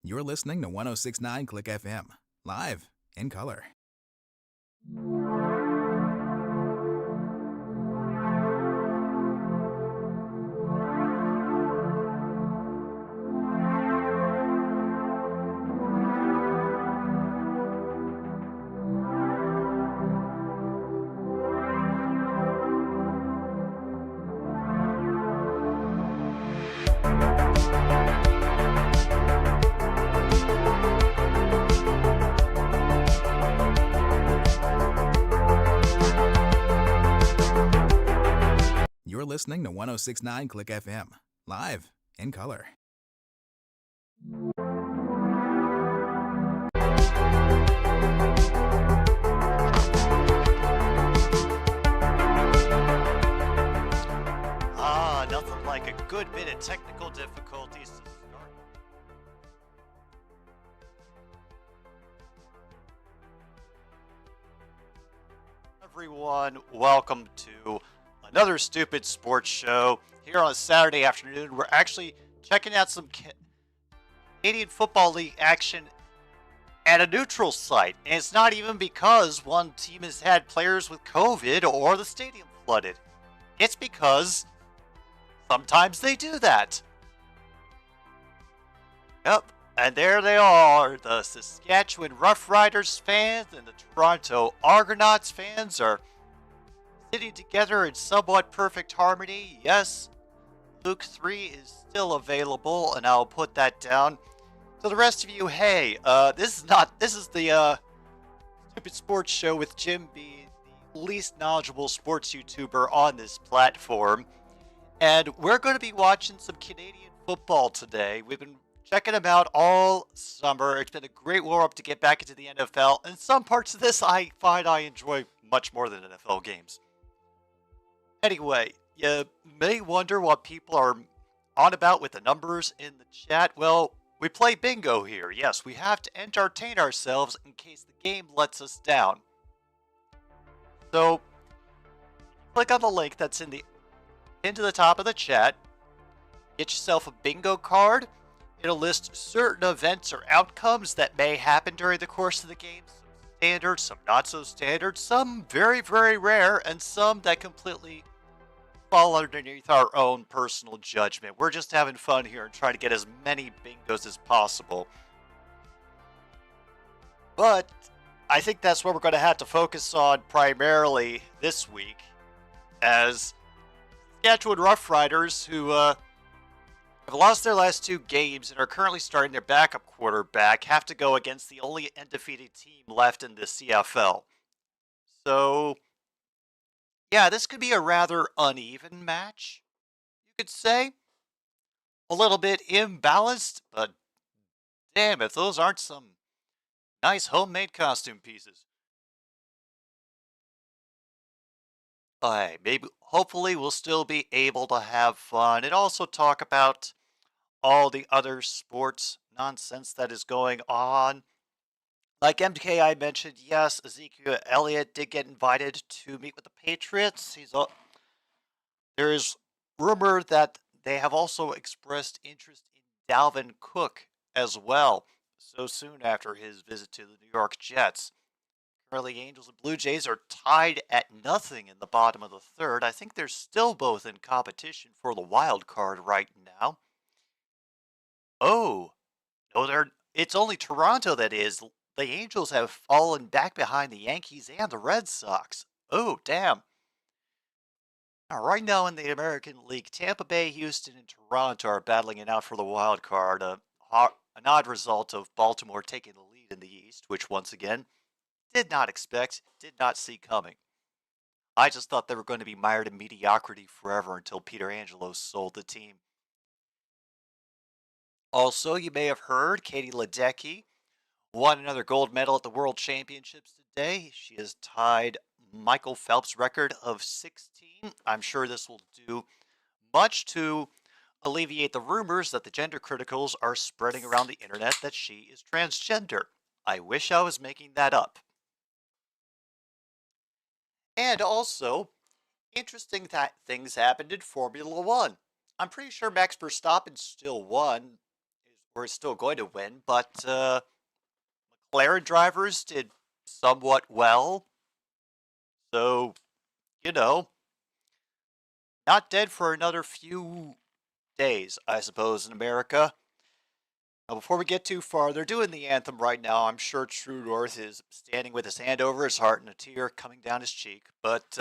You're listening to 1069 Click FM, live in color. You're listening to 1069 Click FM, live in color. Nothing like a good bit of technical difficulties to start. Everyone, welcome to another stupid sports show here on a Saturday afternoon. We're actually checking out some Canadian Football League action at a neutral site. And it's not even because one team has had players with COVID or the stadium flooded. It's because sometimes they do that. Yep, and there they are. The Saskatchewan Roughriders fans and the Toronto Argonauts fans are sitting together in somewhat perfect harmony. Yes, Luke 3 is still available, and I'll put that down. So the rest of you, hey, this is the stupid sports show with Jim being the least knowledgeable sports YouTuber on this platform. And we're going to be watching some Canadian football today. We've been checking them out all summer. It's been a great warm-up to get back into the NFL. And some parts of this I find I enjoy much more than NFL games. Anyway, you may wonder what people are on about with the numbers in the chat. Well, we play bingo here. Yes, we have to entertain ourselves in case the game lets us down. So, click on the link that's into the top of the chat. Get yourself a bingo card. It'll list certain events or outcomes that may happen during the course of the game. Some standard, some not so standard, some very, very rare, and some that completely fall underneath our own personal judgment. We're just having fun here and trying to get as many bingos as possible. But I think that's what we're going to have to focus on primarily this week, as Saskatchewan Roughriders, who have lost their last two games and are currently starting their backup quarterback, have to go against the only undefeated team left in the CFL. So, yeah, this could be a rather uneven match, you could say. A little bit imbalanced, but damn if those aren't some nice homemade costume pieces. Maybe, hopefully we'll still be able to have fun and also talk about all the other sports nonsense that is going on. Like MKI mentioned, yes, Ezekiel Elliott did get invited to meet with the Patriots. There is rumor that they have also expressed interest in Dalvin Cook as well, so soon after his visit to the New York Jets. Currently, Angels and Blue Jays are tied at nothing in the bottom of the third. I think they're still both in competition for the wild card right now. Oh, no, it's only Toronto that is. The Angels have fallen back behind the Yankees and the Red Sox. Oh, damn. Now, right now in the American League, Tampa Bay, Houston, and Toronto are battling it out for the wild card. An odd result of Baltimore taking the lead in the East, which once again, did not expect, did not see coming. I just thought they were going to be mired in mediocrity forever until Peter Angelos sold the team. Also, you may have heard Katie Ledecky won another gold medal at the World Championships today. She has tied Michael Phelps' record of 16. I'm sure this will do much to alleviate the rumors that the gender criticals are spreading around the internet that she is transgender. I wish I was making that up. And also, interesting things happened in Formula One. I'm pretty sure Max Verstappen still won. we're still going to win, but McLaren drivers did somewhat well. So, you know, not dead for another few days, I suppose, in America. Now, before we get too far, they're doing the anthem right now. I'm sure True North is standing with his hand over his heart and a tear coming down his cheek. But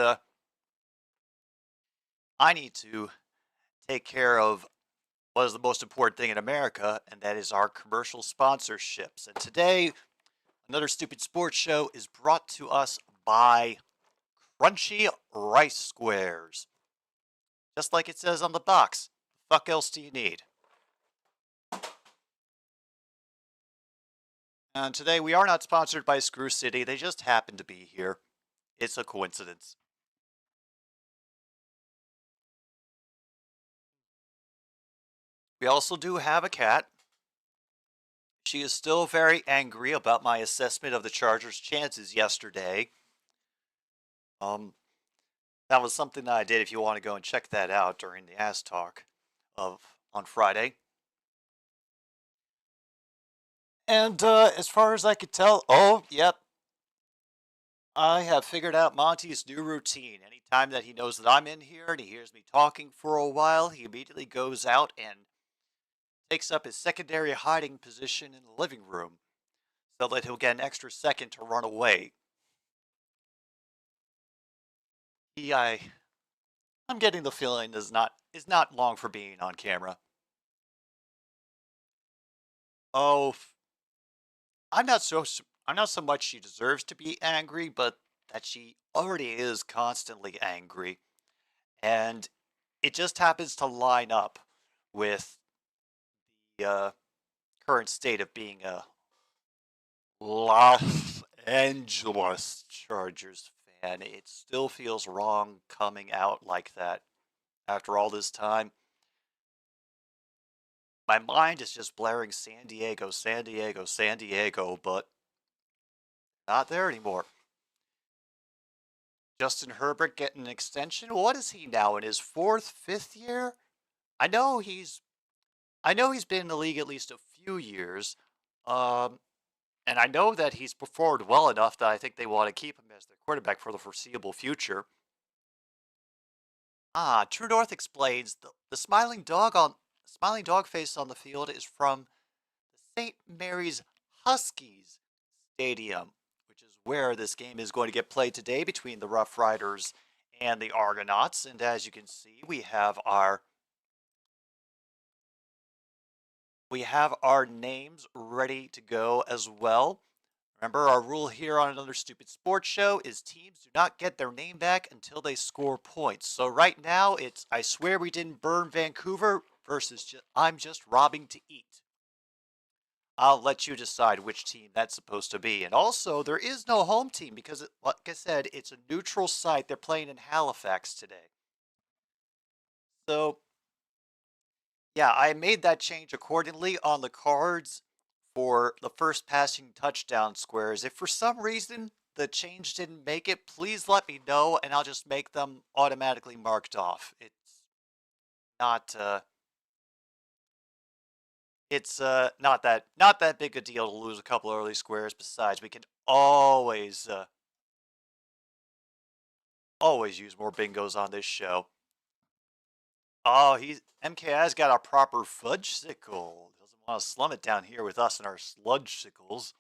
I need to take care of what is the most important thing in America, and that is our commercial sponsorships. And today, another stupid sports show is brought to us by Crunchy Rice Squares. Just like it says on the box. Fuck else do you need? And today we are not sponsored by Screw City. They just happen to be here. It's a coincidence. We also do have a cat. She is still very angry about my assessment of the Chargers' chances yesterday. That was something that I did if you want to go and check that out during the Ass Talk on Friday. And as far as I could tell, oh, yep, I have figured out Monty's new routine. Anytime that he knows that I'm in here and he hears me talking for a while, he immediately goes out and takes up his secondary hiding position in the living room so that he'll get an extra second to run away. I'm getting the feeling is not long for being on camera. Oh, I'm not so much she deserves to be angry, but that she already is constantly angry. And it just happens to line up with the current state of being a Los Angeles Chargers fan. It still feels wrong coming out like that after all this time. My mind is just blaring San Diego, San Diego, San Diego, but not there anymore. Justin Herbert getting an extension. What is he now, in his fifth year? I know he's been in the league at least a few years. And I know that he's performed well enough that I think they want to keep him as their quarterback for the foreseeable future. True North explains the smiling dog face on the field is from the St. Mary's Huskies Stadium, which is where this game is going to get played today between the Roughriders and the Argonauts. And as you can see, we have our names ready to go as well. Remember, our rule here on Another Stupid Sports Show is teams do not get their name back until they score points. So right now, it's I swear we didn't burn Vancouver versus I'm just robbing to eat. I'll let you decide which team that's supposed to be. And also, there is no home team because, like I said, it's a neutral site. They're playing in Halifax today. So, yeah, I made that change accordingly on the cards for the first passing touchdown squares. If for some reason the change didn't make it, please let me know and I'll just make them automatically marked off. Not not that big a deal to lose a couple early squares. Besides, we can always use more bingos on this show. Oh, MKI's got a proper fudge-sicle. Doesn't want to slum it down here with us and our sludge-sickles.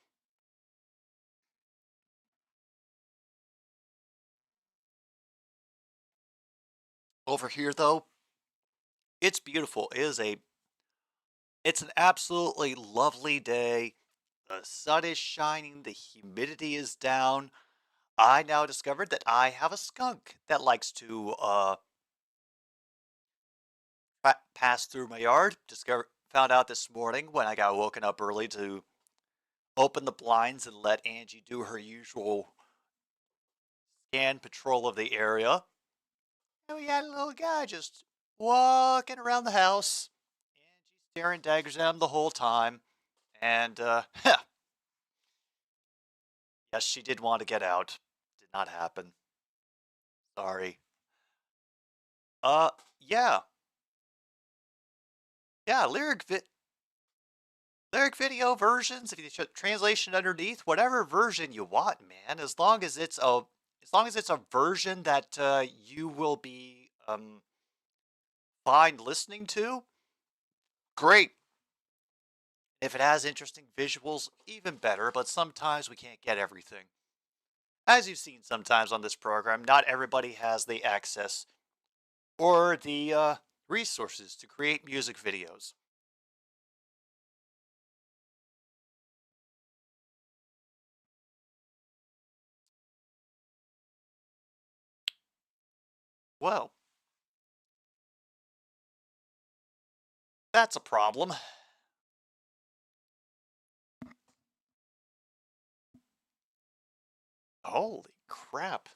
Over here, though, it's beautiful. It's an absolutely lovely day. The sun is shining. The humidity is down. I now discovered that I have a skunk that likes to pass through my yard. Found out this morning when I got woken up early to open the blinds and let Angie do her usual scan patrol of the area. And we had a little guy just walking around the house. Angie staring daggers at him the whole time. And, yes, she did want to get out. Did not happen. Sorry. Yeah. Yeah, Lyric video versions, if you translation underneath, whatever version you want, man, as long as it's a version that you will be fine listening to, great. If it has interesting visuals, even better, but sometimes we can't get everything. As you've seen sometimes on this program, not everybody has the access or the resources to create music videos. Well, that's a problem. Holy crap.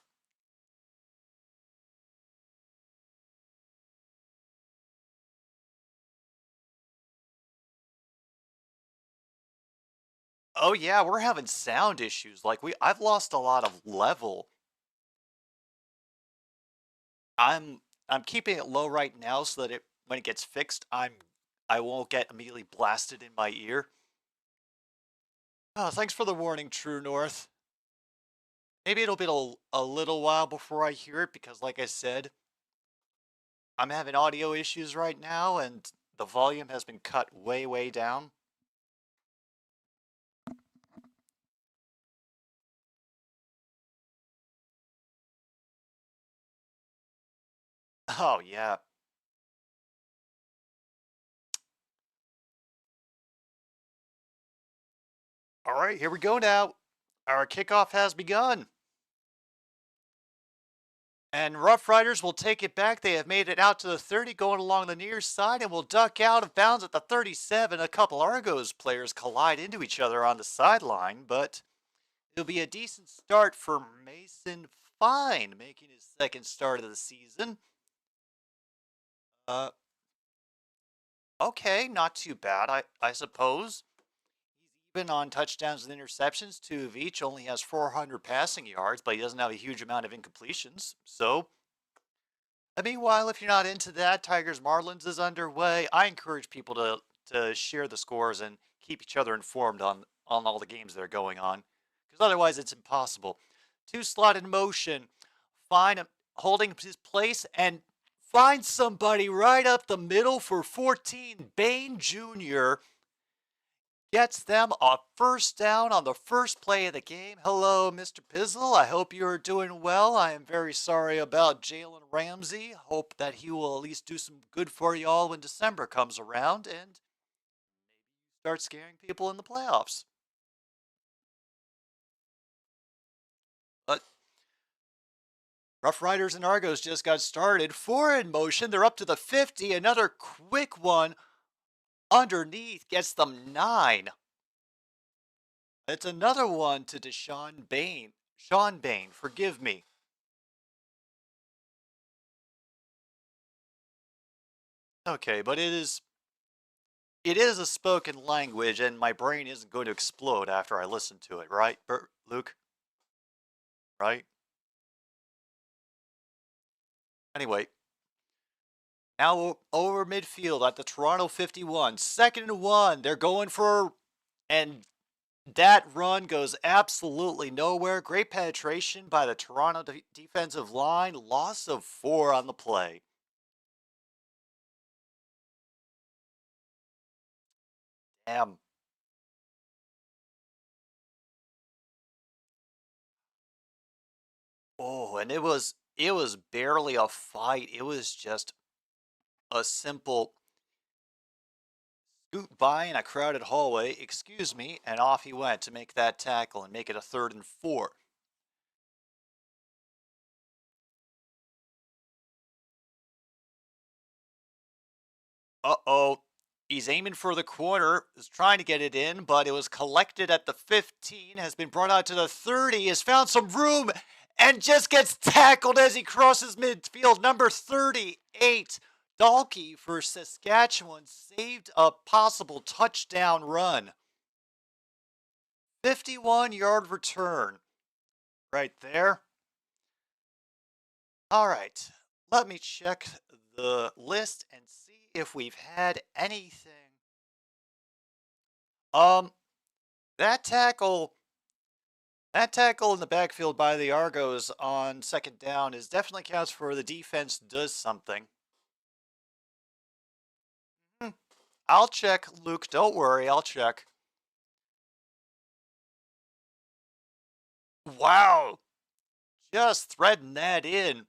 Oh yeah, we're having sound issues. Like I've lost a lot of level. I'm I'm keeping it low right now so that when it gets fixed, I won't get immediately blasted in my ear. Oh, thanks for the warning, True North. Maybe it'll be a little while before I hear it because like I said, I'm having audio issues right now and the volume has been cut way, way down. Oh, yeah. All right, here we go now. Our kickoff has begun. And Roughriders will take it back. They have made it out to the 30, going along the near side, and will duck out of bounds at the 37. A couple Argos players collide into each other on the sideline, but it'll be a decent start for Mason Fine, making his second start of the season. Uh, okay, not too bad, I suppose. He's even on touchdowns and interceptions, 2 of each. Only has 400 passing yards, but he doesn't have a huge amount of incompletions. So, meanwhile, if you're not into that, Tigers Marlins is underway. I encourage people to share the scores and keep each other informed on all the games that are going on, because otherwise it's impossible. Two slot in motion, find him holding his place and find somebody right up the middle for 14. Bain Jr. gets them a first down on the first play of the game. Hello, Mr. Pizzle. I hope you are doing well. I am very sorry about Jalen Ramsey. Hope that he will at least do some good for you all when December comes around and start scaring people in the playoffs. But Rough Riders and Argos just got started. 4 in motion. They're up to the 50. Another quick one underneath gets them 9. It's another one to Deshaun Bain. Sean Bain, forgive me. Okay, but it is a spoken language, and my brain isn't going to explode after I listen to it, right, Luke? Right? Anyway, now over midfield at the Toronto 51, 2nd and 1. They're going for, and that run goes absolutely nowhere. Great penetration by the Toronto defensive line. Loss of 4 on the play. Damn. Oh, and it was barely a fight. It was just a simple scoot by in a crowded hallway, excuse me, and off he went to make that tackle and make it a 3rd and 4. Uh-oh. He's aiming for the corner, is trying to get it in, but it was collected at the 15, has been brought out to the 30, has found some room, and just gets tackled as he crosses midfield. Number 38, Dalkey for Saskatchewan, saved a possible touchdown run. 51-yard return right there. All right, let me check the list and see if we've had anything Um, that tackle, that tackle in the backfield by the Argos on second down is definitely counts for the defense does something. Hmm, I'll check, Luke. Don't worry, I'll check. Wow, just threading that in.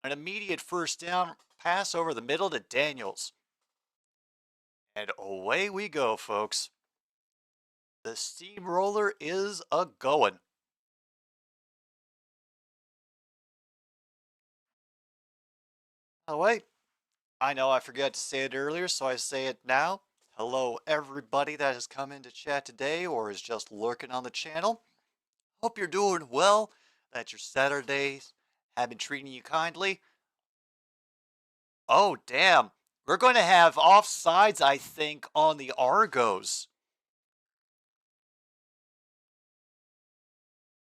An immediate first down pass over the middle to Daniels. And away we go, folks. The steamroller is a-going. Oh, wait. I know I forgot to say it earlier, so I say it now. Hello, everybody that has come into chat today or is just lurking on the channel. Hope you're doing well, that your Saturdays have been treating you kindly. Oh, damn. We're going to have offsides, I think, on the Argos.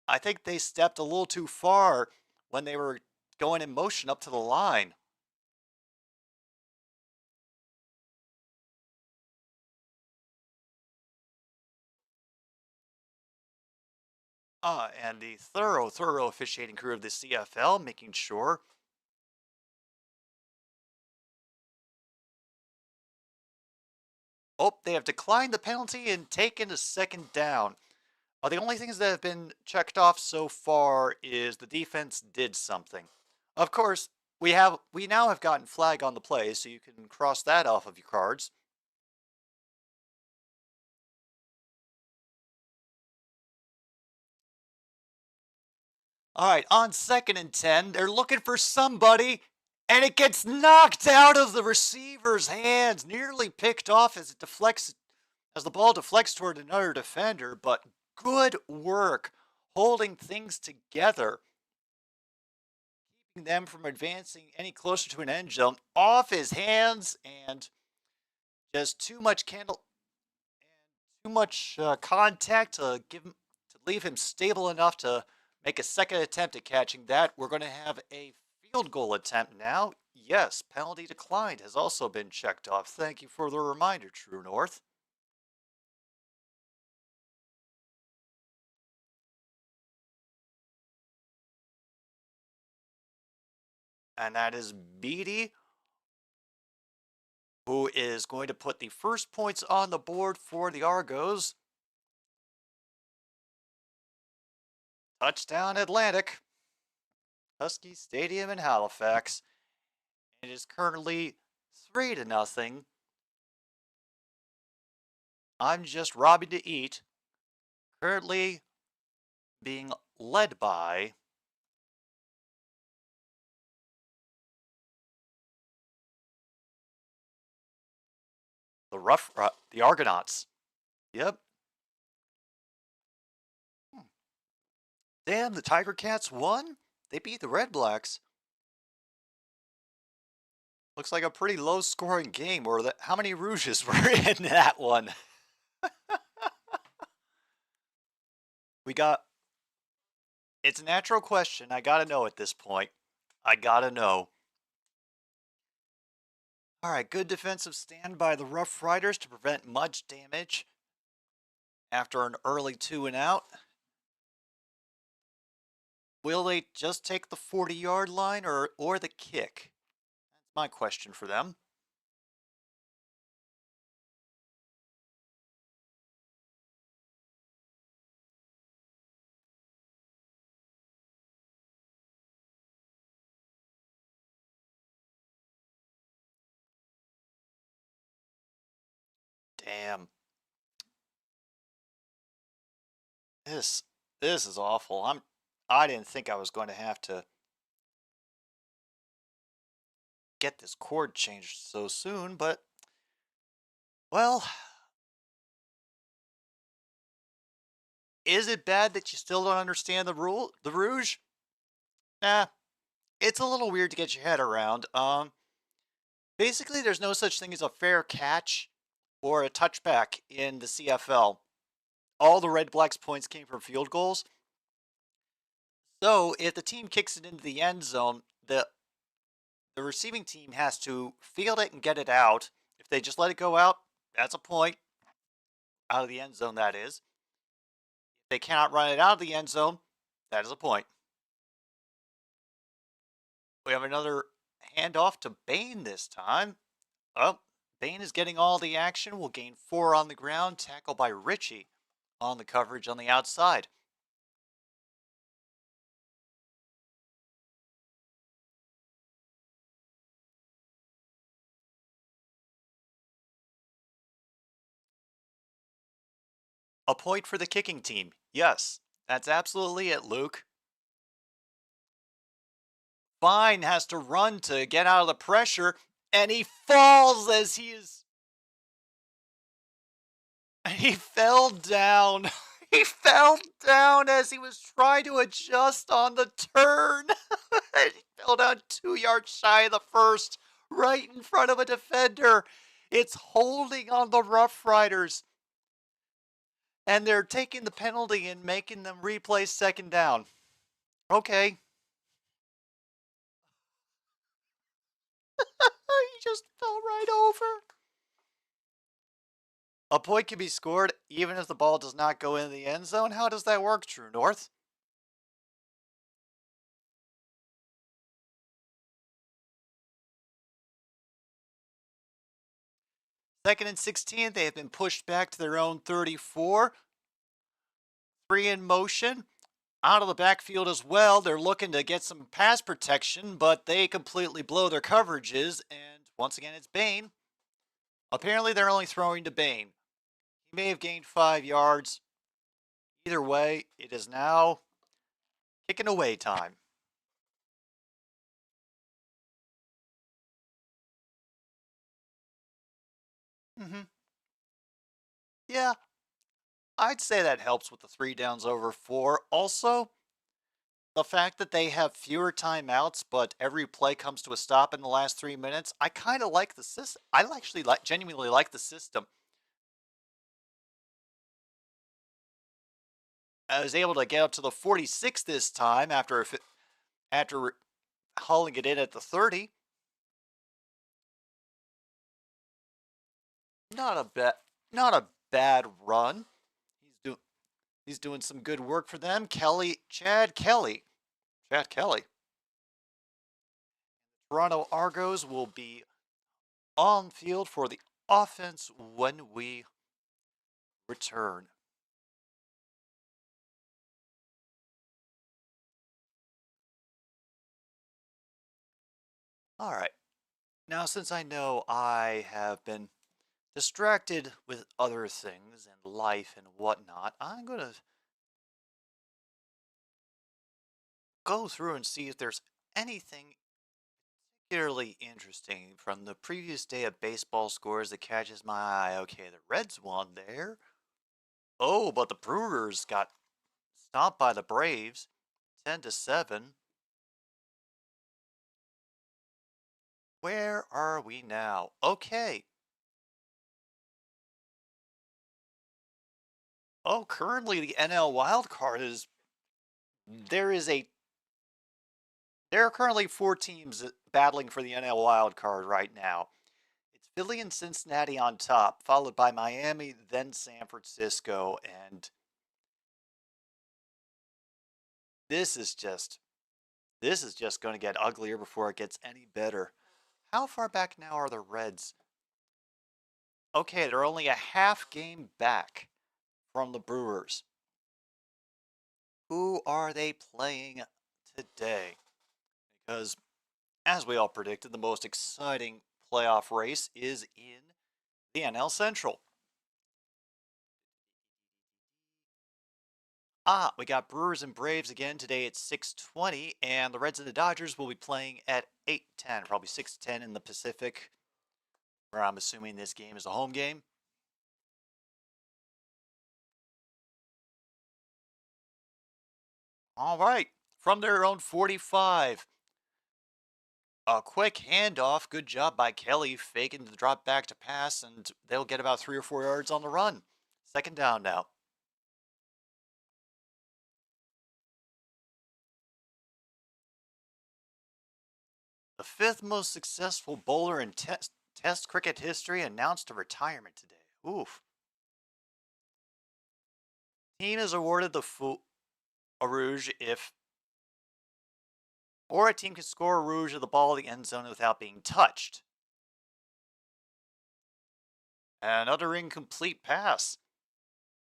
I think they stepped a little too far when they were going in motion up to the line. And the thorough officiating crew of the CFL making sure. Oh, they have declined the penalty and taken a second down. The only things that have been checked off so far is the defense did something. Of course, we now have gotten flag on the play, so you can cross that off of your cards. All right, on 2nd and 10, they're looking for somebody, and it gets knocked out of the receiver's hands, nearly picked off as it deflects, as the ball deflects toward another defender. But good work holding things together, keeping them from advancing any closer to an end zone. Off his hands, and just too much contact to leave him stable enough to make a second attempt at catching that. We're going to have a field goal attempt now. Yes, penalty declined has also been checked off. Thank you for the reminder, True North. And that is Beatty, who is going to put the first points on the board for the Argos. Touchdown Atlantic, Husky Stadium in Halifax. It is currently 3-0. I'm just robbing to eat. Currently being led by the Argonauts. Yep. Damn, the Tiger Cats won? They beat the Red Blacks. Looks like a pretty low scoring game, or how many Rouges were in that one? It's a natural question. I gotta know at this point. I gotta know. All right, good defensive stand by the Roughriders to prevent much damage after an early 2-and-out. Will they just take the 40-yard line or the kick? That's my question for them. Damn. This is awful. I didn't think I was going to have to get this cord changed so soon, but well, is it bad that you still don't understand the Rouge? Nah, it's a little weird to get your head around. Basically, there's no such thing as a fair catch or a touchback in the CFL. All the Red Blacks points came from field goals. So if the team kicks it into the end zone, the receiving team has to field it and get it out. If they just let it go out, that's a point. Out of the end zone, that is. If they cannot run it out of the end zone, that is a point. We have another handoff to Bain this time. Oh, Bain is getting all the action. Will gain 4 on the ground. Tackled by Richie on the coverage on the outside. A point for the kicking team. Yes, that's absolutely it, Luke. Fine has to run to get out of the pressure, and he falls as he is. He fell down. He fell down as he was trying to adjust on the turn. He fell down 2 yards shy of the first, right in front of a defender. It's holding on the Roughriders. And they're taking the penalty and making them replay second down. Okay. He just fell right over. A point can be scored even if the ball does not go in the end zone. How does that work, True North? Second and 16, they have been pushed back to their own 34. 3 in motion. Out of the backfield as well. They're looking to get some pass protection, but they completely blow their coverages. And once again, it's Bain. Apparently, they're only throwing to Bain. He may have gained 5 yards. Either way, it is now kicking away time. Yeah, I'd say that helps with the 3 downs over 4. Also, the fact that they have fewer timeouts, but every play comes to a stop in the last 3 minutes, I kind of like the system. I actually genuinely like the system. I was able to get up to the 46 this time after hauling it in at the 30. Not a bad run. He's doing some good work for them. Chad Kelly. Toronto Argos will be on field for the offense when we return. All right. Now, since I know I have been distracted with other things and life and whatnot, I'm going to go through and see if there's anything particularly interesting from the previous day of baseball scores that catches my eye. Okay, the Reds won there. Oh, but the Brewers got stomped by the Braves 10-7. Where are we now? Okay. Oh, currently the NL wildcard is there is a there are currently 4 teams battling for the NL wildcard right now. It's Philly and Cincinnati on top, followed by Miami, then San Francisco, and this is just going to get uglier before it gets any better. How far back now are the Reds? Okay, they're only a half game back from the Brewers. Who are they playing today? Because, as we all predicted, the most exciting playoff race is in the NL Central. We got Brewers and Braves again today at 6:20, and the Reds and the Dodgers will be playing at 8:10, probably 6:10 in the Pacific, where I'm assuming this game is a home game. All right, from their own 45. A quick handoff. Good job by Kelly, faking the drop back to pass, and they'll get about 3 or 4 yards on the run. Second down now. The 5th most successful bowler in test cricket history announced a retirement today. Oof. Team is awarded the a rouge if, or a team can score a rouge of the ball in the end zone without being touched. Another incomplete pass.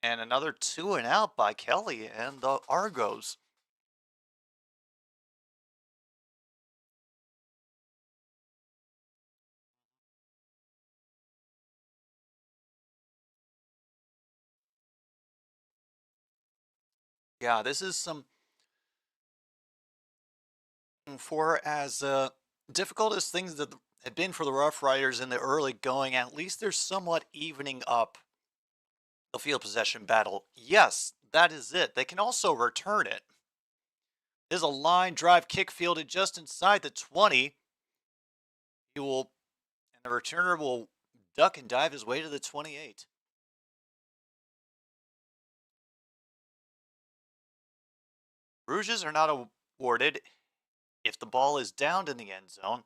And another 2 and out by Kelly and the Argos. Yeah, this is some, for as difficult as things that have been for the Roughriders in the early going, at least they're somewhat evening up the field possession battle. Yes, that is it. They can also return it. There's a line drive kick fielded just inside the 20. He will, and the returner will duck and dive his way to the 28. Rouges are not awarded if the ball is downed in the end zone,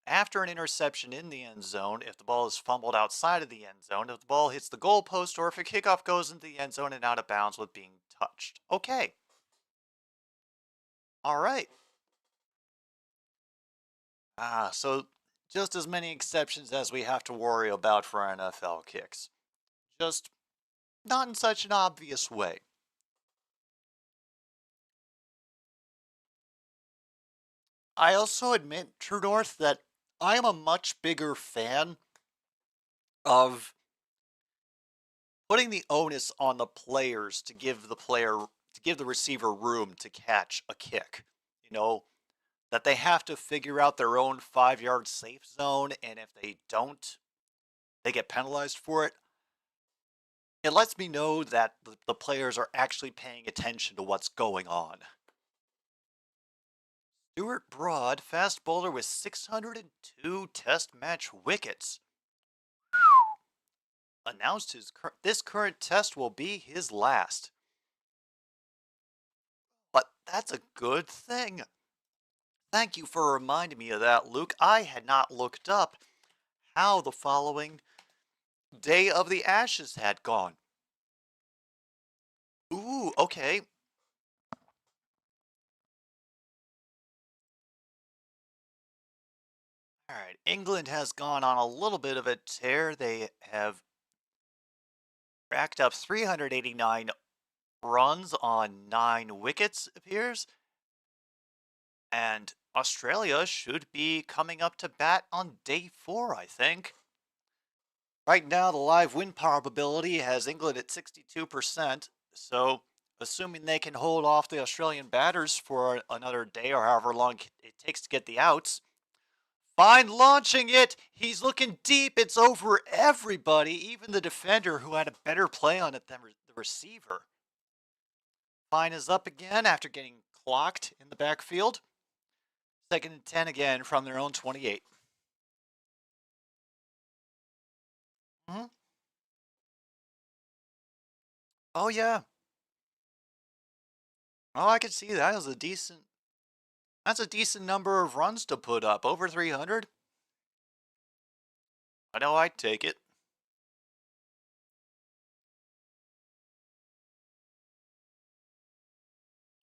after an interception in the end zone, if the ball is fumbled outside of the end zone, if the ball hits the goalpost, or if a kickoff goes into the end zone and out of bounds with being touched. Okay. All right. So just as many exceptions as we have to worry about for NFL kicks. Just not in such an obvious way. I also admit, True North, that I am a much bigger fan of putting the onus on the players to give the receiver room to catch a kick. You know, that they have to figure out their own 5-yard safe zone, and if they don't, they get penalized for it. It lets me know that the players are actually paying attention to what's going on. Stuart Broad, fast bowler with 602 test match wickets, announced this current test will be his last. But that's a good thing. Thank you for reminding me of that, Luke. I had not looked up how the following day of the Ashes had gone. Ooh, okay. All right, England has gone on a little bit of a tear. They have racked up 389 runs on 9 wickets, appears. And Australia should be coming up to bat on day 4, I think. Right now, the live win probability has England at 62%. So, assuming they can hold off the Australian batters for another day or however long it takes to get the outs. Fine launching it. He's looking deep. It's over everybody, even the defender who had a better play on it than the receiver. Fine is up again after getting clocked in the backfield. 2nd and 10 again from their own 28. Oh, yeah. Oh, I could see that as that's a decent number of runs to put up. Over 300. I know I'd take it.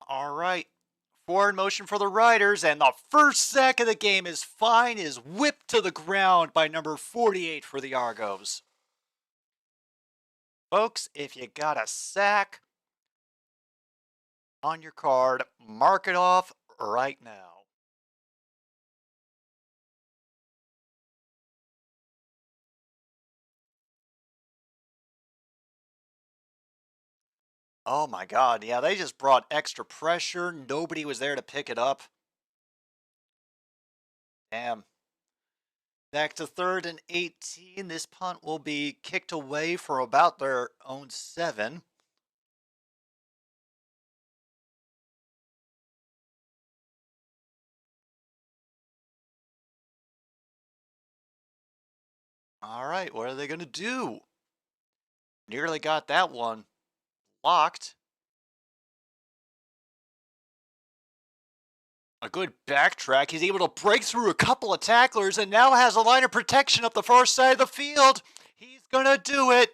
All right. Forward motion for the Riders, and the first sack of the game is Fine is whipped to the ground by number 48 for the Argos. Folks, if you got a sack on your card, mark it off right now. Oh my God, yeah, they just brought extra pressure. Nobody was there to pick it up. Damn. Back to 3rd and 18. This punt will be kicked away for about their own 7. All right, what are they going to do? Nearly got that one locked. A good backtrack. He's able to break through a couple of tacklers and now has a line of protection up the far side of the field. He's going to do it.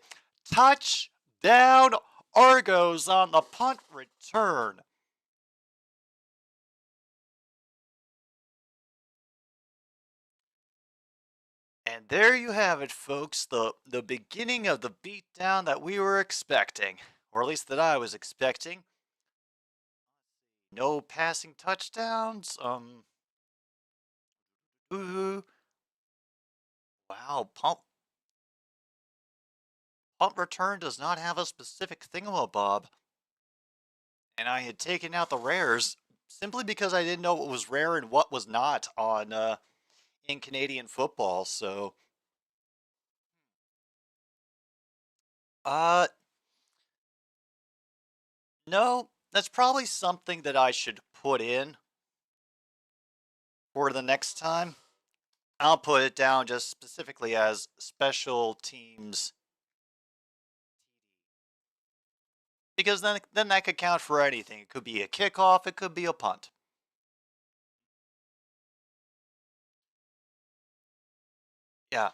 Touchdown, Argos on the punt return. And there you have it, folks, the beginning of the beatdown that we were expecting, or at least that I was expecting. No passing touchdowns. Ooh, wow, punt return does not have a specific thingamabob. And I had taken out the rares simply because I didn't know what was rare and what was not on in Canadian football. So, uh, no, that's probably something that I should put in for the next time. I'll put it down just specifically as special teams because then that could count for anything. It could be a kickoff, it could be a punt. Yeah.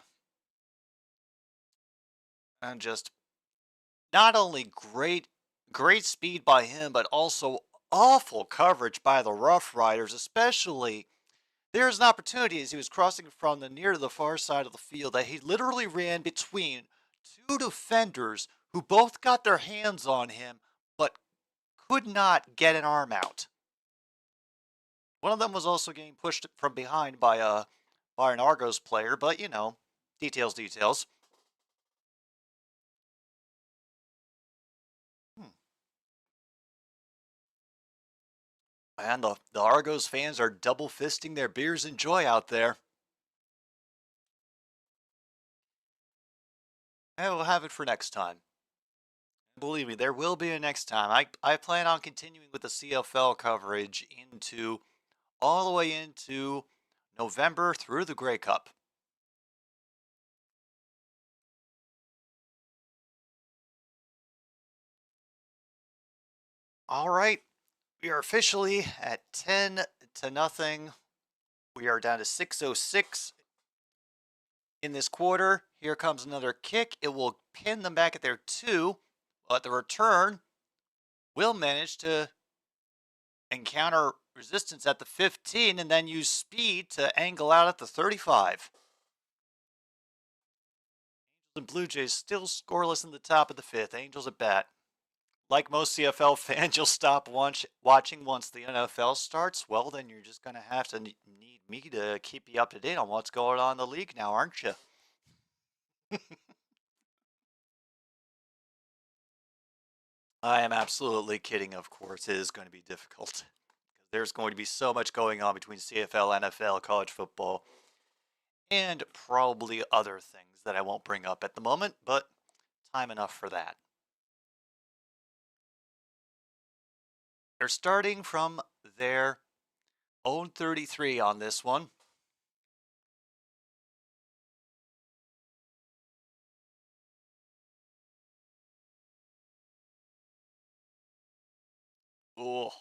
And just not only great speed by him, but also awful coverage by the Roughriders, especially there's an opportunity as he was crossing from the near to the far side of the field that he literally ran between two defenders who both got their hands on him but could not get an arm out. One of them was also getting pushed from behind by an Argos player, but you know, details. Hmm. And the Argos fans are double fisting their beers in joy out there. And we'll have it for next time. Believe me, there will be a next time. I plan on continuing with the CFL coverage into all the way into November through the Grey Cup. All right, we are officially at 10-0. We are down to 6:06 in this quarter. Here comes another kick. It will pin them back at their 2, but the return will manage to encounter resistance at the 15 and then use speed to angle out at the 35. The Blue Jays still scoreless in the top of the 5th. Angels at bat. Like most CFL fans, you'll stop watching once the NFL starts. Well, then you're just going to have to need me to keep you up to date on what's going on in the league now, aren't you? I am absolutely kidding, of course. It is going to be difficult. There's going to be so much going on between CFL, NFL, college football, and probably other things that I won't bring up at the moment, but time enough for that. They're starting from their own 33 on this one. Oh,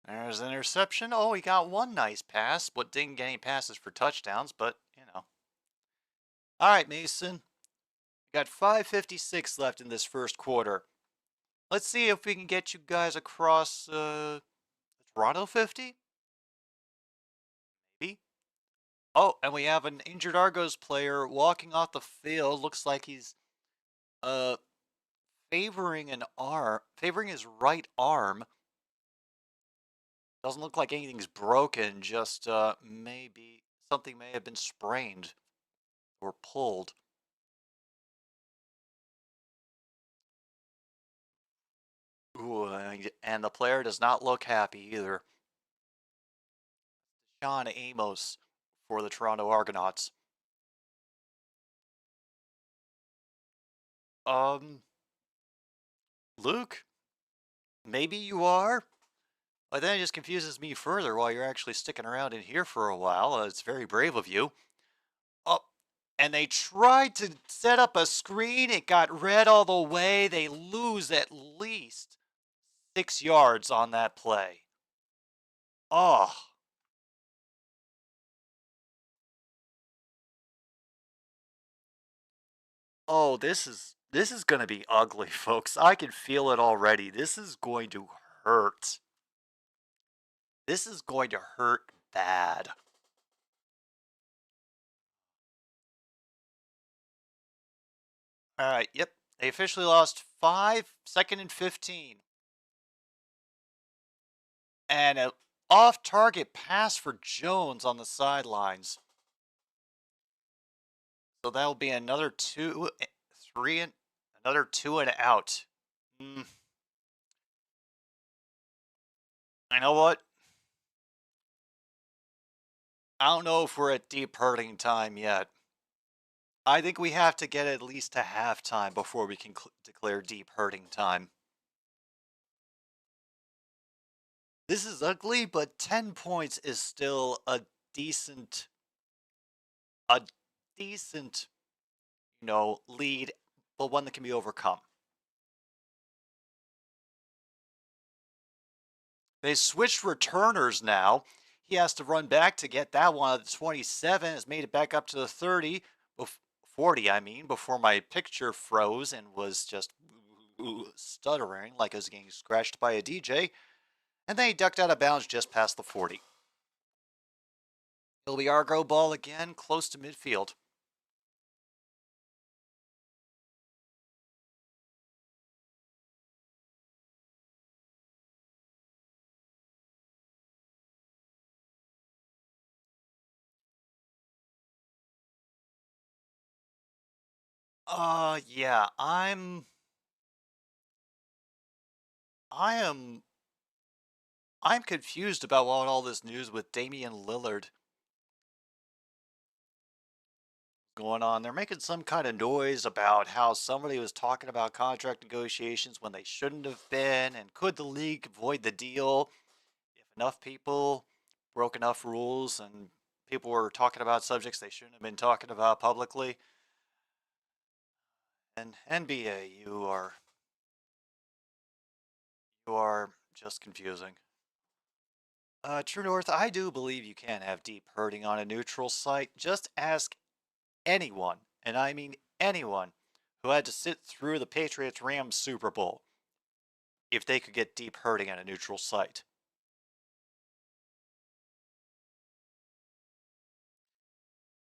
there's an interception. Oh, he got one nice pass, but didn't get any passes for touchdowns, but, you know. All right, Mason. Got 5:56 left in this first quarter. Let's see if we can get you guys across Toronto 50? Maybe. Oh, and we have an injured Argos player walking off the field. Looks like he's uh favoring his right arm. Doesn't look like anything's broken, just maybe something may have been sprained or pulled. Ooh, and the player does not look happy either. Sean Amos for the Toronto Argonauts. Luke, maybe you are? But then it just confuses me further why you're actually sticking around in here for a while. It's very brave of you. Oh, and they tried to set up a screen. It got red all the way. They lose at least 6 yards on that play. Oh. Oh, this is gonna be ugly, folks. I can feel it already. This is going to hurt. This is going to hurt bad. All right, yep. They officially lost 5, second and 15. And an off-target pass for Jones on the sidelines. So that'll be another 2, 3, and another 2 and out. I know what? I don't know if we're at deep hurting time yet. I think we have to get at least to halftime before we can declare deep hurting time. This is ugly, but 10 points is still decent, a decent, lead, but one that can be overcome. They switched returners now. He has to run back to get that one at the 27. Has made it back up to the 30, 40, I mean, before my picture froze and was just stuttering like I was getting scratched by a DJ. And then he ducked out of bounds just past the 40. It'll be Argo ball again, close to midfield. Yeah, I am I'm confused about what all this news with Damian Lillard going on. They're making some kind of noise about how somebody was talking about contract negotiations when they shouldn't have been, and could the league void the deal if enough people broke enough rules and people were talking about subjects they shouldn't have been talking about publicly. And NBA, you are just confusing. True North, I do believe you can have deep hurting on a neutral site. Just ask anyone, and I mean anyone, who had to sit through the Patriots Rams Super Bowl if they could get deep hurting on a neutral site.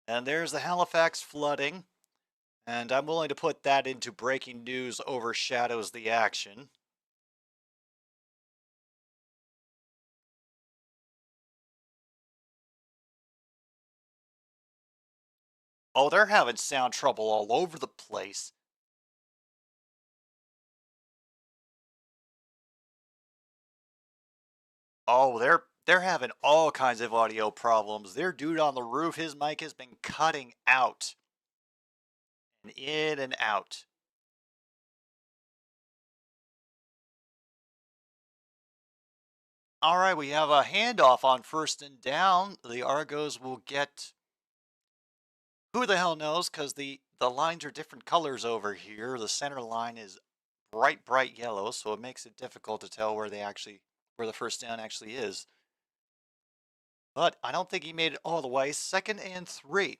And there's the Halifax flooding, and I'm willing to put that into breaking news overshadows the action. Oh, they're having sound trouble all over the place. Oh, they're having all kinds of audio problems. Their dude on the roof, his mic has been cutting out and in and out. All right, we have a handoff on first and down. The Argos will get, who the hell knows, because the lines are different colors over here. The center line is bright yellow, so it makes it difficult to tell where the first down actually is. But I don't think he made it all the way. Second and 3.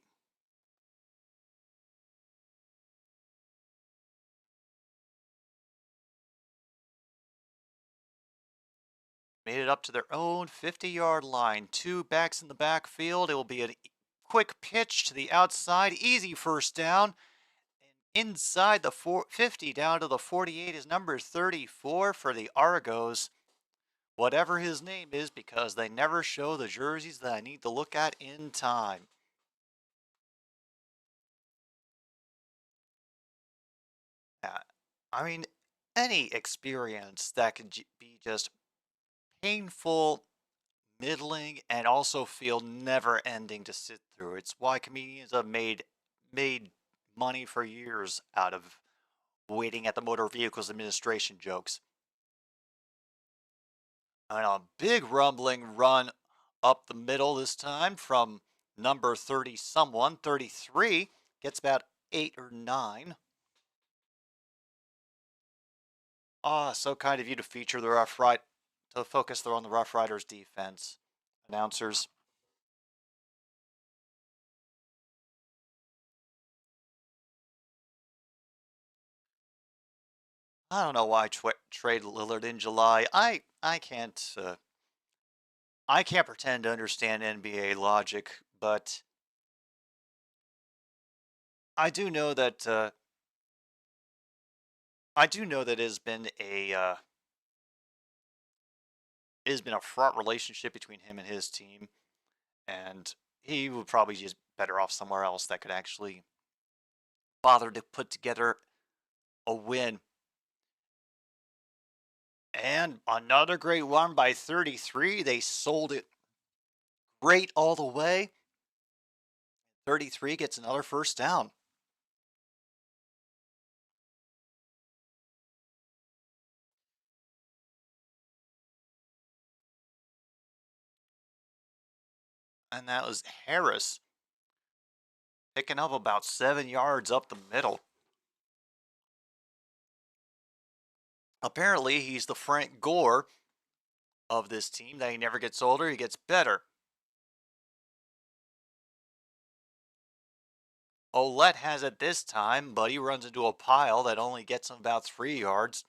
Made it up to their own 50-yard line. 2 backs in the backfield. It will be a quick pitch to the outside. Easy first down. And inside the 50 down to the 48 is number 34 for the Argos. Whatever his name is, because they never show the jerseys that I need to look at in time. Uh, I mean, any experience that could be just painful, middling, and also feel never ending to sit through. It's why comedians have made money for years out of waiting at the Motor Vehicles Administration jokes. And a big rumbling run up the middle this time from number 30 someone, 33, gets about 8 or 9. Ah, so kind of you to feature the to focus on the Rough Riders defense. Announcers. I don't know why I trade Lillard in July. I can't pretend to understand NBA logic, but I do know that it has been a fraught relationship between him and his team, and he would probably just better off somewhere else that could actually bother to put together a win. And another great one by 33. They sold it great all the way. 33 gets another first down. And that was Harris picking up about 7 yards up the middle. Apparently, he's the Frank Gore of this team. That he never gets older, he gets better. Ouellette has it this time, but he runs into a pile that only gets him about 3 yards.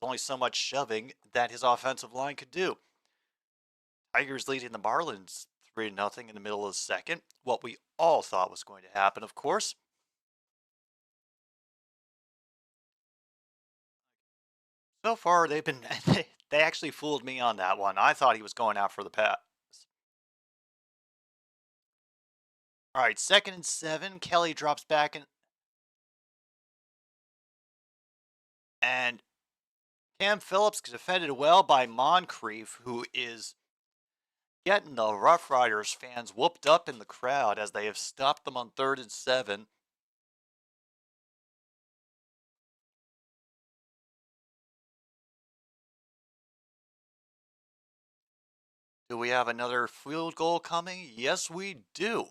There's only so much shoving that his offensive line could do. Tigers leading the Marlins 3-0 in the middle of the second. What we all thought was going to happen, of course. So far, they've been they actually fooled me on that one. I thought he was going out for the pass. All right, 2nd and 7. Kelly drops back and Cam Phillips defended well by Moncrief, who is getting the Roughriders fans whooped up in the crowd as they have stopped them on 3rd and 7. Do we have another field goal coming? Yes, we do.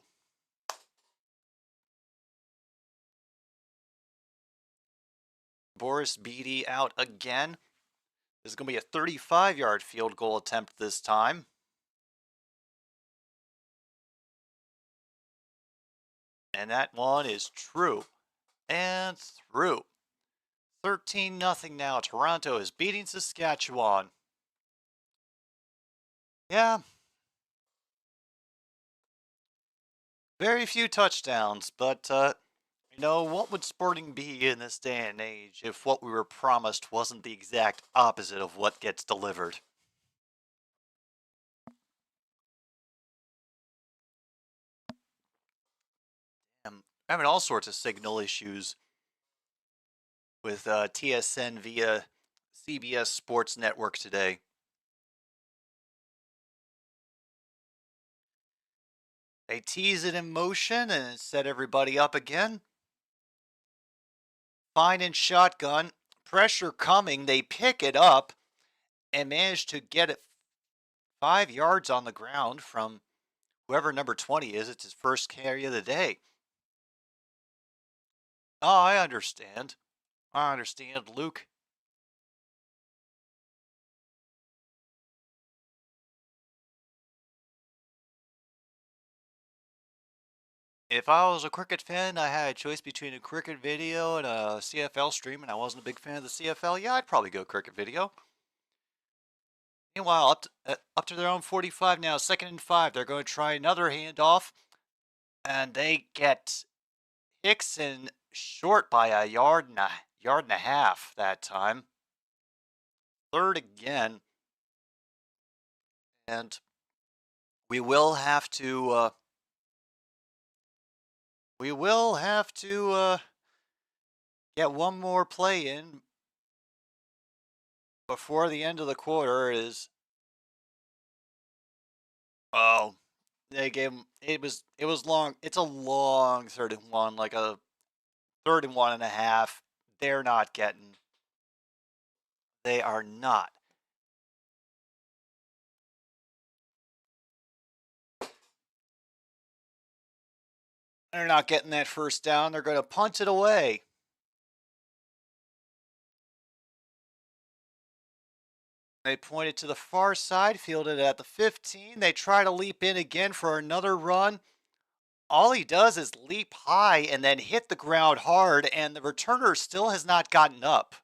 Boris Beatty out again. This is going to be a 35-yard field goal attempt this time. And that one is true. And through. 13-0 now. Toronto is beating Saskatchewan. Yeah. Very few touchdowns, but what would sporting be in this day and age if what we were promised wasn't the exact opposite of what gets delivered? I'm having all sorts of signal issues with TSN via CBS Sports Network today. They tease it in motion and set everybody up again. Fine in shotgun. Pressure coming. They pick it up and manage to get it 5 yards on the ground from whoever number 20 is. It's his first carry of the day. Oh, I understand. Luke. If I was a cricket fan, I had a choice between a cricket video and a CFL stream, and I wasn't a big fan of the CFL, yeah, I'd probably go cricket video. Meanwhile, up to their own 45 now, 2nd and 5. They're going to try another handoff, and they get Hickson short by a yard and a half that time. 3rd again, and we will have to get one more play in before the end of the quarter. They gave him, it was long. It's a long 3rd and 1, like a 3rd and 1.5. They're not getting. They are not. They're not getting that first down. They're going to punt it away. They point it to the far side, fielded at the 15. They try to leap in again for another run. All he does is leap high and then hit the ground hard, and the returner still has not gotten up.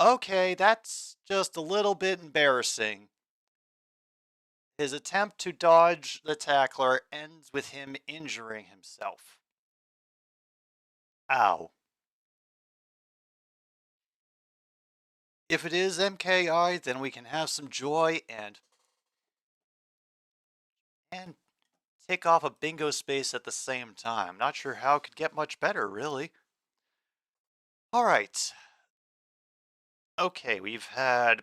Okay, that's just a little bit embarrassing. His attempt to dodge the tackler ends with him injuring himself. Ow. If it is MKI, then we can have some joy and tick off a bingo space at the same time. Not sure how it could get much better, really. All right. Okay, we've had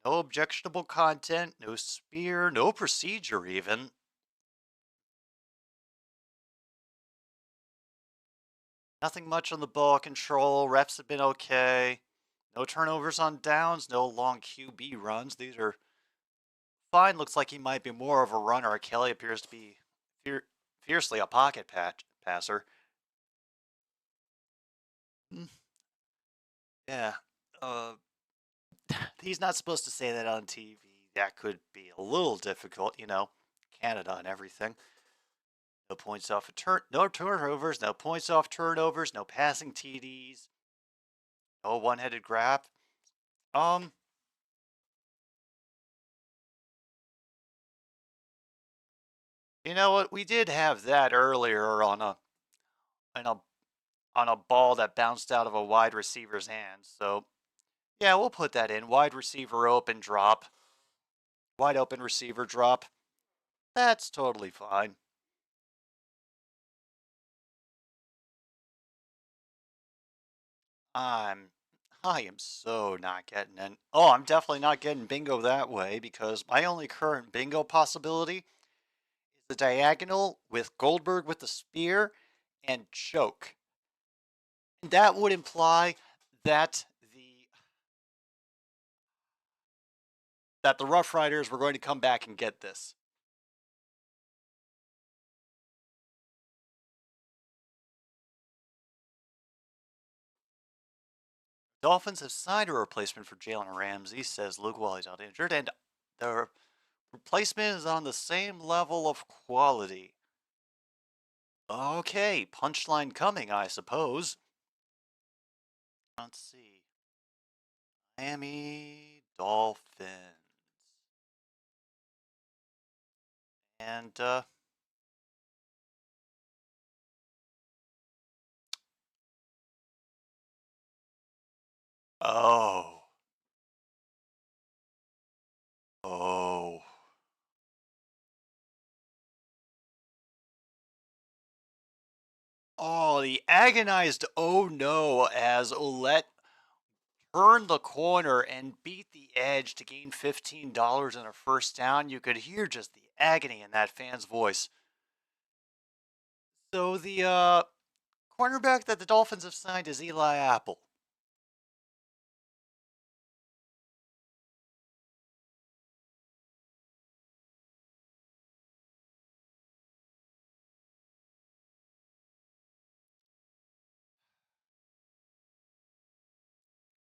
no objectionable content, no spear, no procedure even. Nothing much on the ball control. Reps have been okay. No turnovers on downs, no long QB runs. These are fine. Looks like he might be more of a runner. Kelly appears to be fiercely a pocket passer. Mm, yeah. Uh, he's not supposed to say that on TV. That could be a little difficult, Canada and everything. No points off no turnovers, no points off turnovers, no passing TDs, no one-headed grab. Um, you know what? We did have that earlier on a on a ball that bounced out of a wide receiver's hands. So yeah, we'll put that in. Wide receiver open drop. Wide open receiver drop. That's totally fine. I'm I am so not getting in. Oh, I'm definitely not getting bingo that way because my only current bingo possibility is the diagonal with Goldberg with the spear and choke. That would imply that the Roughriders were going to come back and get this. Dolphins have signed a replacement for Jalen Ramsey, says Luke while he's out injured, and the replacement is on the same level of quality. Okay, punchline coming, I suppose. Let's see. Miami Dolphins. And, oh. Oh. Oh, the agonized oh no as Olet turned the corner and beat the edge to gain $15 in a first down. You could hear just the agony in that fan's voice. So the cornerback that the Dolphins have signed is Eli Apple.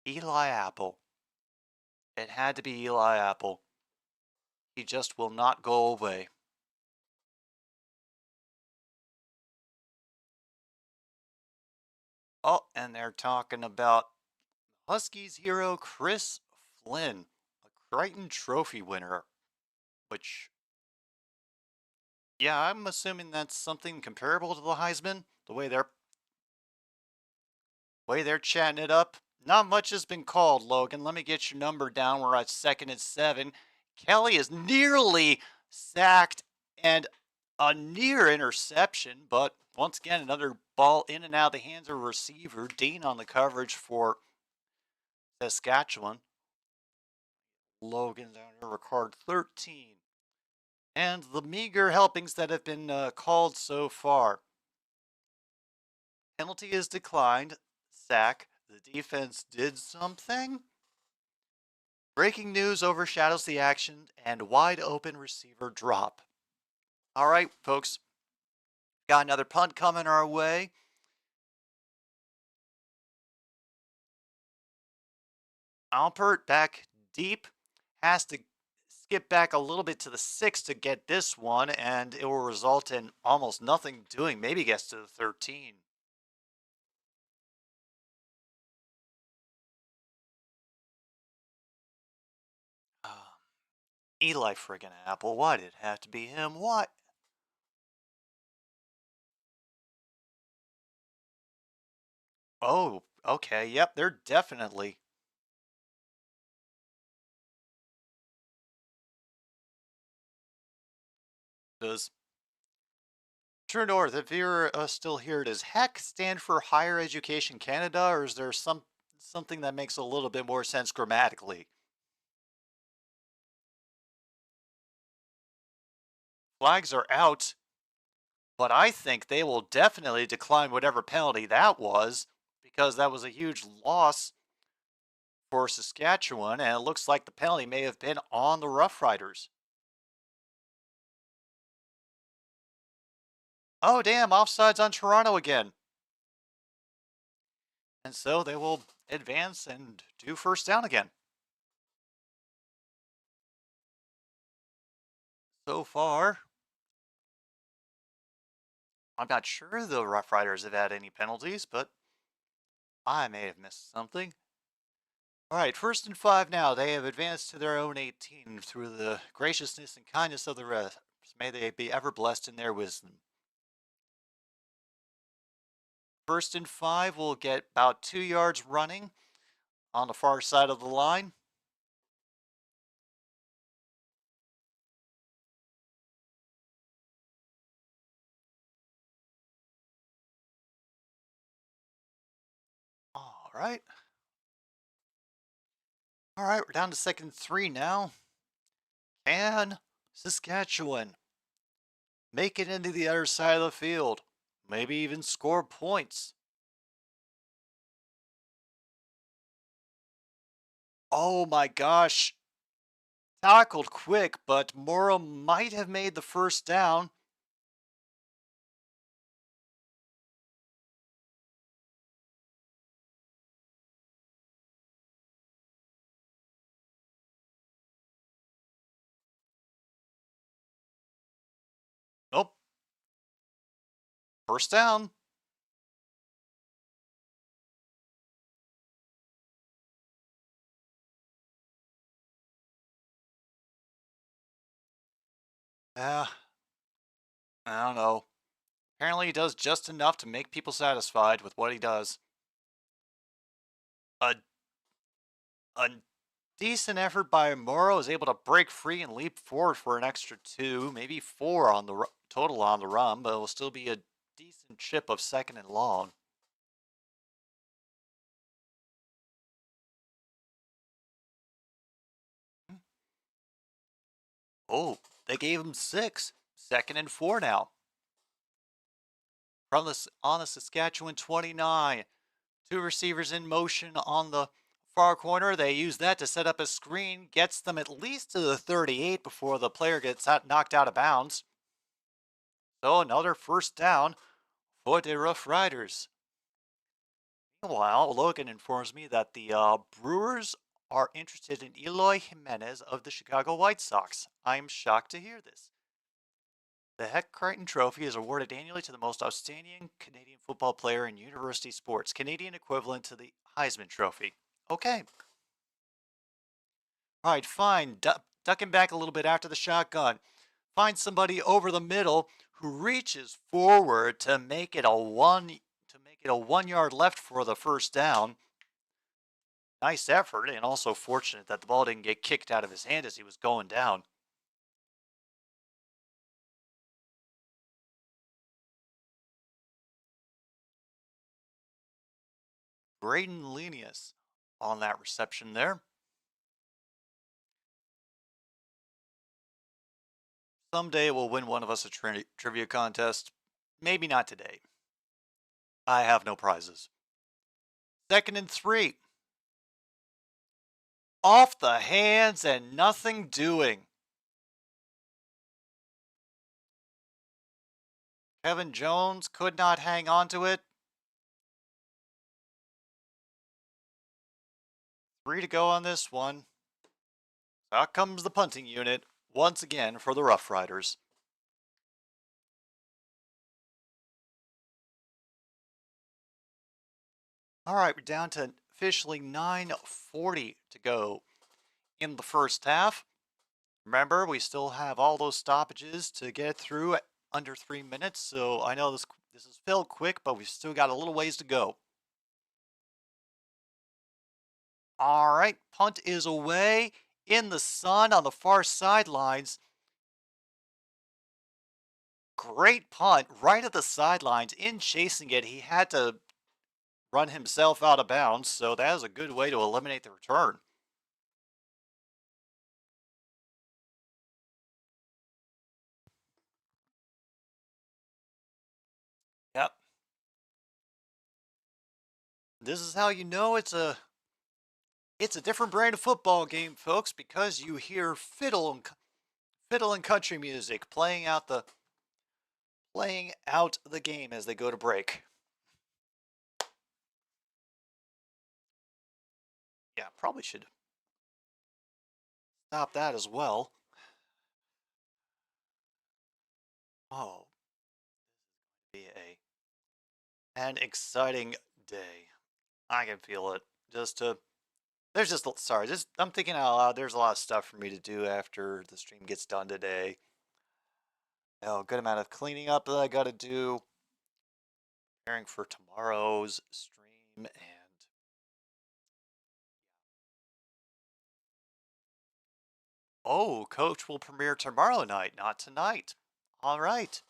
Eli Apple. It had to be Eli Apple. He just will not go away. Oh, and they're talking about Huskies hero Chris Flynn, a Crichton Trophy winner, which, yeah, I'm assuming that's something comparable to the Heisman, the way they're chatting it up. Not much has been called, Logan. Let me get your number down. We're at 2nd and 7. Kelly is nearly sacked and a near interception, but once again, another ball in and out of the hands of a receiver. Dean on the coverage for Saskatchewan. Logan down here, record 13. And the meager helpings that have been called so far. Penalty is declined. Sack. The defense did something. Breaking news overshadows the action and wide open receiver drop. All right, folks. Got another punt coming our way. Alpert back deep. Has to skip back a little bit to the 6 to get this one, and it will result in almost nothing doing. Maybe gets to the 13. Eli friggin' Apple. Why did it have to be him? What? Oh, okay. Yep, they're definitely. Does True North, if you're still here, does HEC stand for Higher Education Canada, or is there something that makes a little bit more sense grammatically? Flags are out, but I think they will definitely decline whatever penalty that was, because that was a huge loss for Saskatchewan, and it looks like the penalty may have been on the Roughriders. Oh, damn, offsides on Toronto again. And so they will advance and do first down again. So far, I'm not sure the Roughriders have had any penalties, but I may have missed something. All right, 1st and 5 now. They have advanced to their own 18 through the graciousness and kindness of the refs. May they be ever blessed in their wisdom. 1st and 5 will get about 2 yards running on the far side of the line. All right. All right, we're down to 2nd and 3 now. Can Saskatchewan make it into the other side of the field? Maybe even score points. Oh my gosh. Tackled quick, but Morrow might have made the first down. Nope. First down. Yeah, I don't know. Apparently he does just enough to make people satisfied with what he does. A, a decent effort by Morrow is able to break free and leap forward for an extra 2, maybe 4 on the total on the run, but it will still be a decent chip of 2nd and long. Oh, they gave him 6. 2nd and 4 now. From on the Saskatchewan 29. 2 receivers in motion on the far corner. They use that to set up a screen, gets them at least to the 38 before the player gets knocked out of bounds. So another first down for the Roughriders. Meanwhile, Logan informs me that the Brewers are interested in Eloy Jimenez of the Chicago White Sox. I'm shocked to hear this. The Heck Crichton Trophy is awarded annually to the most outstanding Canadian football player in university sports, Canadian equivalent to the Heisman Trophy. Okay. All right, fine. Ducking back a little bit after the shotgun. Find somebody over the middle who reaches forward to make it a 1 yard left for the first down. Nice effort, and also fortunate that the ball didn't get kicked out of his hand as he was going down. Braden Lenius on that reception there. Someday we'll win one of us a trivia contest. Maybe not today. I have no prizes. 2nd and 3. Off the hands and nothing doing. Kevin Jones could not hang on to it. 3 to go on this one. Out comes the punting unit once again for the Roughriders. All right, we're down to officially 9:40 to go in the first half. Remember, we still have all those stoppages to get through at under 3 minutes, so I know this is filled quick, but we've still got a little ways to go. All right, punt is away in the sun on the far sidelines. Great punt right at the sidelines. In chasing it, he had to run himself out of bounds, so that is a good way to eliminate the return. Yep. This is how you know it's a different brand of football game, folks, because you hear fiddle and country music playing out the game as they go to break. Yeah, probably should stop that as well. Oh, be an exciting day. I can feel it. I'm thinking out loud. There's a lot of stuff for me to do after the stream gets done today. Oh, good amount of cleaning up that I got to do, preparing for tomorrow's stream, and oh, Coach will premiere tomorrow night, not tonight. All right.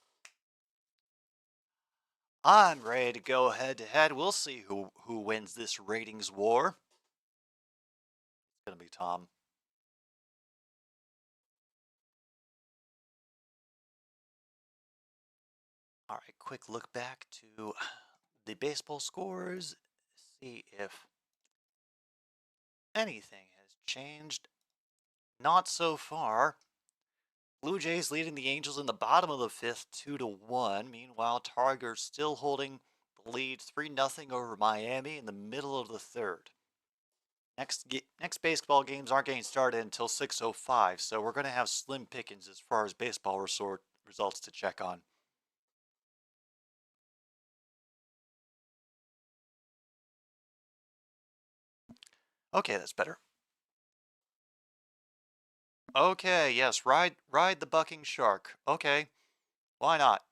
I'm ready to go head to head. We'll see who wins this ratings war. It's gonna be Tom. All right, quick look back to the baseball scores. See if anything has changed. Not so far. Blue Jays leading the Angels in the bottom of the fifth, 2-1. Meanwhile, Tigers still holding the lead 3-0 over Miami in the middle of the third. Next baseball games aren't getting started until 6:05, so we're going to have slim pickings as far as baseball results to check on. Okay, that's better. Okay, yes, ride the bucking shark. Okay, why not?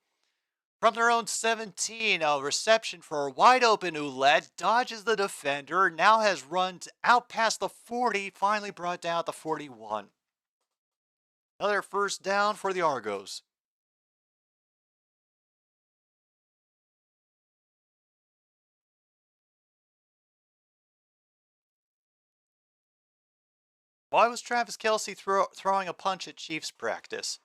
From their own 17, a reception for a wide open Ouellette, dodges the defender, now has run out past the 40, finally brought down at the 41. Another first down for the Argos. Why was Travis Kelce throwing a punch at Chiefs practice?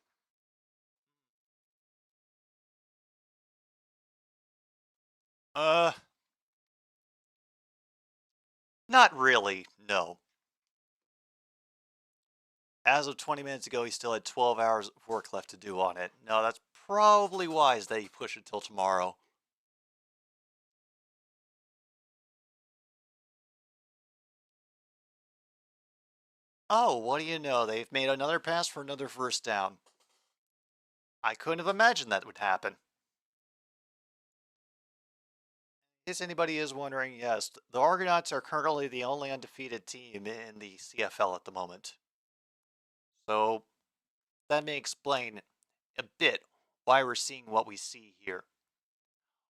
Not really, no. As of 20 minutes ago, he still had 12 hours of work left to do on it. No, that's probably wise that he pushed it till tomorrow. Oh, what do you know? They've made another pass for another first down. I couldn't have imagined that would happen. In case anybody is wondering, yes, the Argonauts are currently the only undefeated team in the CFL at the moment. So that may explain a bit why we're seeing what we see here.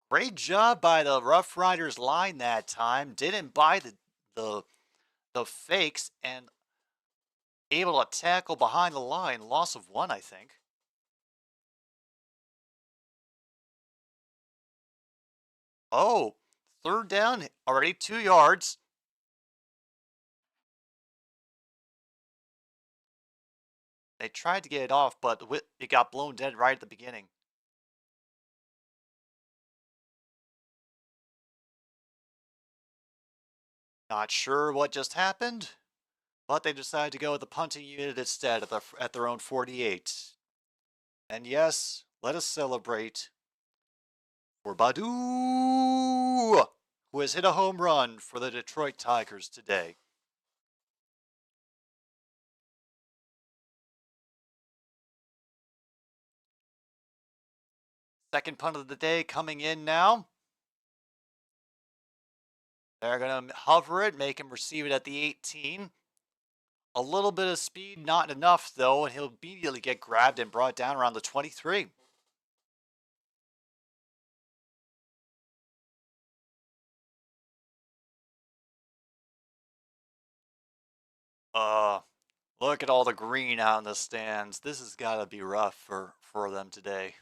Great job by the Roughriders line that time. Didn't buy the fakes and able to tackle behind the line. Loss of 1, I think. Oh, third down, already 2 yards. They tried to get it off, but it got blown dead right at the beginning. Not sure what just happened, but they decided to go with the punting unit instead at their own 48. And yes, let us celebrate for Badu, who has hit a home run for the Detroit Tigers today. Second punt of the day coming in now. They're going to hover it, make him receive it at the 18. A little bit of speed, not enough though, and he'll immediately get grabbed and brought down around the 23. Uh, Look at all the green out in the stands. This has got to be rough for them today.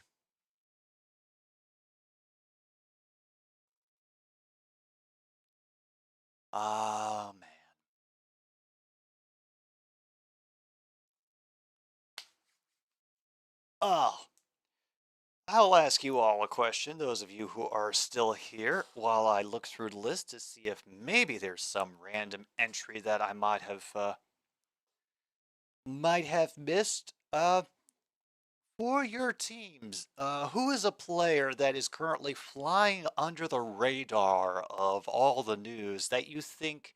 Oh, man. Oh, I'll ask you all a question, those of you who are still here, while I look through the list to see if maybe there's some random entry that I might have missed. For your teams, who is a player that is currently flying under the radar of all the news that you think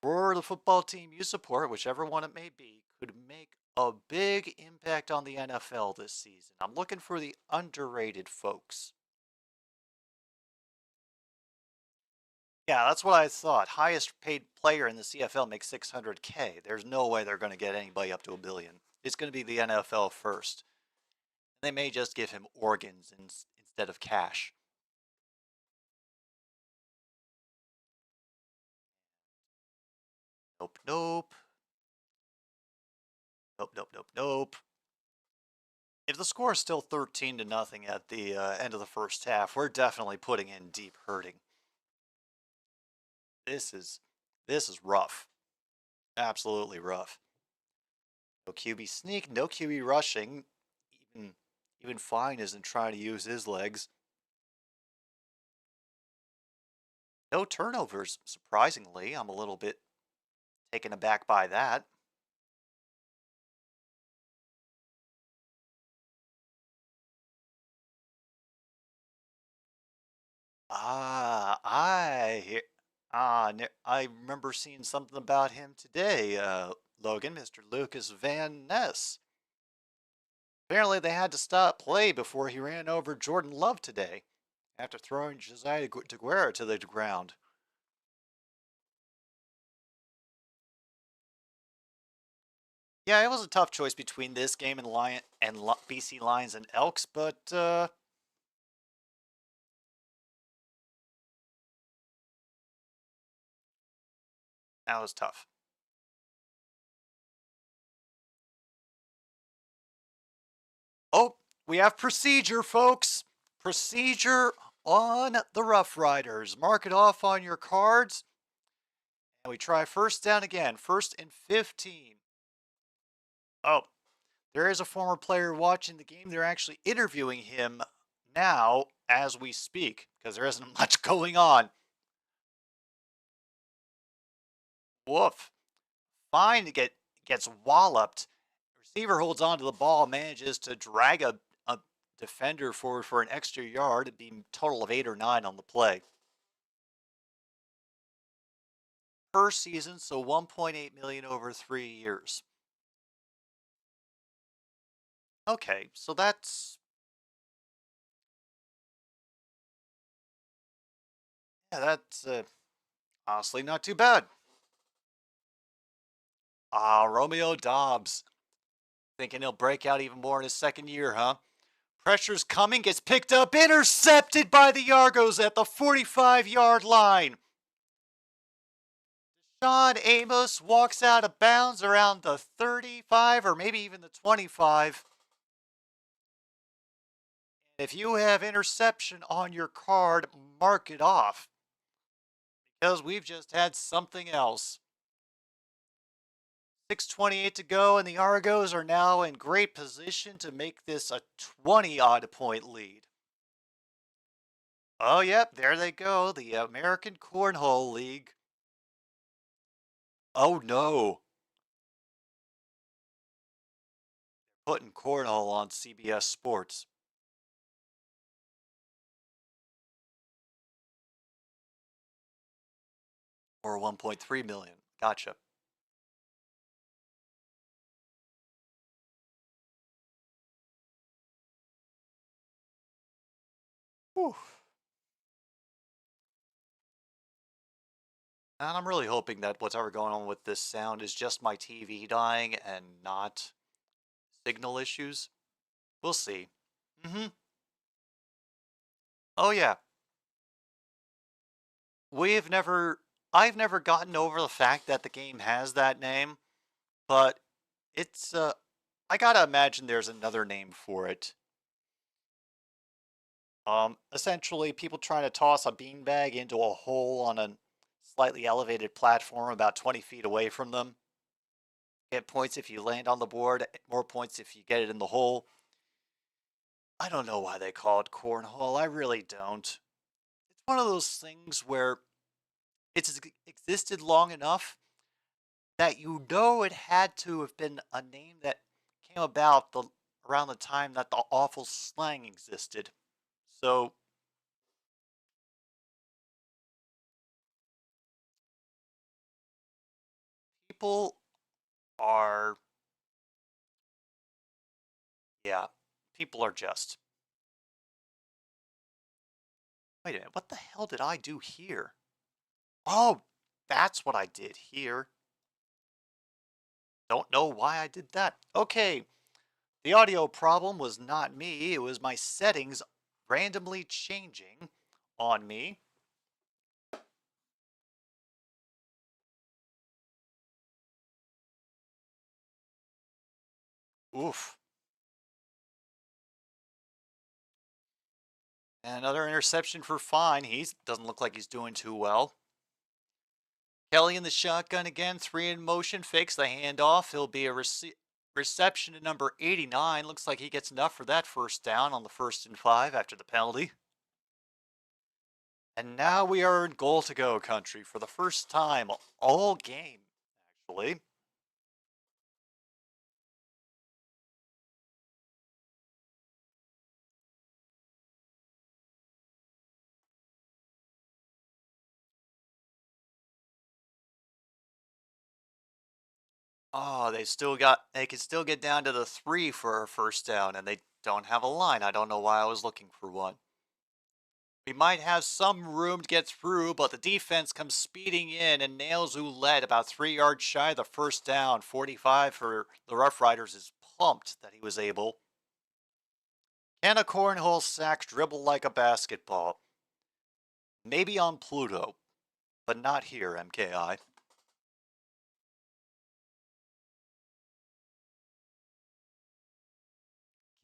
for the football team you support, whichever one it may be, could make a big impact on the NFL this season? I'm looking for the underrated folks. Yeah, that's what I thought. Highest paid player in the CFL makes 600K. There's no way they're going to get anybody up to a billion. It's going to be the NFL first. They may just give him organs instead of cash. Nope, nope. Nope, nope, nope, nope. If the score is still 13-0 at the end of the first half, we're definitely putting in deep hurting. This is rough. Absolutely rough. No QB sneak, no QB rushing. Even Fine isn't trying to use his legs. No turnovers, surprisingly. I'm a little bit taken aback by that. Ah, I remember seeing something about him today, Logan, Mr. Lucas Van Ness. Apparently, they had to stop play before he ran over Jordan Love today after throwing Josiah DeGuara to the ground. Yeah, it was a tough choice between this game and BC Lions and Elks, but that was tough. Oh, we have procedure, folks. Procedure on the Roughriders. Mark it off on your cards. And we try first down again. 1st and 15. Oh, there is a former player watching the game. They're actually interviewing him now as we speak because there isn't much going on. Woof. Fine gets walloped. Receiver holds on to the ball, manages to drag a defender forward for an extra yard. It'd be a total of 8 or 9 on the play. Per season, so 1.8 million over 3 years. Okay, so that's honestly not too bad. Romeo Dobbs. Thinking he'll break out even more in his second year, huh? Pressure's coming, gets picked up, intercepted by the Argos at the 45-yard line. Sean Amos walks out of bounds around the 35 or maybe even the 25. If you have interception on your card, mark it off because we've just had something else. 6:28 to go, and the Argos are now in great position to make this a 20-odd point lead. Oh, yep, there they go, the American Cornhole League. Oh, no. Putting cornhole on CBS Sports. Or 1.3 million. Gotcha. Whew. And I'm really hoping that whatever going on with this sound is just my TV dying and not signal issues. We'll see. Mm-hmm. Oh yeah. We've never I've never gotten over the fact that the game has that name, but it's I gotta imagine there's another name for it. Essentially people trying to toss a beanbag into a hole on a slightly elevated platform about 20 feet away from them. Get points if you land on the board, more points if you get it in the hole. I don't know why they call it cornhole. I really don't. It's one of those things where it's existed long enough that you know it had to have been a name that came about around the time that the awful slang existed. So people are, yeah, people are just. Wait a minute, what the hell did I do here? Oh, that's what I did here. Don't know why I did that. Okay, the audio problem was not me, it was my settings randomly changing on me. Oof. And another interception for Fine. He doesn't look like he's doing too well. Kelly in the shotgun again, 3 in motion, fakes the handoff. He'll be a reception to number 89. Looks like he gets enough for that first down on the 1st and 5 after the penalty. And now we are in goal to go country for the first time all game, actually. Oh, they can still get down to the 3 for a first down, and they don't have a line. I don't know why I was looking for one. We might have some room to get through, but the defense comes speeding in and nails Ouellette about 3 yards shy of the first down. 45 for the Roughriders is pumped that he was able. Can a cornhole sack dribble like a basketball? Maybe on Pluto, but not here, MKI.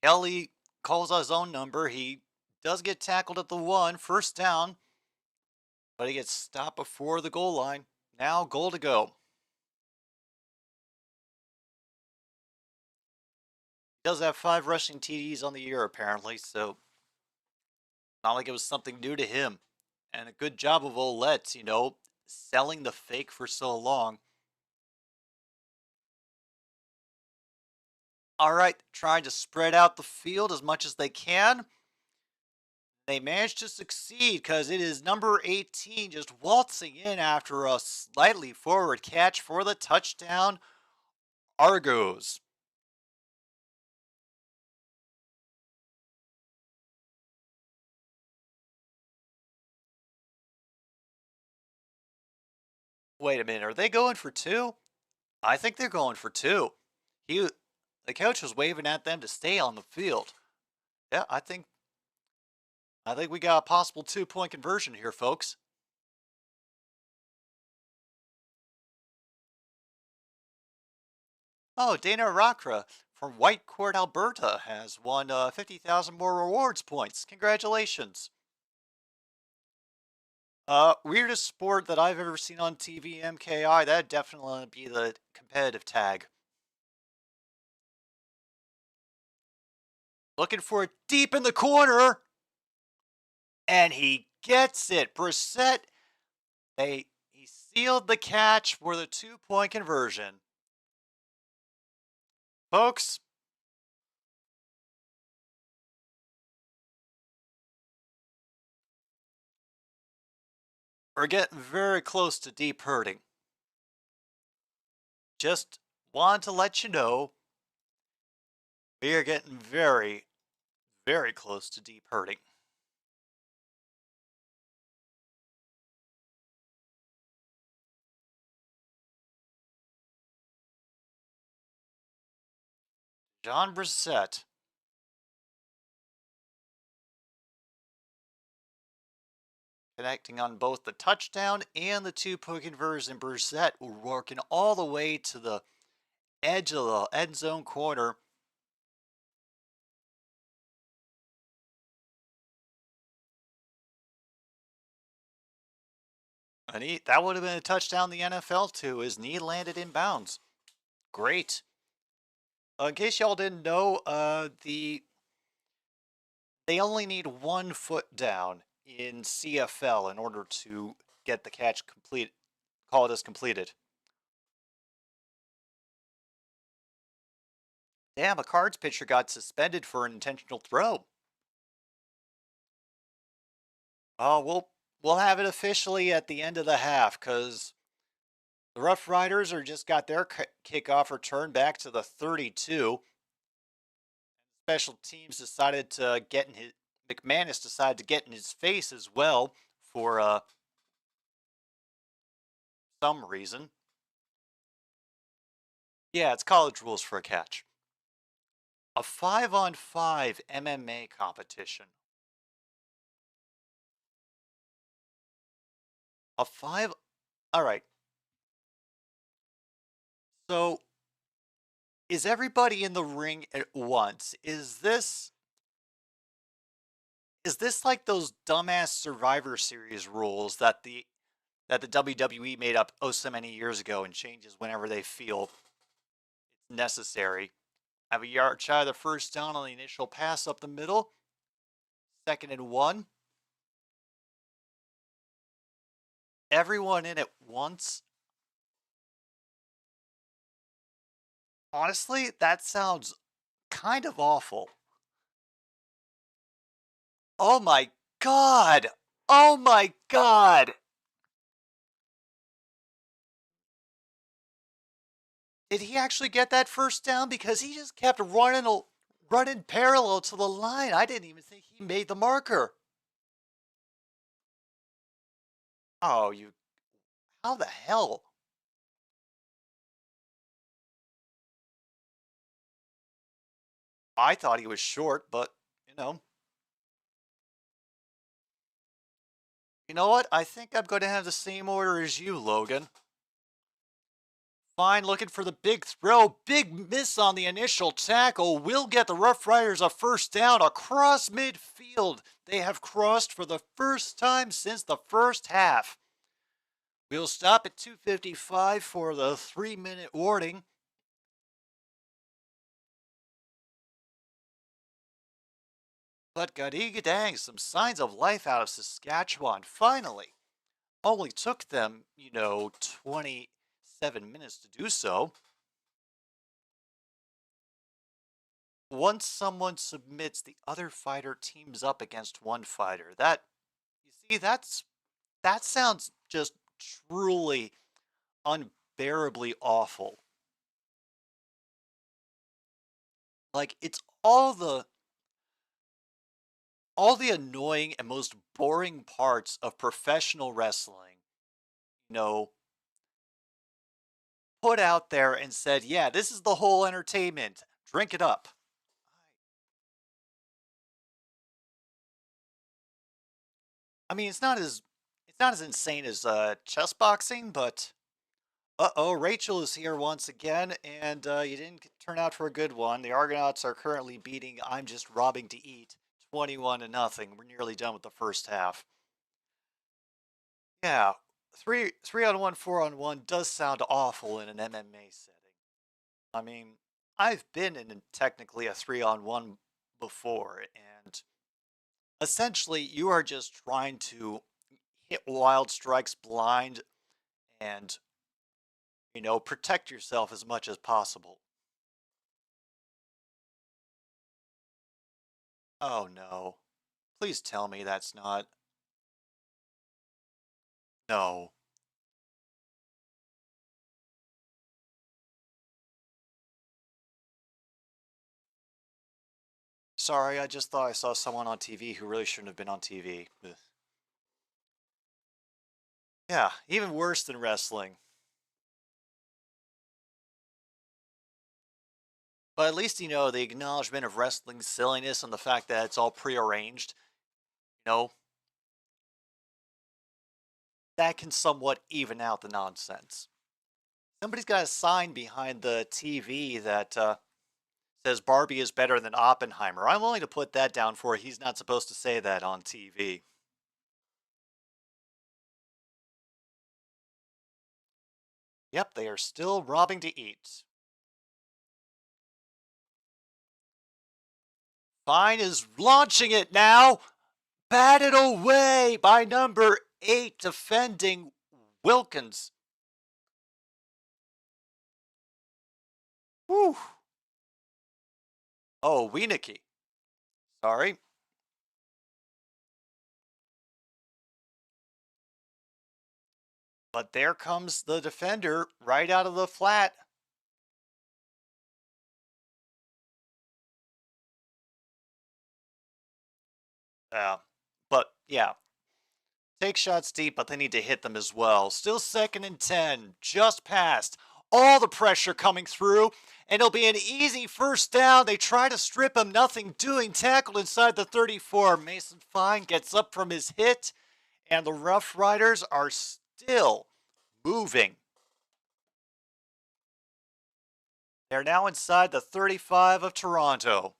Kelly calls his own number. He does get tackled at the 1, first down, but he gets stopped before the goal line. Now goal to go. He does have 5 rushing TDs on the year apparently, so not like it was something new to him. And a good job of Ouellette, selling the fake for so long. All right, trying to spread out the field as much as they can. They managed to succeed because it is number 18 just waltzing in after a slightly forward catch for the touchdown. Argos. Wait a minute, are they going for 2? I think they're going for 2. The coach was waving at them to stay on the field. Yeah, I think we got a possible 2-point conversion here, folks. Oh, Dana Rockra from Whitecourt, Alberta has won 50,000 more rewards points. Congratulations. Weirdest sport that I've ever seen on TV, MKI. That'd definitely be the competitive tag. Looking for it deep in the corner. And he gets it. Brissett, he sealed the catch for the 2-point conversion. Folks, we're getting very close to deep hurting. Just want to let you know we are getting very, very close to deep hurting. John Brissett. Connecting on both the touchdown and the two-point conversion. Brissett working all the way to the edge of the end zone corner. And that would have been a touchdown in the NFL too. His knee landed in bounds. Great. In case y'all didn't know, they only need 1 foot down in CFL in order to get the catch complete. Call it as completed. Damn, a Cards pitcher got suspended for an intentional throw. Oh, we'll have it officially at the end of the half because the Roughriders are just got their kickoff return back to the 32. Special teams decided to get in his McManus decided to get in his face as well for some reason. Yeah, it's college rules for a catch. A 5-on-5 MMA competition. A 5. All right. So, is everybody in the ring at once? Is this like those dumbass Survivor Series rules that the WWE made up oh so many years ago and changes whenever they feel it's necessary? Have a yard shy of the first down on the initial pass up the middle. 2nd and 1. Everyone in at once. Honestly, that sounds kind of awful. Oh my god! Oh my god! Did he actually get that first down? Because he just kept running parallel to the line. I didn't even think he made the marker. Oh, how the hell? I thought he was short, but, you know. You know what? I think I'm going to have the same order as you, Logan. Fine, looking for the big throw. Big miss on the initial tackle. Will get the Roughriders a first down across midfield. They have crossed for the first time since the first half. We'll stop at 2:55 for the 3-minute warning. But dang, some signs of life out of Saskatchewan, finally. Only took them, 27 minutes to do so. Once someone submits, the other fighter teams up against one fighter. That sounds just truly unbearably awful. Like, it's all the annoying and most boring parts of professional wrestling, put out there and said, yeah, this is the whole entertainment. Drink it up. I mean, it's not as insane as chess boxing, but Rachel is here once again, and you didn't turn out for a good one. The Argonauts are currently beating I'm Just Robbing to Eat 21-0. We're nearly done with the first half. Yeah, 3-on-1, 4-on-1 does sound awful in an MMA setting. I mean, I've been in technically a 3-on-1 before, and essentially you are just trying to hit wild strikes blind and, protect yourself as much as possible. Oh no. Please tell me that's not. No. Sorry, I just thought I saw someone on TV who really shouldn't have been on TV. Ugh. Yeah, even worse than wrestling. But at least, the acknowledgement of wrestling silliness and the fact that it's all prearranged, you know, that can somewhat even out the nonsense. Somebody's got a sign behind the TV that says Barbie is better than Oppenheimer. I'm willing to put that down for he's not supposed to say that on TV. Yep, they are still robbing to eat. Fine is launching it now. Batted away by number 8, defending Wilkins. Whew. Oh, Wienicke. Sorry. But there comes the defender right out of the flat. But yeah, take shots deep, but they need to hit them as well. Still 2nd and 10, just past. All the pressure coming through, and it'll be an easy first down. They try to strip him, nothing doing. Tackled inside the 34. Mason Fine gets up from his hit, and the Roughriders are still moving. They're now inside the 35 of Toronto.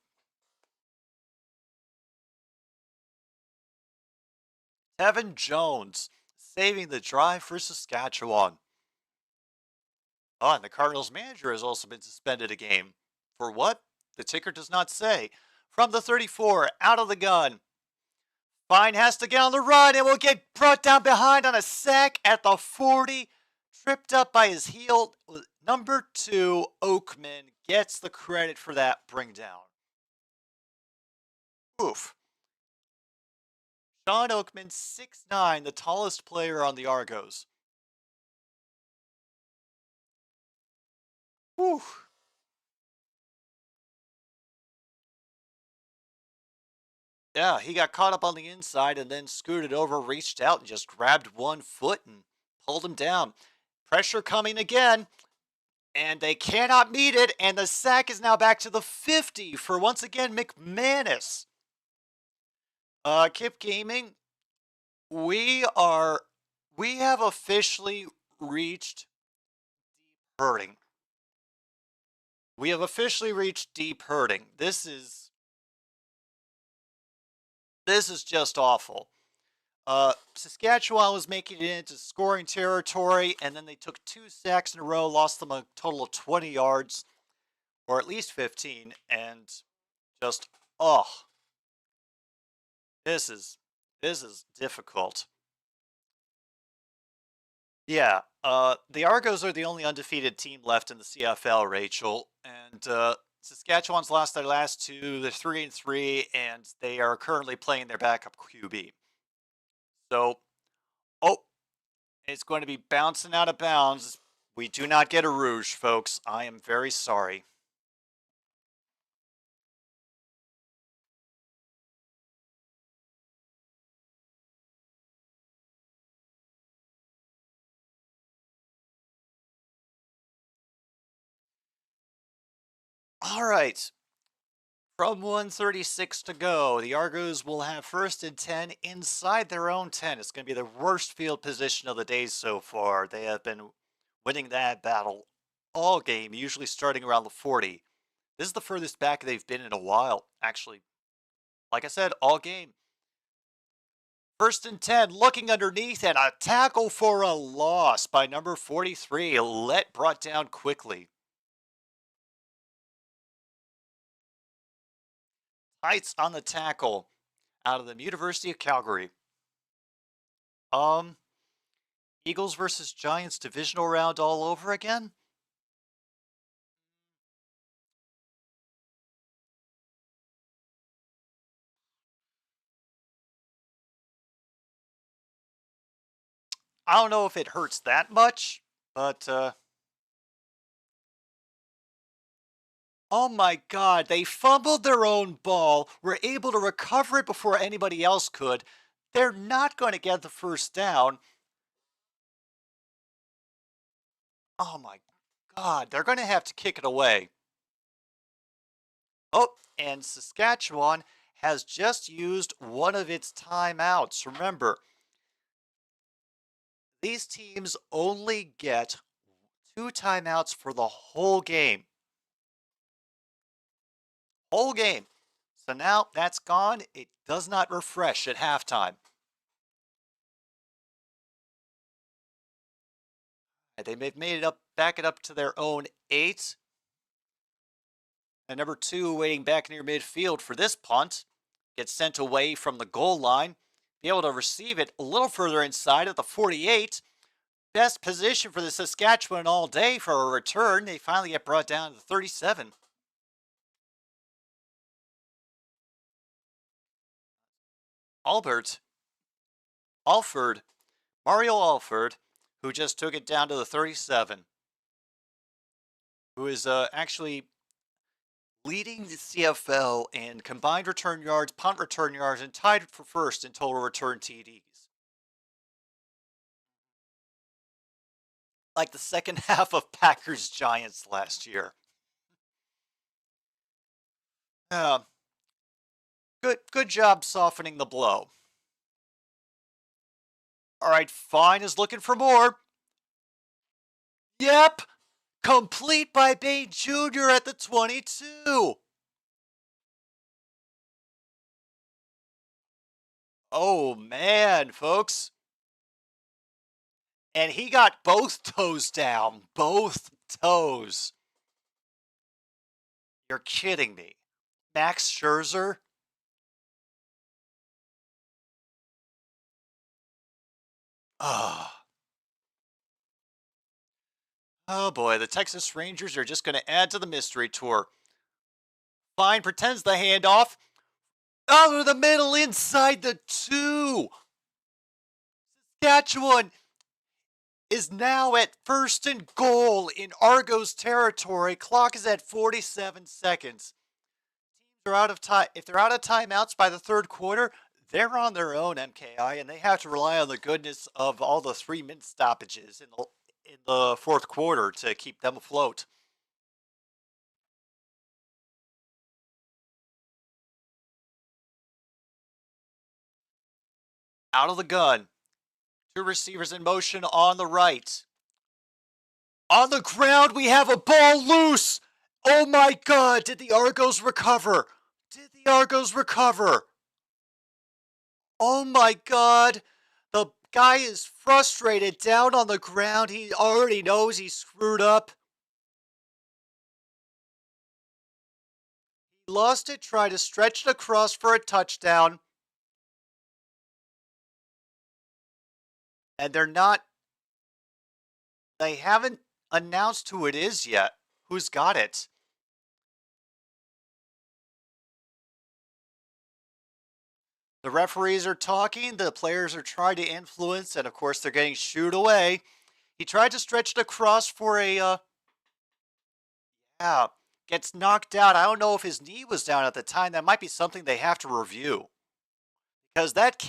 Evan Jones saving the drive for Saskatchewan. Oh, and the Cardinals manager has also been suspended a game. For what? The ticker does not say. From the 34, out of the gun. Fine has to get on the run and will get brought down behind on a sack at the 40. Tripped up by his heel. Number 2, Oakman, gets the credit for that bring down. Oof. Sean Oakman, 6'9", the tallest player on the Argos. Whew. Yeah, he got caught up on the inside and then scooted over, reached out, and just grabbed one foot and pulled him down. Pressure coming again, and they cannot meet it, and the sack is now back to the 50 for, once again, McManus. Kip Gaming, we have officially reached deep hurting. We have officially reached deep hurting. This is just awful. Saskatchewan was making it into scoring territory, and then they took 2 sacks in a row, lost them a total of 20 yards, or at least 15, and just, this is difficult. Yeah, the Argos are the only undefeated team left in the CFL, Rachel, and Saskatchewan's lost their last 2. They're 3-3, and they are currently playing their backup QB. So, it's going to be bouncing out of bounds. We do not get a rouge, folks. I am very sorry. All right. From 136 to go, the Argos will have 1st and 10 inside their own 10. It's going to be the worst field position of the day so far. They have been winning that battle all game, usually starting around the 40. This is the furthest back they've been in a while, actually. Like I said, all game. 1st and 10, looking underneath, and a tackle for a loss by number 43. Brought down quickly. Heights on the tackle out of the University of Calgary. Eagles versus Giants divisional round all over again? I don't know if it hurts that much, but oh my god, they fumbled their own ball, were able to recover it before anybody else could. They're not going to get the first down. Oh my god, they're going to have to kick it away. Oh, and Saskatchewan has just used one of its timeouts. Remember, these teams only get 2 timeouts for the whole game. Whole game. So now that's gone. It does not refresh at halftime. They've made it up, back it up to their own 8. And number 2 waiting back near midfield for this punt. Gets sent away from the goal line. Be able to receive it a little further inside at the 48. Best position for the Saskatchewan all day for a return. They finally get brought down to the 37. Mario Alford, who just took it down to the 37, who is actually leading the CFL in combined return yards, punt return yards, and tied for first in total return TDs. Like the second half of Packers Giants last year. Good job softening the blow. All right, Fine is looking for more. Yep, complete by Bain Jr. at the 22. Oh man, folks. And he got both toes down. Both toes. You're kidding me. Max Scherzer? Oh boy, the Texas Rangers are just going to add to the mystery tour. Fine pretends the handoff. Over the middle inside the 2. Saskatchewan is now at first and goal in Argos territory. Clock is at 47 seconds. Teams are out of time. If they're out of timeouts by the third quarter, they're on their own, MKI, and they have to rely on the goodness of all the 3-minute stoppages in the fourth quarter to keep them afloat. Out of the gun. 2 receivers in motion on the right. On the ground, we have a ball loose. Oh my God, did the Argos recover? Did the Argos recover? Oh my God. The guy is frustrated down on the ground. He already knows he's screwed up. He lost it, tried to stretch it across for a touchdown. And they haven't announced who it is yet. Who's got it? The referees are talking, the players are trying to influence, and of course they're getting shooed away. He tried to stretch it across for a, gets knocked out. I don't know if his knee was down at the time. That might be something they have to review. Because that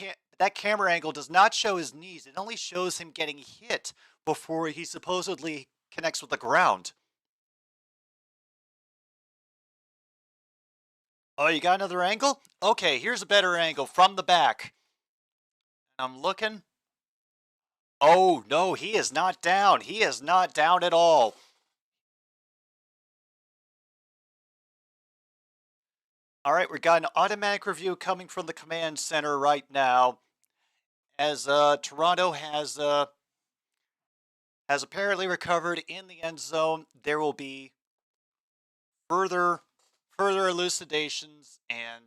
camera angle does not show his knees. It only shows him getting hit before he supposedly connects with the ground. Oh, you got another angle? Okay, here's a better angle from the back. I'm looking. Oh, no, he is not down. He is not down at all. All right, we've got an automatic review coming from the command center right now. As Toronto has apparently recovered in the end zone, there will be further elucidations and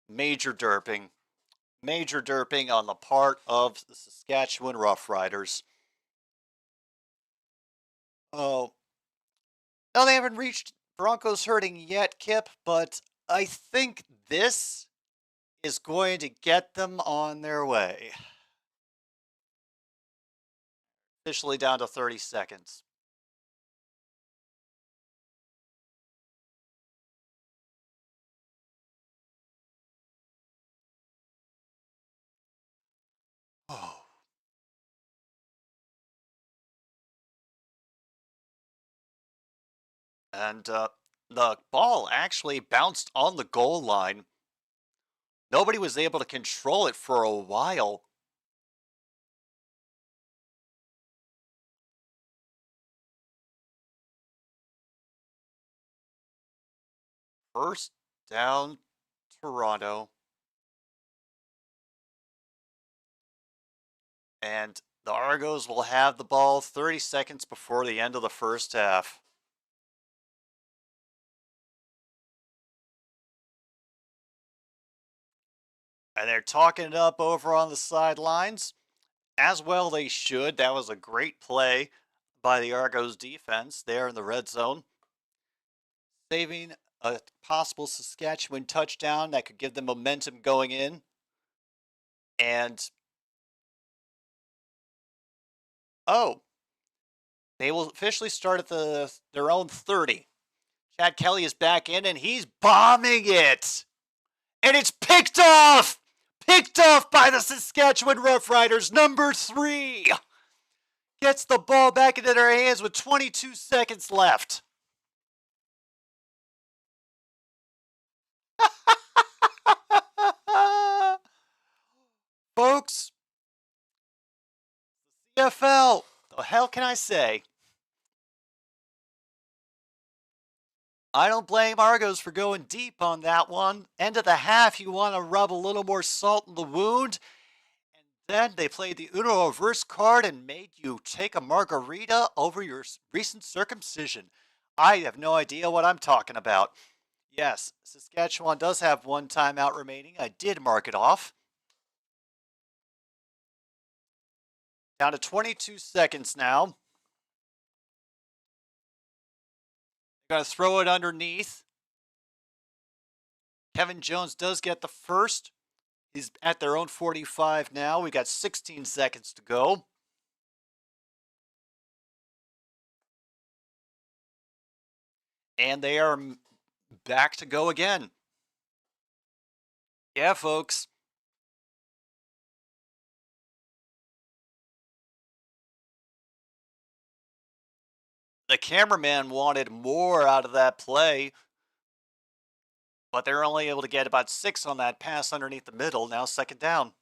major derping on the part of the Saskatchewan Roughriders. Oh, no, they haven't reached Broncos hurting yet, Kip, but I think this is going to get them on their way. Officially down to 30 seconds. Oh. And the ball actually bounced on the goal line. Nobody was able to control it for a while. First down, Toronto. And the Argos will have the ball 30 seconds before the end of the first half. And they're talking it up over on the sidelines. As well they should. That was a great play by the Argos defense there in the red zone, saving a possible Saskatchewan touchdown that could give them momentum going in. And they will officially start at their own 30. Chad Kelly is back in and he's bombing it. And it's picked off! Picked off by the Saskatchewan Roughriders, number 3. Gets the ball back into their hands with 22 seconds left. Folks, CFL, the hell can I say? I don't blame Argos for going deep on that one. End of the half, you want to rub a little more salt in the wound. And then they played the Uno reverse card and made you take a margarita over your recent circumcision. I have no idea what I'm talking about. Yes, Saskatchewan does have one timeout remaining. I did mark it off. Down to 22 seconds now. They're going to throw it underneath. Kevin Jones does get the first. He's at their own 45 now. We got 16 seconds to go. And they are back to go again. Yeah, folks. The cameraman wanted more out of that play, but they're only able to get about 6 on that pass underneath the middle. Now second down.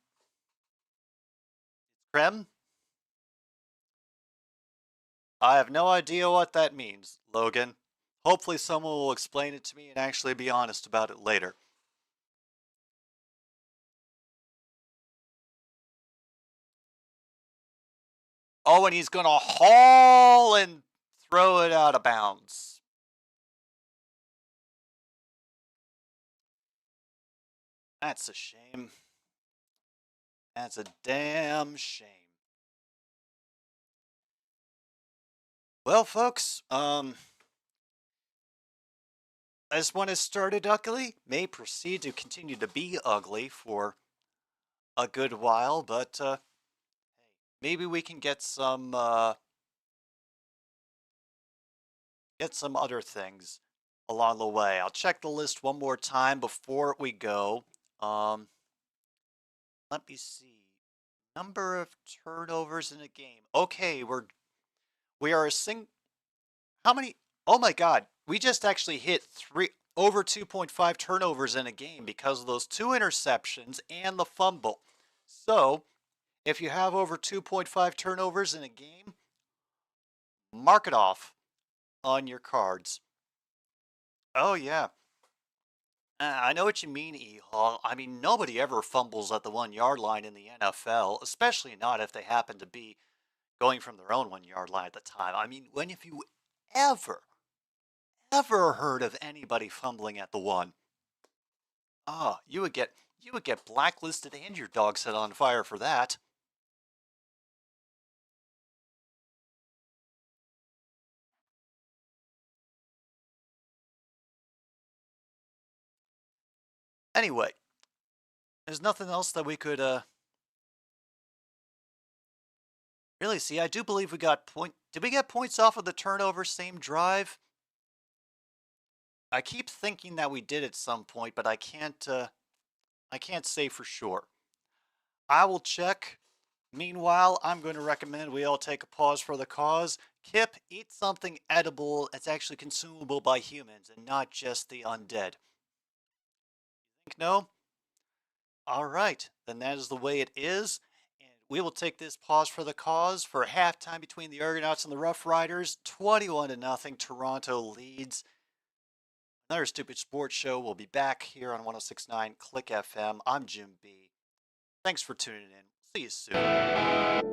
Krem? I have no idea what that means, Logan. Hopefully someone will explain it to me and actually be honest about it later. Oh, and he's going to haul and throw it out of bounds. That's a shame. That's a damn shame. Well, folks, this one has started ugly, may proceed to continue to be ugly for a good while, but maybe we can get some other things along the way. I'll check the list one more time before we go. Let me see. Number of turnovers in a game. Okay, we are how many? Oh my God, we just actually hit over 2.5 turnovers in a game because of those 2 interceptions and the fumble. So, if you have over 2.5 turnovers in a game, mark it off on your cards. Oh yeah. I know what you mean, E-Hall. I mean, nobody ever fumbles at the 1-yard line in the NFL, especially not if they happen to be going from their own 1-yard line at the time. I mean, when if you ever heard of anybody fumbling at the 1? Oh, you would get blacklisted and your dog set on fire for that. Anyway, there's nothing else that we could really see. I do believe we got Did we get points off of the turnover same drive? I keep thinking that we did at some point, but I can't say for sure. I will check. Meanwhile, I'm going to recommend we all take a pause for the cause, Kip, eat something edible that's actually consumable by humans and not just the undead. Think no? All right, then that is the way it is. And we will take this pause for the cause for halftime between the Argonauts and the Roughriders. 21-0, Toronto leads. Another Stupid Sports Show will be back here on 1069 Click FM. I'm Jim B. Thanks for tuning in. See you soon.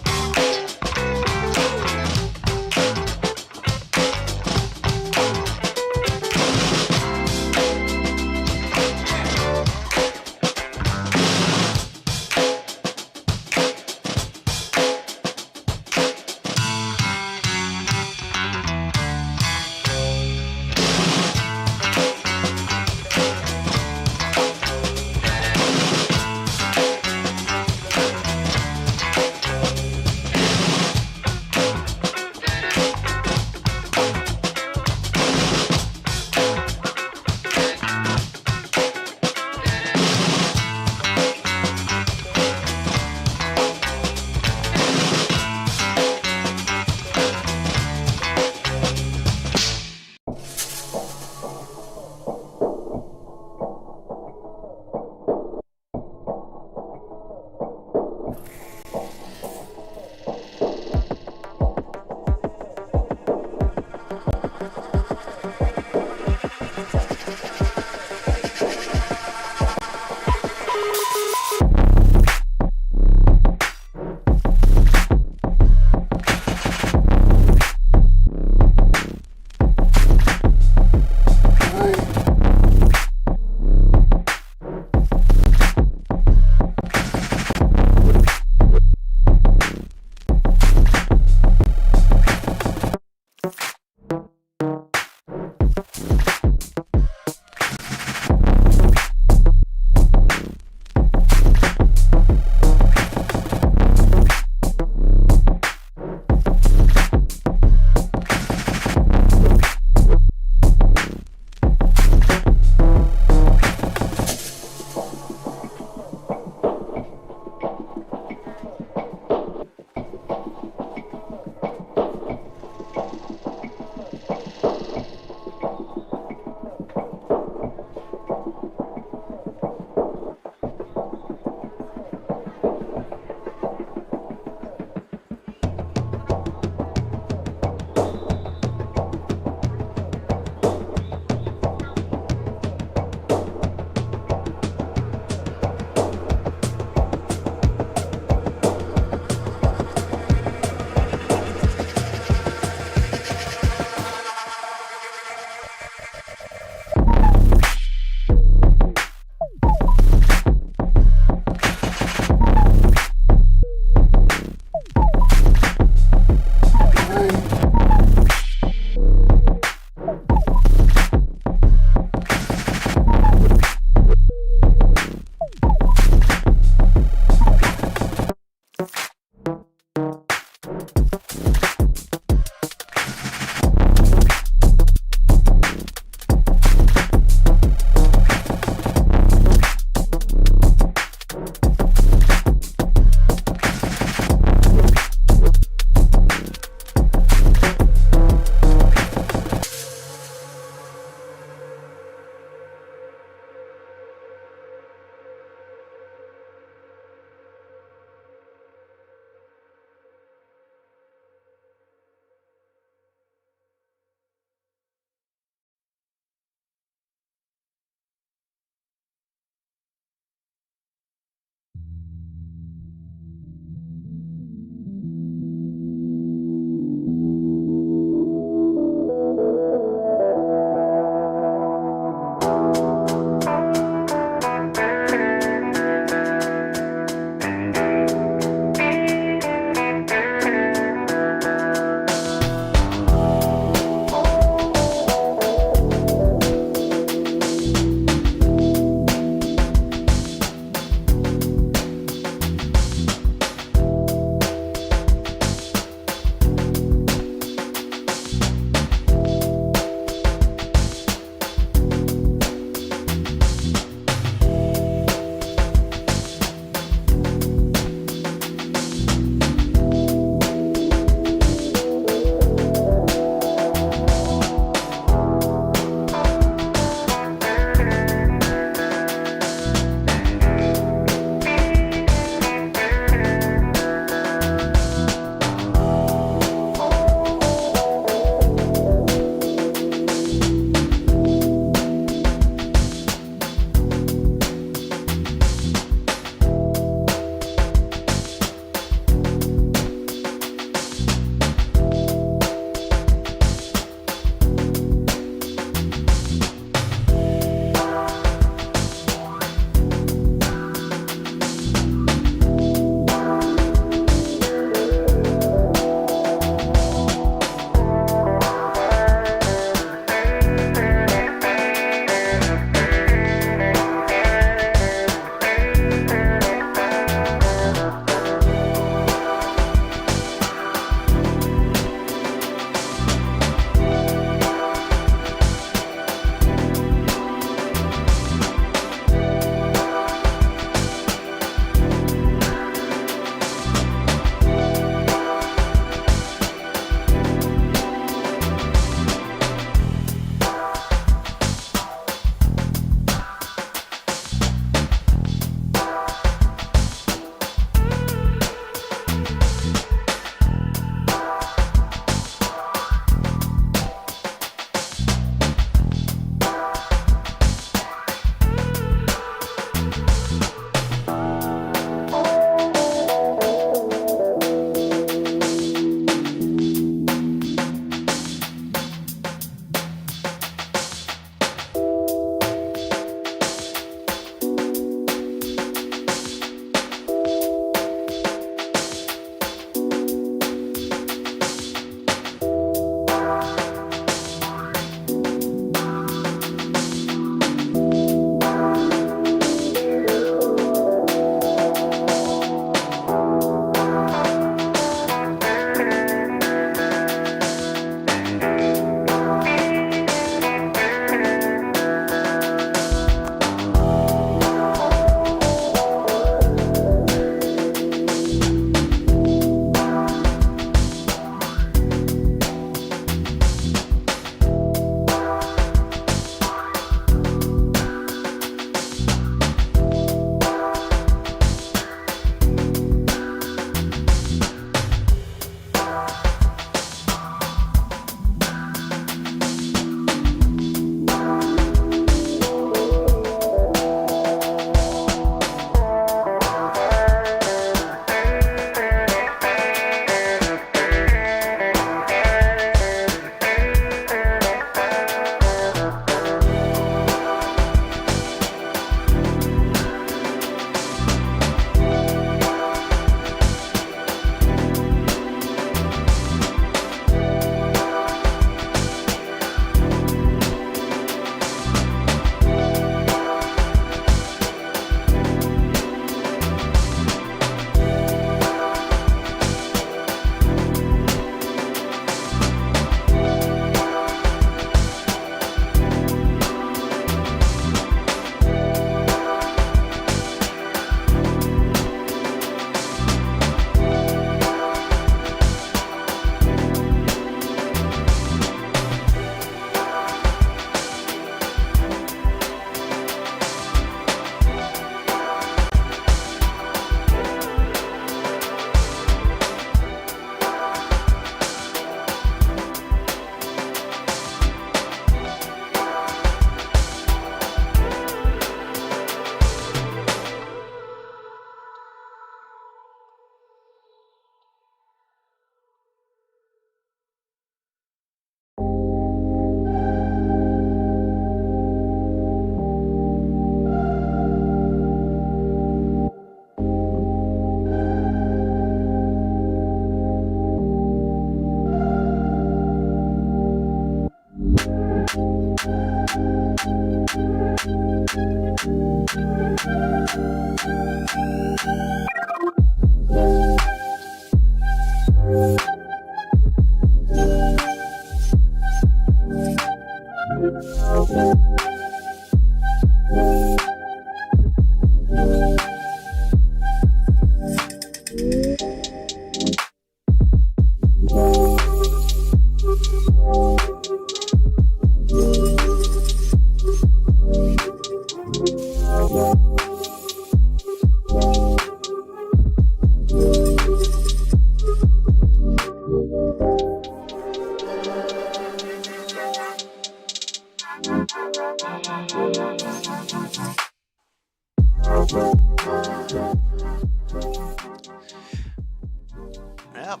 Yep,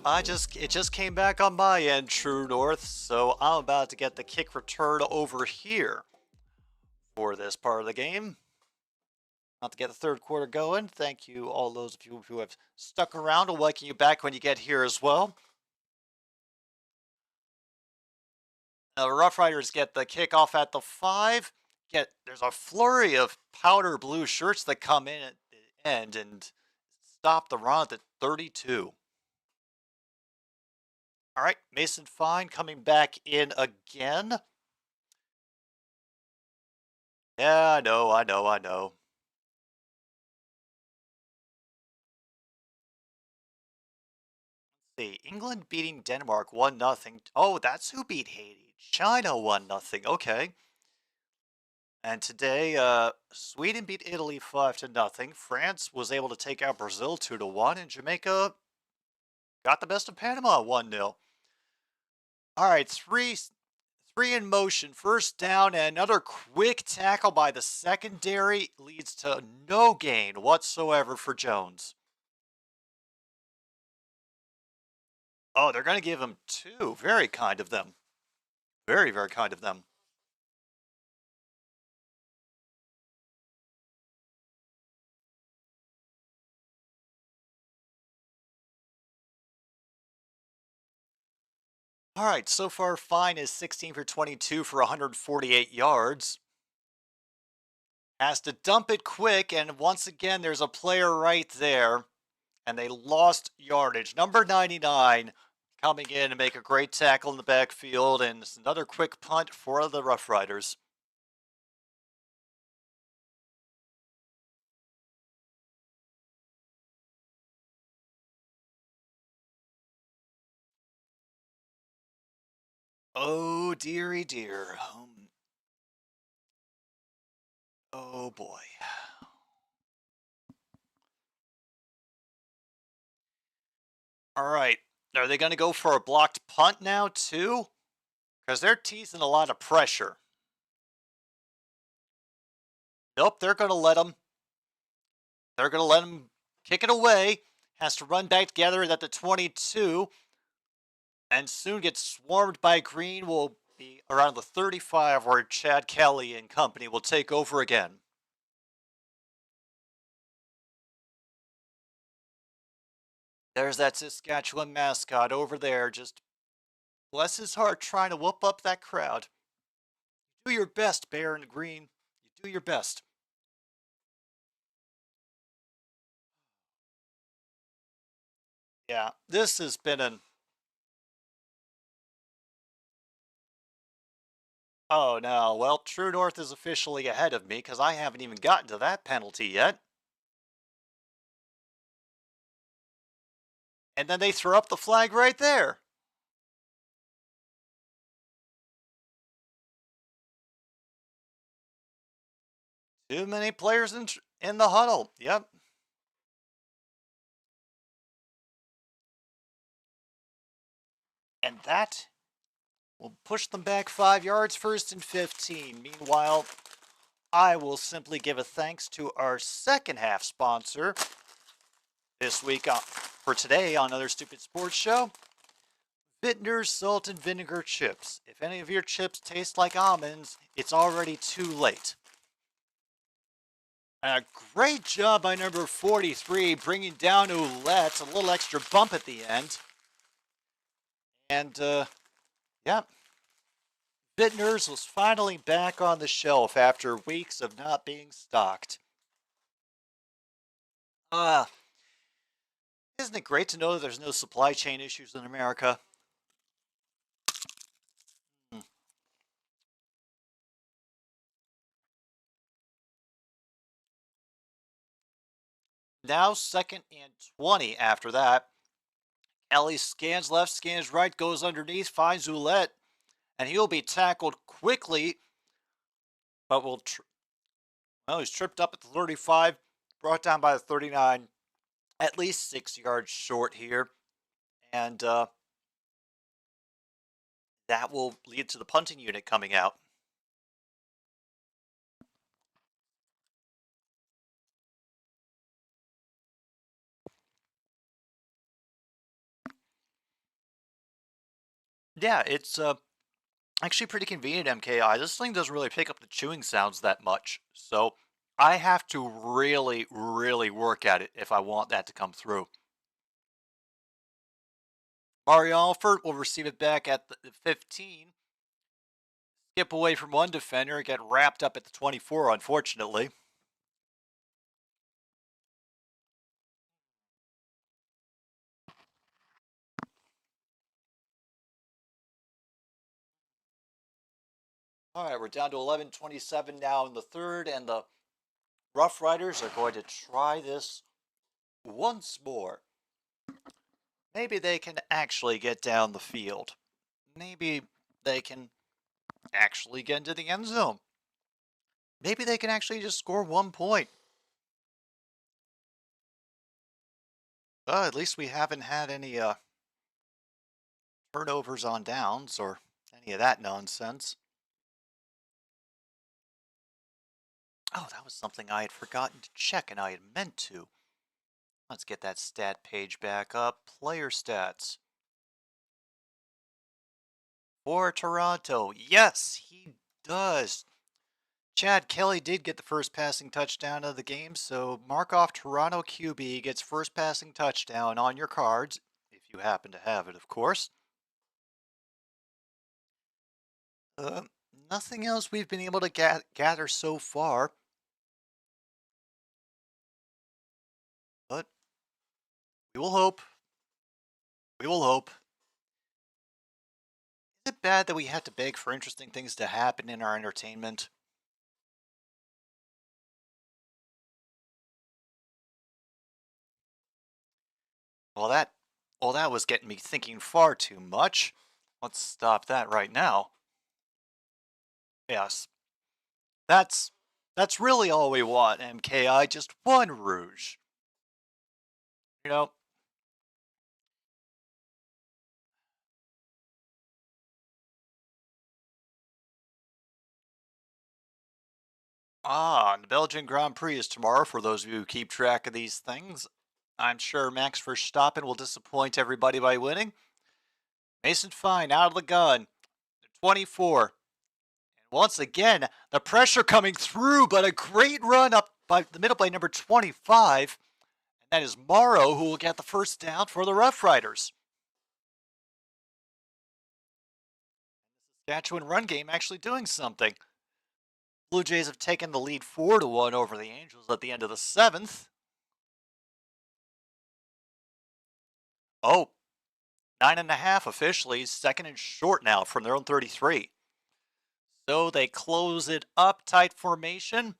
it just came back on my end, True North, so I'm about to get the kick return over here for this part of the game. About to get the third quarter going. Thank you, all those of you who have stuck around. I'll welcome you back when you get here as well. The Roughriders get the kickoff at the 5. There's a flurry of powder blue shirts that come in at the end and stop the run at the 32. All right, Mason Fine coming back in again. Yeah, I know. Let's see, England beating Denmark 1-0. Oh, that's who beat Haiti. China 1-0. Okay. And today, Sweden beat Italy 5-0. France was able to take out Brazil 2-1, and Jamaica got the best of Panama 1-0. All right, three in motion. First down, and another quick tackle by the secondary leads to no gain whatsoever for Jones. Oh, they're going to give him 2. Very kind of them. Very, very kind of them. All right, so far Fine is 16 for 22 for 148 yards. Has to dump it quick, and once again, there's a player right there, and they lost yardage. Number 99 coming in to make a great tackle in the backfield, and it's another quick punt for the Roughriders. Oh, dearie dear. Oh, boy. All right. Are they going to go for a blocked punt now, too? Because they're teasing a lot of pressure. Nope, they're going to let them. They're going to let him kick it away. Has to run back together at the 22. And soon gets swarmed by Green. Will be around the 35 where Chad Kelly and company will take over again. There's that Saskatchewan mascot over there. Just bless his heart trying to whoop up that crowd. You do your best, Bear and Green. You do your best. Yeah, this has been an... Oh, no. Well, True North is officially ahead of me because I haven't even gotten to that penalty yet. And then they throw up the flag right there. Too many players in the huddle. Yep. And that will push them back 5 yards, 1st and 15. Meanwhile, I will simply give a thanks to our second half sponsor this week for today on Another Stupid Sports Show. Vintner's Salt and Vinegar Chips. If any of your chips taste like almonds, it's already too late. A great job by number 43 bringing down Ouellette. A little extra bump at the end. And, yeah. Bittner's was finally back on the shelf after weeks of not being stocked. Isn't it great to know that there's no supply chain issues in America? Hmm. Now 2nd and 20 after that. Ellie scans left, scans right, goes underneath, finds Ouellette, and he'll be tackled quickly, but well, he's tripped up at the 35, brought down by the 39, at least 6 yards short here, and that will lead to the punting unit coming out. Yeah, it's actually pretty convenient, MKI. This thing doesn't really pick up the chewing sounds that much, so I have to really, really work at it if I want that to come through. Mario Alford will receive it back at the 15. Skip away from one defender, get wrapped up at the 24, unfortunately. All right, we're down to 11:27 now in the 3rd, and the Roughriders are going to try this once more. Maybe they can actually get down the field. Maybe they can actually get into the end zone. Maybe they can actually just score 1 point. At least we haven't had any turnovers on downs or any of that nonsense. Oh, that was something I had forgotten to check and I had meant to. Let's get that stat page back up. Player stats. For Toronto, yes, he does. Chad Kelly did get the first passing touchdown of the game, so mark off Toronto QB gets first passing touchdown on your cards, if you happen to have it, of course. Nothing else we've been able to gather so far. But we will hope. We will hope. Is it bad that we had to beg for interesting things to happen in our entertainment? Well, that was getting me thinking far too much. Let's stop that right now. Yes. That's really all we want, MKI, just one rouge. You know, the Belgian Grand Prix is tomorrow for those of you who keep track of these things. I'm sure Max Verstappen will disappoint everybody by winning. Mason Fine out of the gun, 24. And once again, the pressure coming through, but a great run up by the middle by number 25. And that is Morrow who will get the first down for the Roughriders. Saskatchewan run game actually doing something. Blue Jays have taken the lead 4-1 over the Angels at the end of the 7th. Oh, 9.5 officially, 2nd and short now from their own 33. So they close it up, tight formation.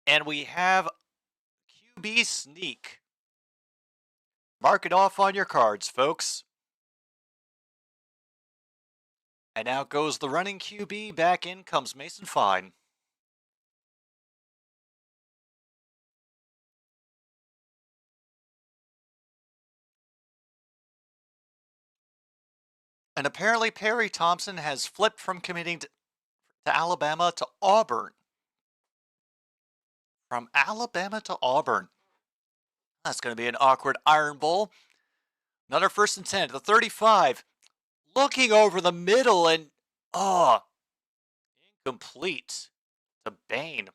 And we have QB sneak. Mark it off on your cards, folks. And out goes the running QB. Back in comes Mason Fine. And apparently Perry Thompson has flipped from committing to Alabama to Auburn. From Alabama to Auburn. That's going to be an awkward Iron Bowl. Another 1st and 10 to the 35. Looking over the middle and, incomplete to Bain.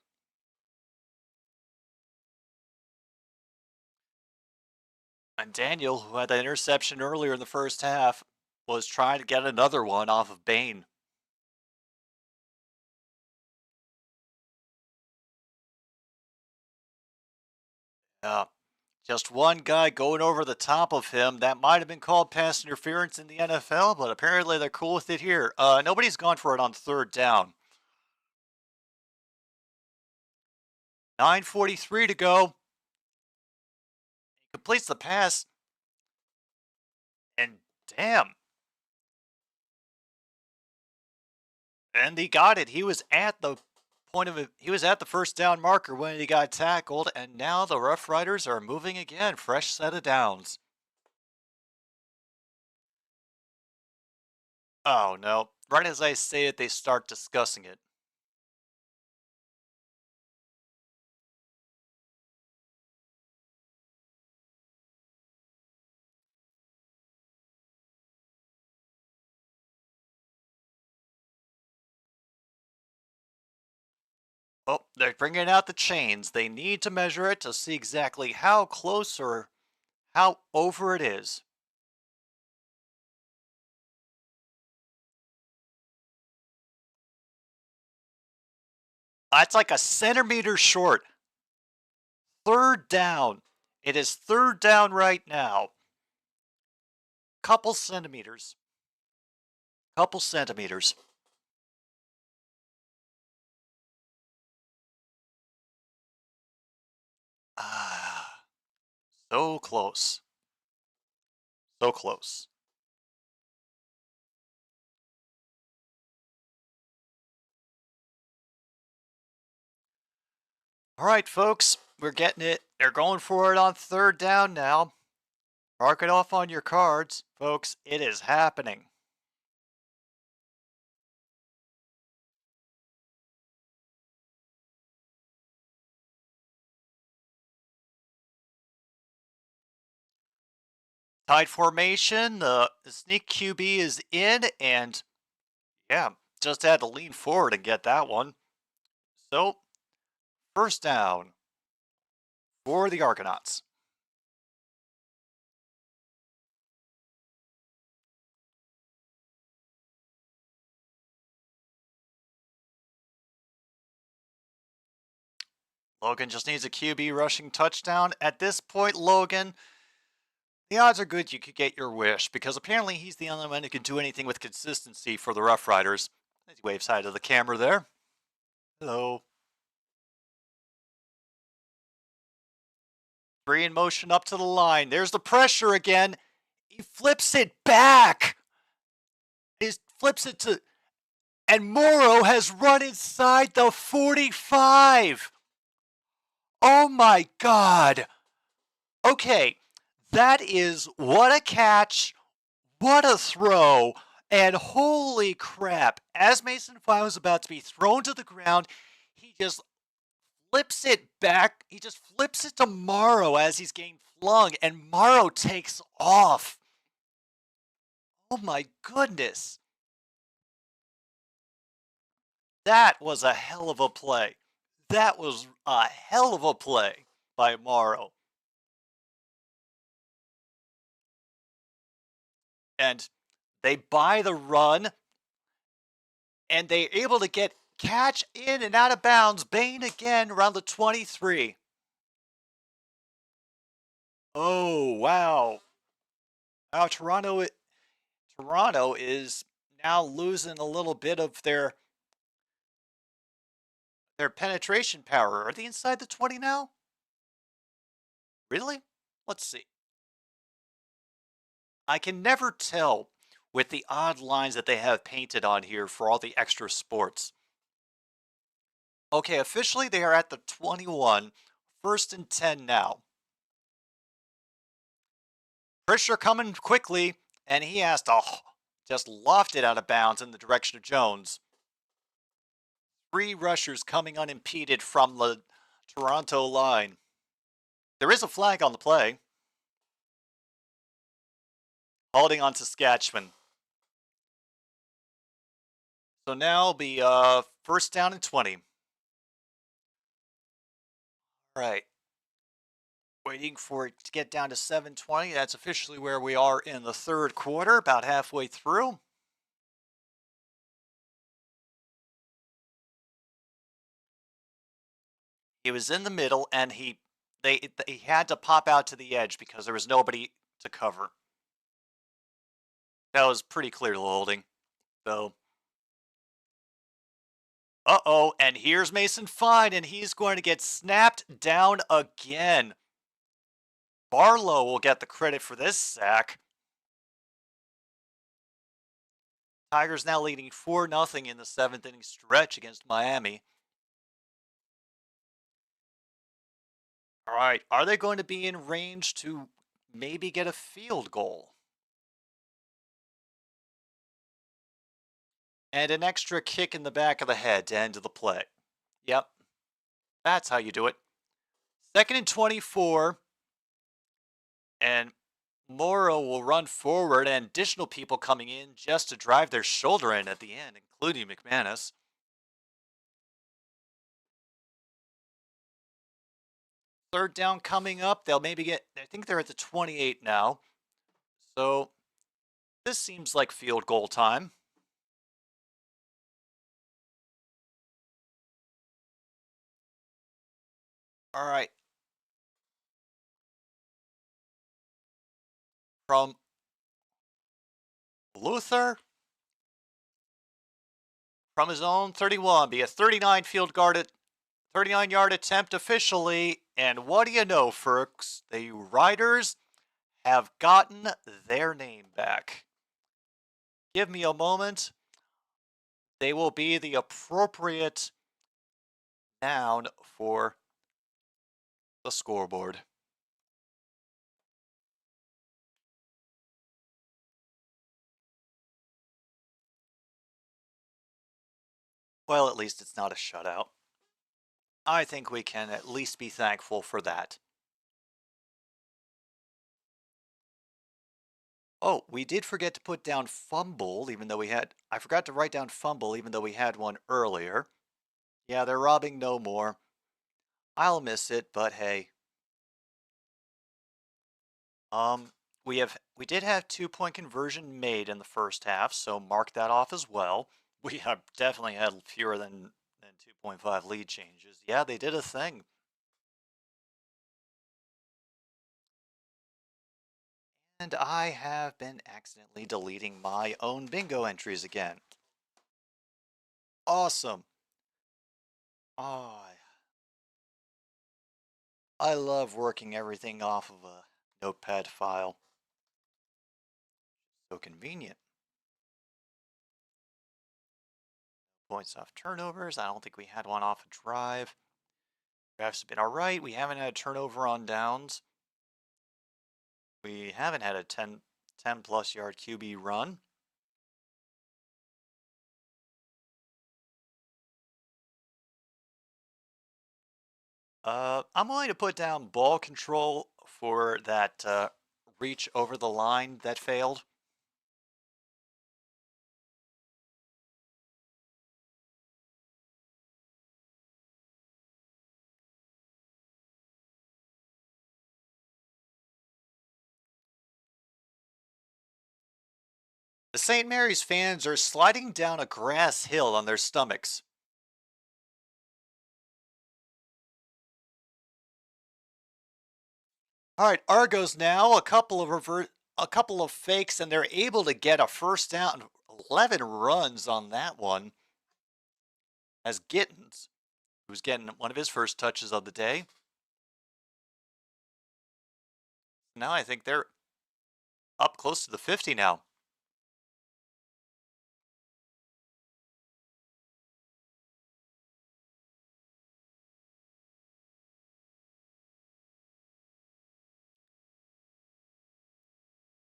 And Daniel, who had that interception earlier in the first half, was trying to get another one off of Bain. Just one guy going over the top of him. That might have been called pass interference in the NFL, but apparently they're cool with it here. Nobody's gone for it on third down. 9:43 to go. He completes the pass. And damn. And he got it. He was at the point of it. He was at the first down marker when he got tackled. And now the Roughriders are moving again. Fresh set of downs. Oh no. Right as I say it, they start discussing it. Oh, they're bringing out the chains. They need to measure it to see exactly how close or how over it is. It's like a centimeter short. Third down. It is third down right now. Couple centimeters. Couple centimeters. Ah, so close. So close. All right, folks, we're getting it. They're going for it on third down now. Mark it off on your cards, folks. It is happening. Tight formation. The sneak QB is in, and yeah, just had to lean forward and get that one. So, first down for the Argonauts. Logan just needs a QB rushing touchdown. At this point, Logan, the odds are good you could get your wish because apparently he's the only one who can do anything with consistency for the Roughriders. He waves hi to the camera there. Hello. 3 in motion up to the line. There's the pressure again. He flips it back. He flips it to... And Morrow has run inside the 45. Oh my God. Okay, that is what a catch, what a throw, and holy crap. As Mason Fine was about to be thrown to the ground, he just flips it back. He just flips it to Morrow as he's getting flung, and Morrow takes off. Oh my goodness. That was a hell of a play. That was a hell of a play by Morrow. And they buy the run, and they're able to get catch in and out of bounds. Bain again around the 23. Oh, wow. Now Toronto is now losing a little bit of their penetration power. Are they inside the 20 now? Really? Let's see. I can never tell with the odd lines that they have painted on here for all the extra sports. Okay, officially they are at the 21. First and 10 now. Pressure coming quickly, and he has to just loft it out of bounds in the direction of Jones. 3 rushers coming unimpeded from the Toronto line. There is a flag on the play. Holding on Saskatchewan. So now it'll be first down and 20. All right. Waiting for it to get down to 7:20. That's officially where we are in the third quarter, about halfway through. He was in the middle, and he They had to pop out to the edge because there was nobody to cover. That was pretty clear holding, though. Uh-oh, and here's Mason Fine, and he's going to get snapped down again. Barlow will get the credit for this sack. Tigers now leading 4-0 in the 7th inning stretch against Miami. All right, are they going to be in range to maybe get a field goal? And an extra kick in the back of the head to end the play. Yep, that's how you do it. 2nd and 24. And Morrow will run forward, and additional people coming in just to drive their shoulder in at the end, including McManus. Third down coming up. They'll maybe get, I think they're at the 28 now. So this seems like field goal time. All right. From Luther. From his own 31. Be a 39-yard attempt officially. And what do you know, folks? The Riders have gotten their name back. Give me a moment. They will be the appropriate noun for the scoreboard. Well, at least it's not a shutout. I think we can at least be thankful for that. Oh, we did forget to put down fumble, even though we had... I forgot to write down fumble, even though we had one earlier. Yeah, they're robbing no more. I'll miss it, but hey. We did have 2-point conversion made in the first half, so mark that off as well. We have definitely had fewer than 2.5 lead changes. Yeah, they did a thing. And I have been accidentally deleting my own bingo entries again. Awesome. Oh, I love working everything off of a notepad file. So convenient. Points off turnovers. I don't think we had one off a drive. Drafts have been all right. We haven't had a turnover on downs. We haven't had a 10 plus yard QB run. I'm willing to put down ball control for that reach over the line that failed. The St. Mary's fans are sliding down a grass hill on their stomachs. All right, Argos now, a couple of fakes, and they're able to get a first down. 11 runs on that one. As Gittens, who's getting one of his first touches of the day. Now I think they're up close to the 50 now.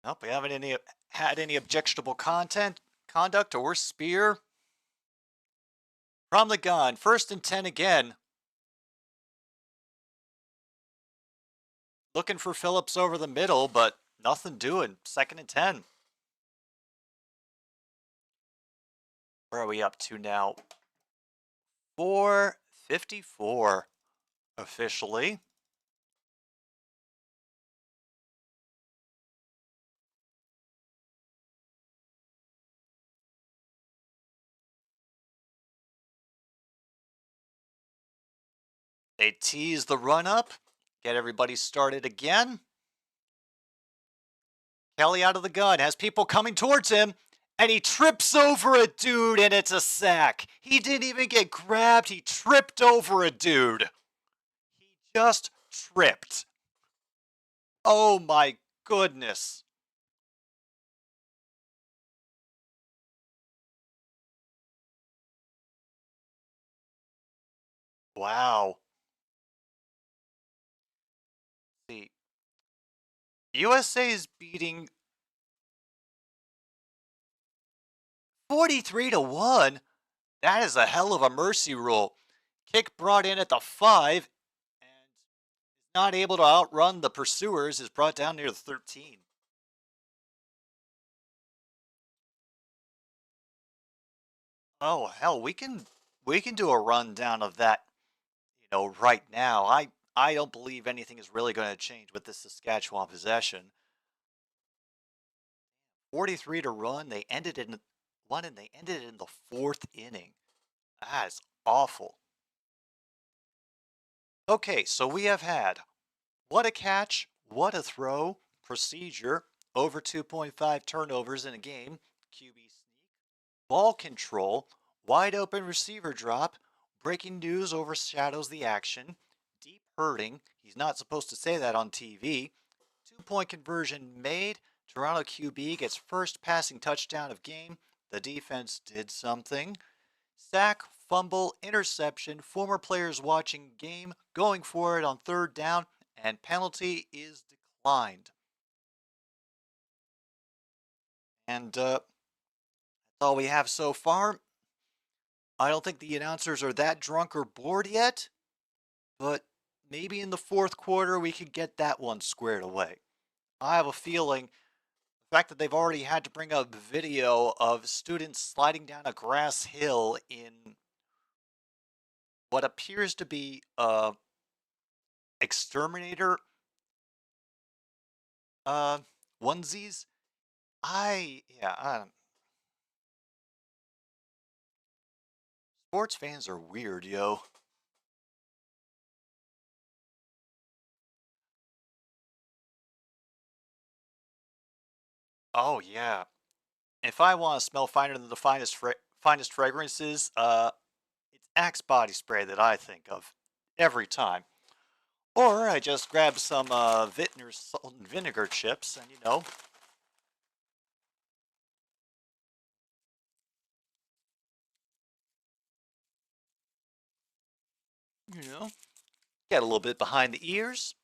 Nope, we haven't had any objectionable conduct or spear. From the gun, 1st and 10 again. Looking for Phillips over the middle, but nothing doing. 2nd and 10. Where are we up to now? 4:54 officially. They tease the run up, Get everybody started again. Kelly out of the gun, has people coming towards him, and he trips over a dude, and it's a sack. He didn't even get grabbed. He tripped over a dude. He just tripped. Oh my goodness. Wow. See, USA is beating 43-1. That is a hell of a mercy rule. Kick brought in at the 5 and not able to outrun the pursuers, is brought down near the 13. Oh hell, we can do a rundown of that, right now. I don't believe anything is really going to change with this Saskatchewan possession. 43 to run. They ended in one, and they ended in the 4th inning. That is awful. Okay, so we have had what a catch, what a throw, procedure, over 2.5 turnovers in a game, QB sneak, ball control, wide open receiver drop, breaking news overshadows the action, deep hurting, he's not supposed to say that on TV, 2-point conversion made, Toronto QB gets first passing touchdown of game, the defense did something, sack, fumble, interception, former players watching game, going for it on 3rd down, and penalty is declined. And that's all we have so far. I don't think the announcers are that drunk or bored yet, but maybe in the 4th quarter we could get that one squared away. I have a feeling the fact that they've already had to bring up video of students sliding down a grass hill in what appears to be a exterminator onesies. I don't. Sports fans are weird, yo. Oh yeah. If I want to smell finer than the finest fragrances, it's Axe body spray that I think of every time. Or I just grab some Vintner's salt and vinegar chips, and get a little bit behind the ears.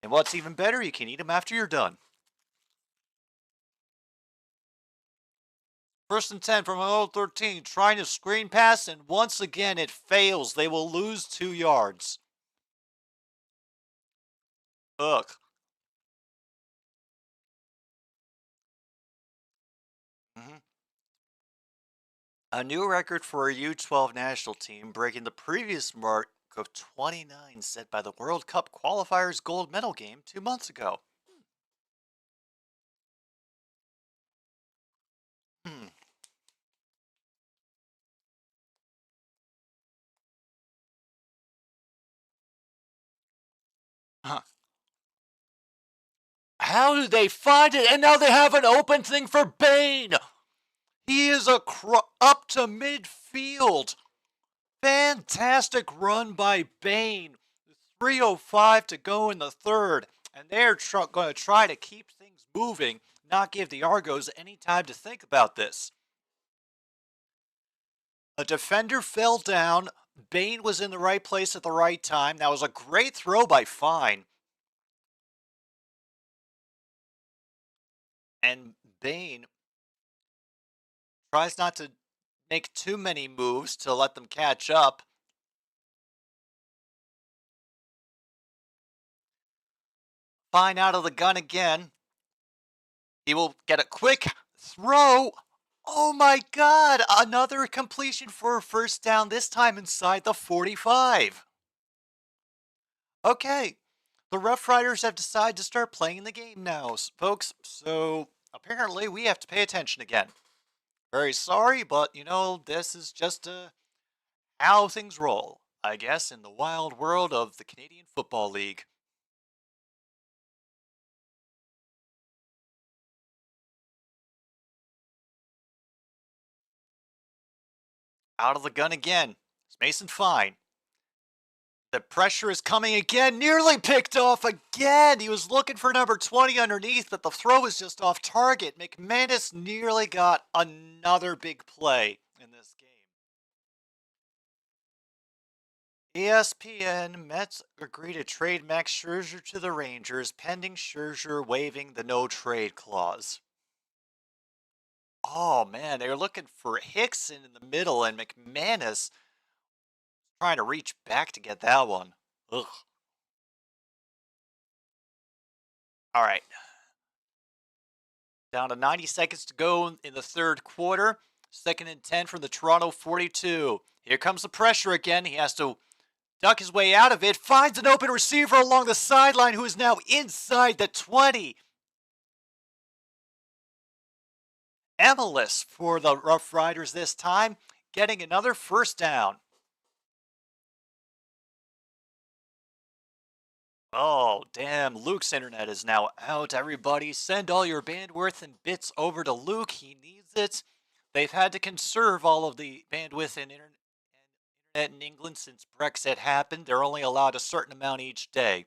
And what's even better, you can eat them after you're done. 1st and 10 from an 13, trying to screen pass, and once again it fails. They will lose 2 yards. Ugh. A new record for a U12 national team, breaking the previous mark of 29 set by the World Cup qualifiers gold medal game 2 months ago. Hmm. Huh. How did they find it? And now they have an open thing for Bain. He is up to midfield. Fantastic run by Bain. 3:05 to go in the 3rd. And they're going to try to keep things moving, not give the Argos any time to think about this. A defender fell down. Bain was in the right place at the right time. That was a great throw by Fine. And Bain tries not to make too many moves to let them catch up. Fine out of the gun again. He will get a quick throw. Oh my god, another completion for a 1st down, this time inside the 45. Okay, the Roughriders have decided to start playing the game now, folks, so apparently we have to pay attention again. Very sorry, but this is just how things roll. I guess, in the wild world of the Canadian Football League. Out of the gun again. It's Mason Fine. The pressure is coming again. Nearly picked off again. He was looking for number 20 underneath, but the throw was just off target. McManus nearly got another big play in this game. ESPN, Mets agree to trade Max Scherzer to the Rangers, pending Scherzer waiving the no-trade clause. Oh, man, they were looking for Hickson in the middle, and McManus trying to reach back to get that one. Ugh. All right. Down to 90 seconds to go in the third quarter. 2nd and 10 from the Toronto 42. Here comes the pressure again. He has to duck his way out of it. Finds an open receiver along the sideline who is now inside the 20. Emilus for the Roughriders this time, getting another first down. Oh, damn, Luke's internet is now out. Everybody, send all your bandwidth and bits over to Luke. He needs it. They've had to conserve all of the bandwidth and internet in England since Brexit happened. They're only allowed a certain amount each day.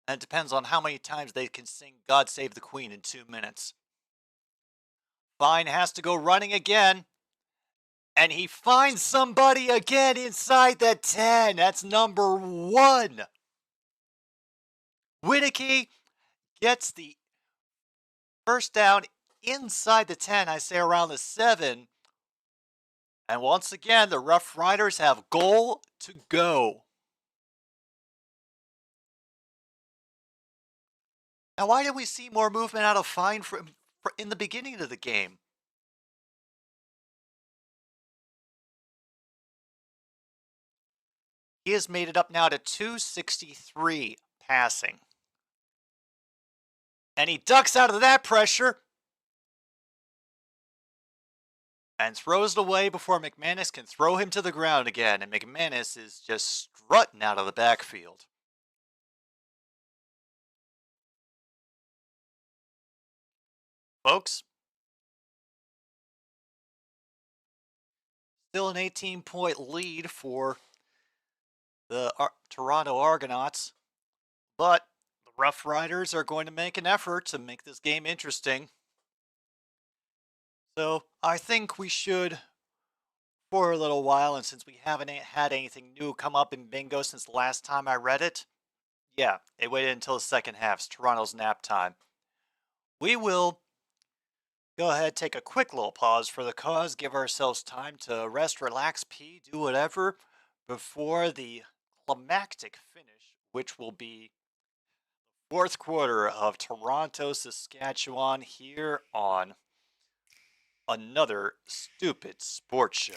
And it depends on how many times they can sing God Save the Queen in 2 minutes. Fine has to go running again. And he finds somebody again inside the 10. That's number 1. Winneke gets the first down inside the 10. I say around the 7. And once again, the Roughriders have goal to go. Now, why did we see more movement out of Fine in the beginning of the game? He has made it up now to 263 passing. And he ducks out of that pressure and throws it away before McManus can throw him to the ground again. And McManus is just strutting out of the backfield. Folks, still an 18-point lead for the Toronto Argonauts, but the Roughriders are going to make an effort to make this game interesting. So I think we should, for a little while, and since we haven't had anything new come up in bingo since the last time I read it, yeah, it waited until the second half. It's Toronto's nap time. We will go ahead, take a quick little pause for the cause, give ourselves time to rest, relax, pee, do whatever before the climactic finish, which will be the 4th quarter of Toronto, Saskatchewan, here on another stupid sports show.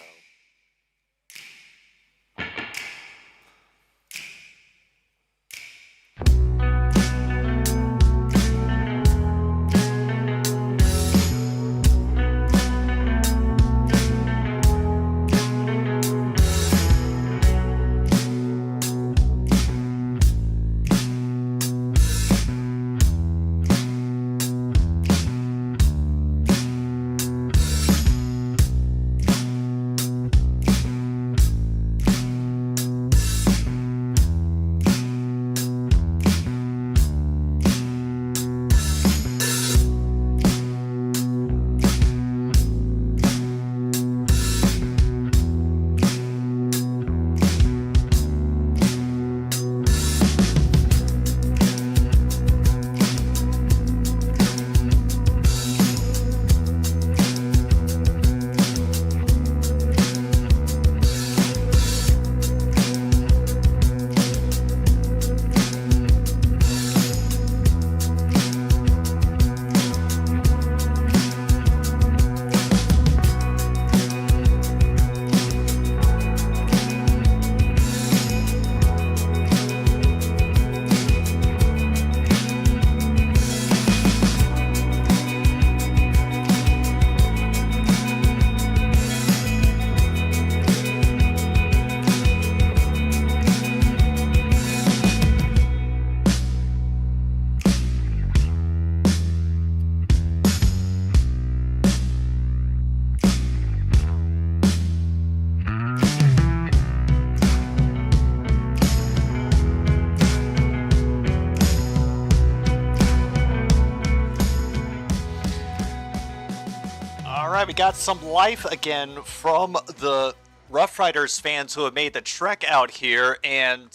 All right, we got some life again from the Roughriders fans who have made the trek out here, and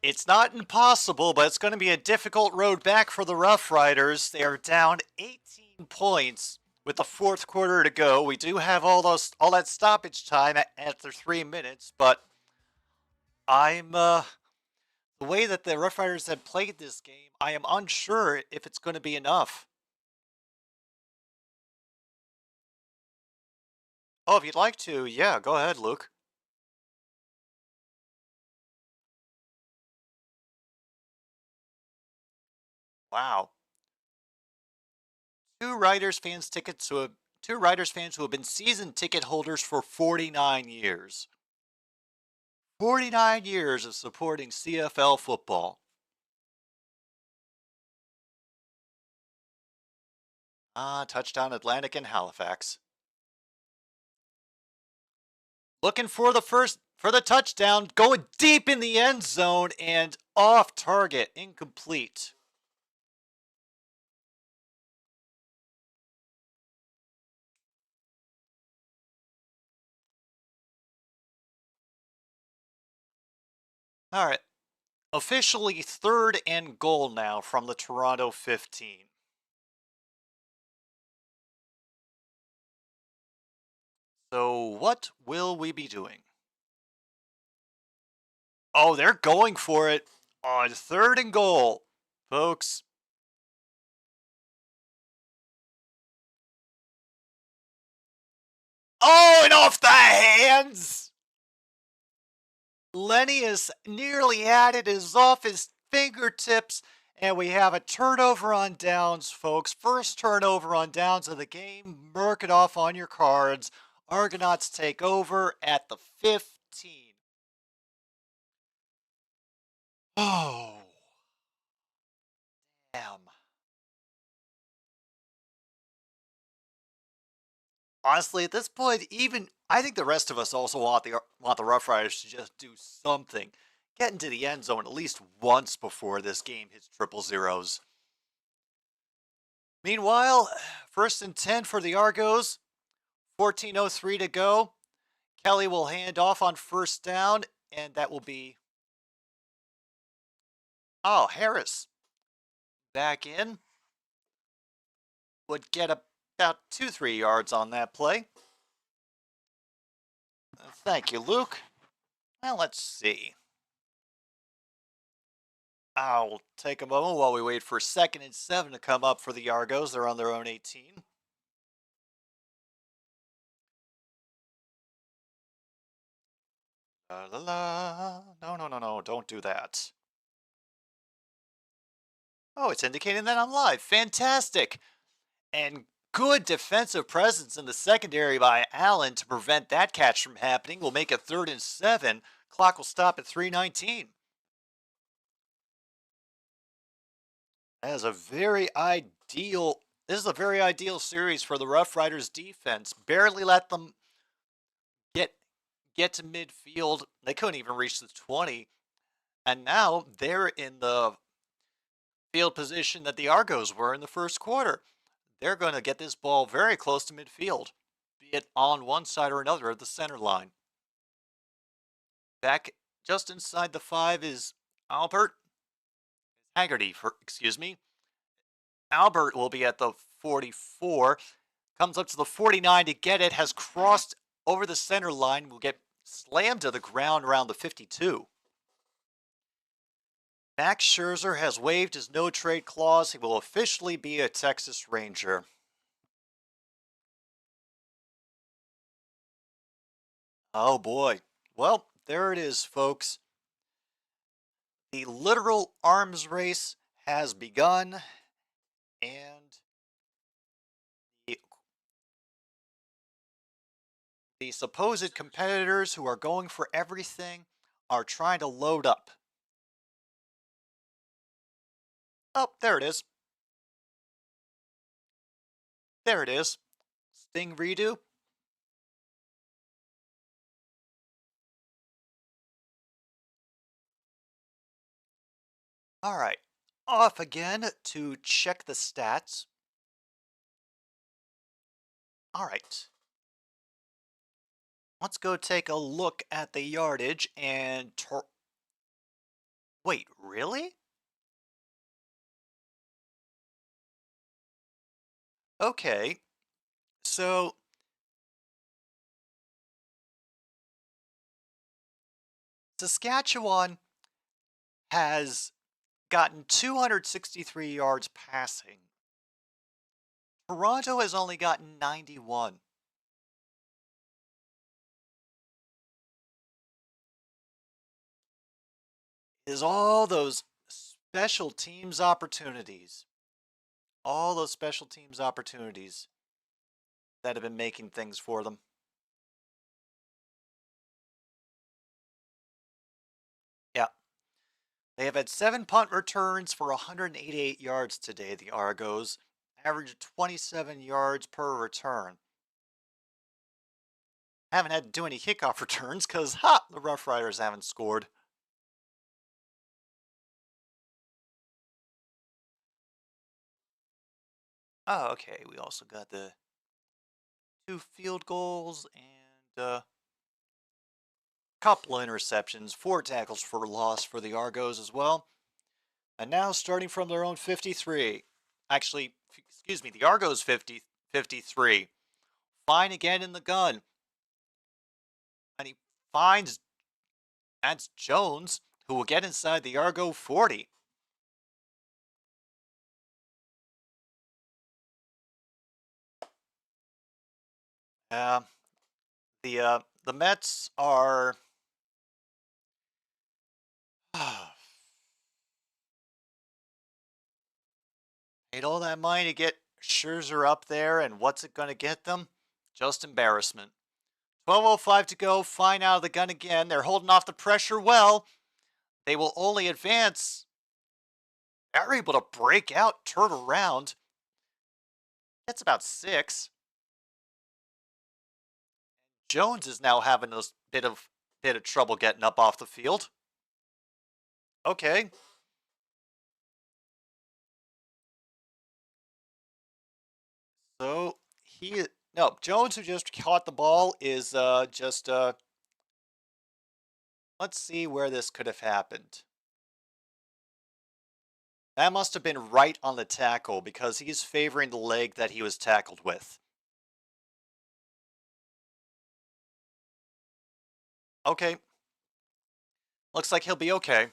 it's not impossible, but it's going to be a difficult road back for the Roughriders. They are down 18 points with the fourth quarter to go. We do have all that stoppage time after 3 minutes, but the way that the Roughriders have played this game, I am unsure if it's going to be enough. Oh, if you'd like to, yeah, go ahead, Luke. Wow. Two Riders fans who have been season ticket holders for 49 years. 49 years of supporting CFL football. Touchdown Atlantic and Halifax. Looking for the touchdown, going deep in the end zone and off target, incomplete. All right. Officially 3rd and goal now from the Toronto 15. So what will we be doing? Oh, they're going for it on 3rd and goal, folks. Oh, and off the hands! Lenny is nearly at it, is off his fingertips, and we have a turnover on downs, folks. First turnover on downs of the game. Mark it off on your cards. Argonauts take over at the 15. Oh, damn. Honestly, at this point, even I think the rest of us also want the Rough Riders to just do something. Get into the end zone at least once before this game hits triple zeros. Meanwhile, 1st and 10 for the Argos. 14:03 to go. Kelly will hand off on 1st down, and that will be... Oh, Harris back in. Would get about 2-3 yards on that play. Thank you, Luke. Well, let's see. I'll take a moment while we wait for 2nd and 7 to come up for the Argos. They're on their own 18. La la la. No, no, no, no. Don't do that. Oh, it's indicating that I'm live. Fantastic. And good defensive presence in the secondary by Allen to prevent that catch from happening. We'll make it 3rd and 7. Clock will stop at 3:19. That is a very ideal. This is a very ideal series for the Rough Riders defense. Barely let them get to midfield. They couldn't even reach the 20. And now they're in the field position that the Argos were in the first quarter. They're going to get this ball very close to midfield, be it on one side or another of the center line. Back just inside the 5 is Haggerty, excuse me. Albert will be at the 44. Comes up to the 49 to get it. Has crossed over the center line. Will get slammed to the ground around the 52. Max Scherzer has waived his no-trade clause. He will officially be a Texas Ranger. Oh boy. Well, there it is, folks. The literal arms race has begun, and the supposed competitors who are going for everything are trying to load up. Oh, there it is. There it is. Sting redo. All right. Off again to check the stats. All right. Let's go take a look at the yardage and... Wait, really? Okay. So, Saskatchewan has gotten 263 yards passing. Toronto has only gotten 91. Is all those special teams opportunities. All those special teams opportunities that have been making things for them. Yeah. They have had 7 punt returns for 188 yards today, the Argos. Average 27 yards per return. Haven't had to do any kickoff returns because, the Roughriders haven't scored. Oh, okay. We also got the 2 field goals and a couple of interceptions, 4 tackles for loss for the Argos as well. And now starting from their own 53. Actually, excuse me, the Argos 53. Fine again in the gun. And he finds that's Jones, who will get inside the Argo 40. Uh, the Mets are paid all that money to get Scherzer up there, and what's it going to get them? Just embarrassment. 12:05 to go. Fine out of the gun again. They're holding off the pressure well. They will only advance. They're able to break out, turn around. That's about 6. Jones is now having a bit of trouble getting up off the field. Okay. So Jones, who just caught the ball, is let's see where this could have happened. That must have been right on the tackle because he's favoring the leg that he was tackled with. Okay. Looks like he'll be okay.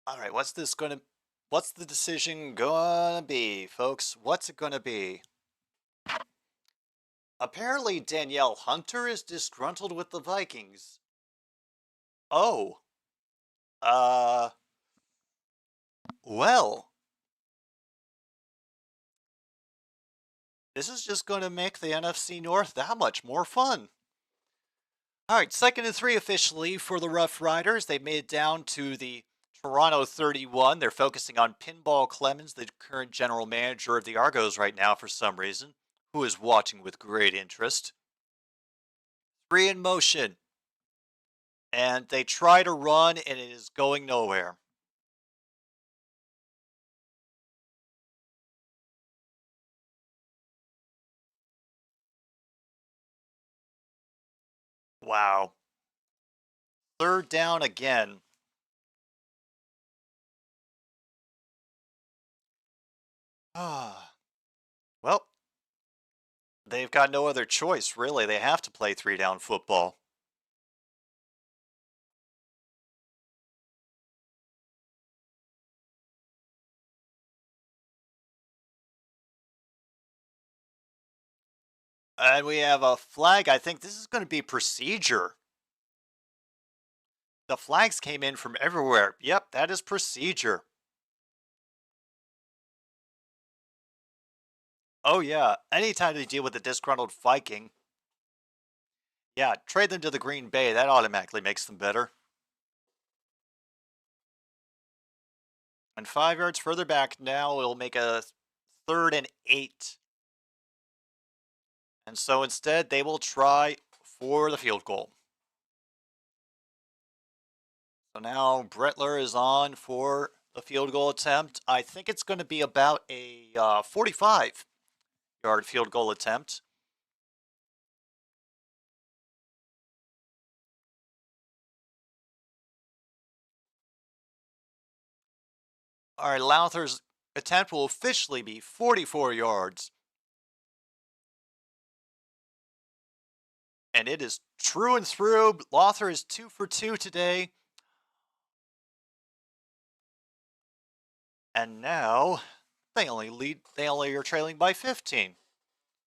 All right, what's the decision gonna be, folks? What's it gonna be? Apparently Danielle Hunter is disgruntled with the Vikings. Oh. Well. This is just going to make the NFC North that much more fun. All right, 2nd and 3 officially for the Roughriders. They made it down to the Toronto 31. They're focusing on Pinball Clemens, the current general manager of the Argos right now for some reason, who is watching with great interest. 3 in motion. And they try to run, and it is going nowhere. Wow. 3rd down again. Well, they've got no other choice, really. They have to play 3-down football. And we have a flag. I think this is going to be procedure. The flags came in from everywhere. Yep, that is procedure. Oh, yeah. Anytime they deal with a disgruntled Viking, yeah, trade them to the Green Bay. That automatically makes them better. And 5 yards further back now, it'll make a 3rd and 8. And so instead, they will try for the field goal. So now Brettler is on for the field goal attempt. I think it's going to be about a 45-yard field goal attempt. All right, Lowther's attempt will officially be 44 yards. And it is true and through. Lowther is 2 for 2 today. And now they only are trailing by 15,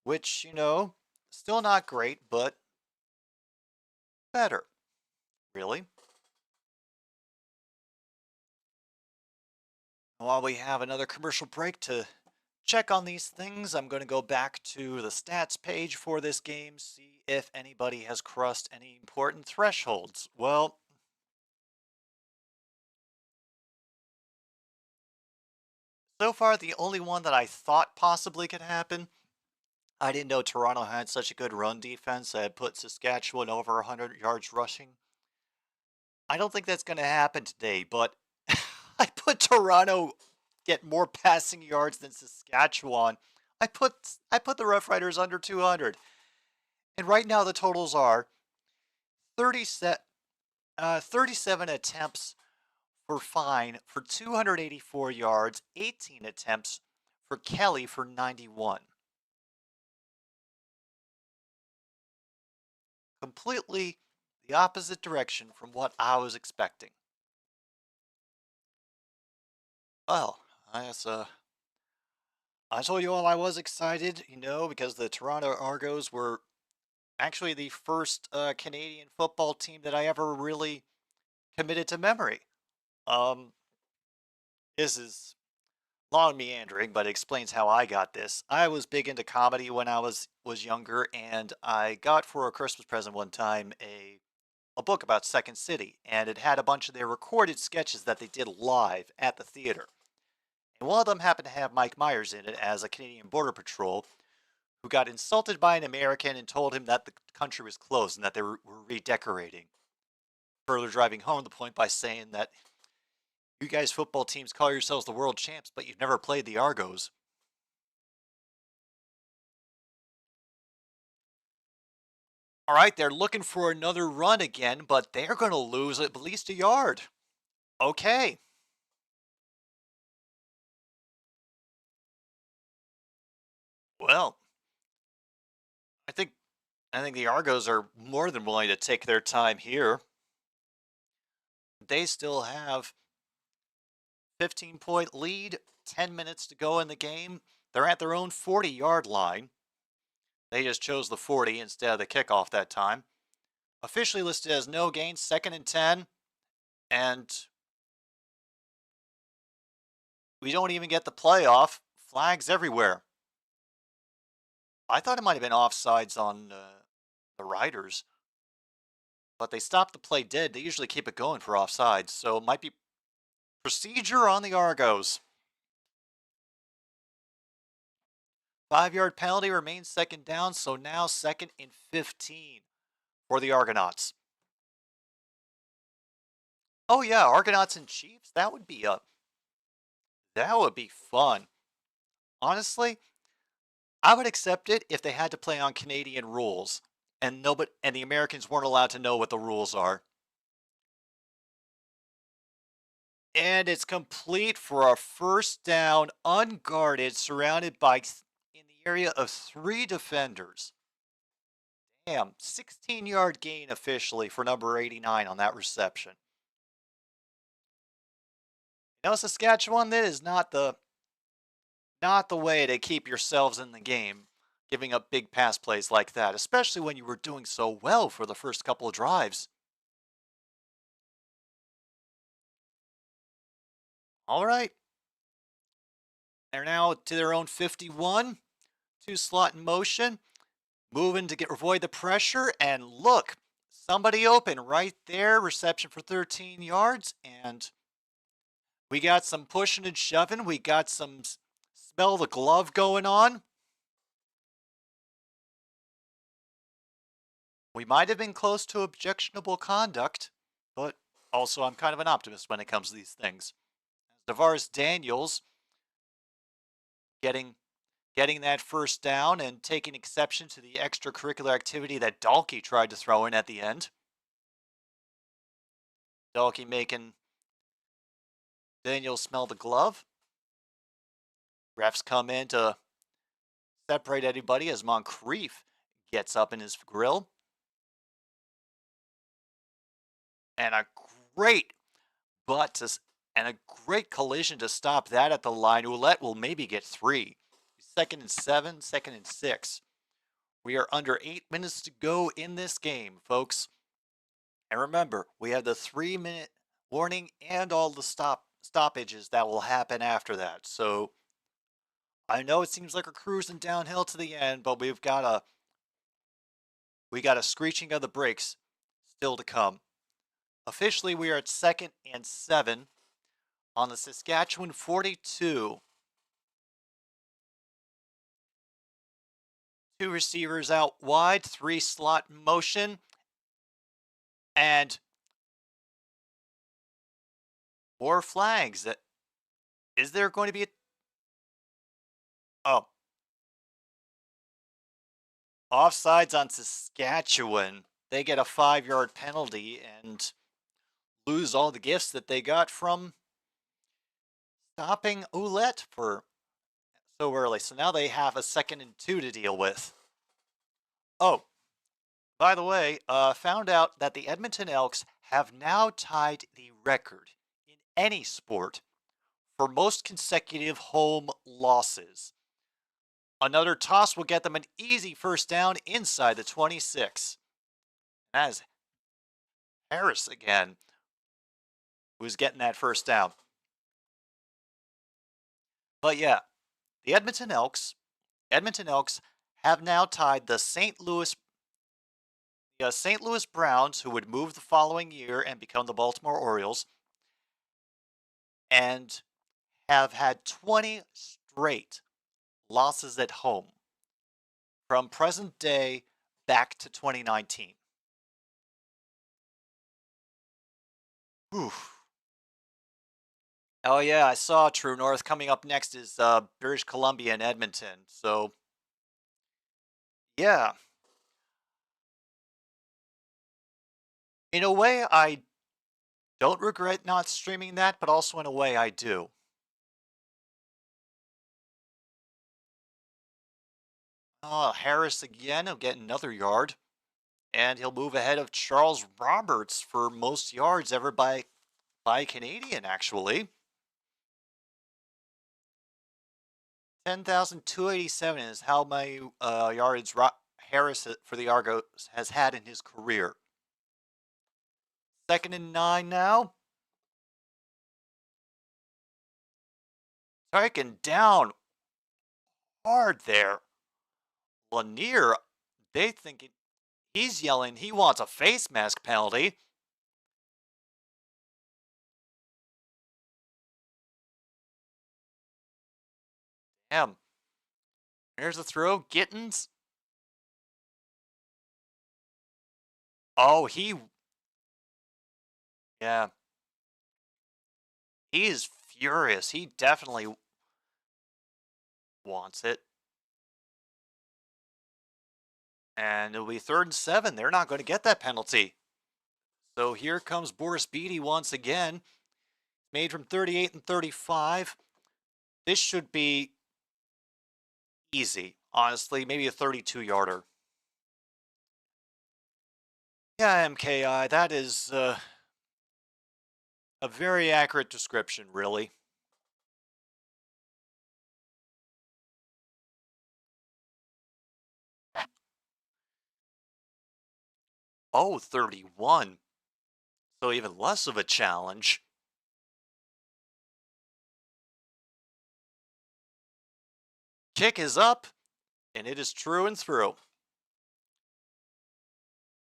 which, you know, still not great, but better, really. While we have another commercial break to check on these things, I'm going to go back to the stats page for this game, see if anybody has crossed any important thresholds. Well, so far the only one that I thought possibly could happen, I didn't know Toronto had such a good run defense that had put Saskatchewan over 100 yards rushing. I don't think that's going to happen today, but I put Toronto get more passing yards than Saskatchewan. I put the Roughriders under 200. And right now the totals are 37 attempts for Fine for 284 yards, 18 attempts for Kelly for 91. Completely the opposite direction from what I was expecting. Well, I told you all I was excited, you know, because the Toronto Argos were actually the first Canadian football team that I ever really committed to memory. This is long meandering, but it explains how I got this. I was big into comedy when I was younger, and I got for a Christmas present one time a book about Second City, and it had a bunch of their recorded sketches that they did live at the theater. And one of them happened to have Mike Myers in it as a Canadian Border Patrol who got insulted by an American and told him that the country was closed and that they were redecorating. Further driving home the point by saying that you guys football teams call yourselves the world champs, but you've never played the Argos. All right, they're looking for another run again, but they're going to lose at least a yard. Okay. Well, I think the Argos are more than willing to take their time here. They still have 15-point lead, 10 minutes to go in the game. They're at their own 40-yard line. They just chose the 40 instead of the kickoff that time. Officially listed as no gain, 2nd and 10. And we don't even get the playoff. Flags everywhere. I thought it might have been offsides on the Riders. But they stopped the play dead. They usually keep it going for offsides. So it might be procedure on the Argos. 5-yard penalty remains 2nd down. So now 2nd and 15 for the Argonauts. Oh yeah, Argonauts and Chiefs. That would be fun. Honestly, I would accept it if they had to play on Canadian rules and the Americans weren't allowed to know what the rules are. And it's complete for a 1st down, unguarded, surrounded by in the area of 3 defenders. Damn, 16-yard gain officially for number 89 on that reception. You know, Saskatchewan, that is not the way to keep yourselves in the game, giving up big pass plays like that, especially when you were doing so well for the first couple of drives. All right. They're now to their own 51. 2 slot in motion. Moving to avoid the pressure. And look, somebody open right there. Reception for 13 yards. And We got some pushing and shoving. We got some smell the glove going on. We might have been close to objectionable conduct, but also I'm kind of an optimist when it comes to these things. Tavares Daniels getting that first down and taking exception to the extracurricular activity that Dalkey tried to throw in at the end. Dalkey making Daniels smell the glove. Refs come in to separate anybody as Moncrief gets up in his grill. And a great and a great collision to stop that at the line. Ouellette will maybe get 3. 2nd and 7, 2nd and 6. We are under 8 minutes to go in this game, folks. And remember, we have the 3-minute warning and all the stoppages that will happen after that. So I know it seems like we're cruising downhill to the end, but we got a screeching of the brakes still to come. Officially, we are at 2nd and 7 on the Saskatchewan 42. 2 receivers out wide, 3 slot motion, and more flags. Is there going to be offsides on Saskatchewan? They get a 5-yard penalty and lose all the gifts that they got from stopping Ouellette for so early. So now they have a 2nd and 2 to deal with. Oh, by the way, found out that the Edmonton Elks have now tied the record in any sport for most consecutive home losses. Another toss will get them an easy first down inside the 26. That is Harris again, who's getting that first down. But yeah, the Edmonton Elks have now tied the St. Louis Browns, who would move the following year and become the Baltimore Orioles, and have had 20 straight losses at home from present day back to 2019. Oof. Oh yeah, I saw True North. Coming up next is British Columbia and Edmonton. So yeah, in a way I don't regret not streaming that, but also in a way I do. Harris again, he'll get another yard. And he'll move ahead of Charles Roberts for most yards ever by a Canadian, actually. 10,287 is how many yards Harris for the Argos has had in his career. 2nd and 9 now. Striking down hard there. Lanier, they think he's yelling he wants a face mask penalty. Damn. There's a throw. Gittins. Oh, yeah. He is furious. He definitely wants it. And it'll be 3rd and 7. They're not going to get that penalty. So here comes Boris Beatty once again. Made from 38 and 35. This should be easy, honestly. Maybe a 32-yarder. Yeah, MKI, that is a very accurate description, really. Oh, 31. So even less of a challenge. Kick is up, and it is true and through.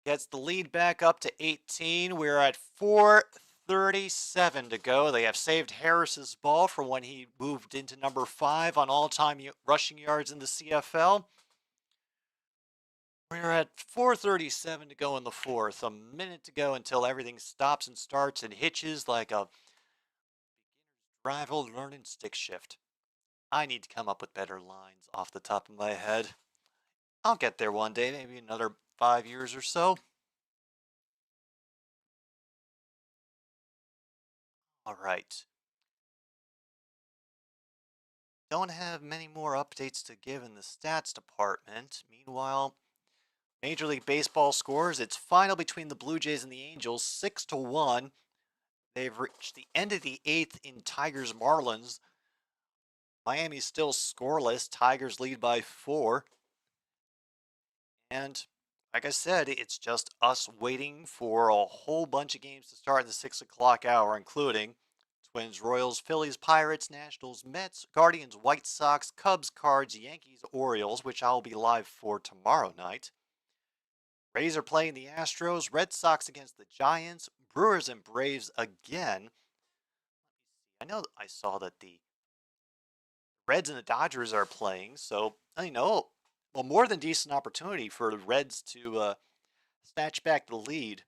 Gets the lead back up to 18. We're at 4 4:37 to go. They have saved Harris's ball from when he moved into number 5 on all-time rushing yards in the CFL. We're at 4:37 to go in the fourth. A minute to go until everything stops and starts and hitches like a rival learning stick shift. I need to come up with better lines off the top of my head. I'll get there one day, maybe another 5 years or so. All right. Don't have many more updates to give in the stats department. Meanwhile, Major League Baseball scores. It's final between the Blue Jays and the Angels, 6-1. They've reached the end of the 8th in Tigers Marlins. Miami's still scoreless. Tigers lead by 4. And like I said, it's just us waiting for a whole bunch of games to start in the 6 o'clock hour, including Twins, Royals, Phillies, Pirates, Nationals, Mets, Guardians, White Sox, Cubs, Cards, Yankees, Orioles, which I'll be live for tomorrow night. Rays are playing the Astros, Red Sox against the Giants, Brewers and Braves again. I know I saw that the Reds and the Dodgers are playing, so I know, well, more than decent opportunity for the Reds to snatch back the lead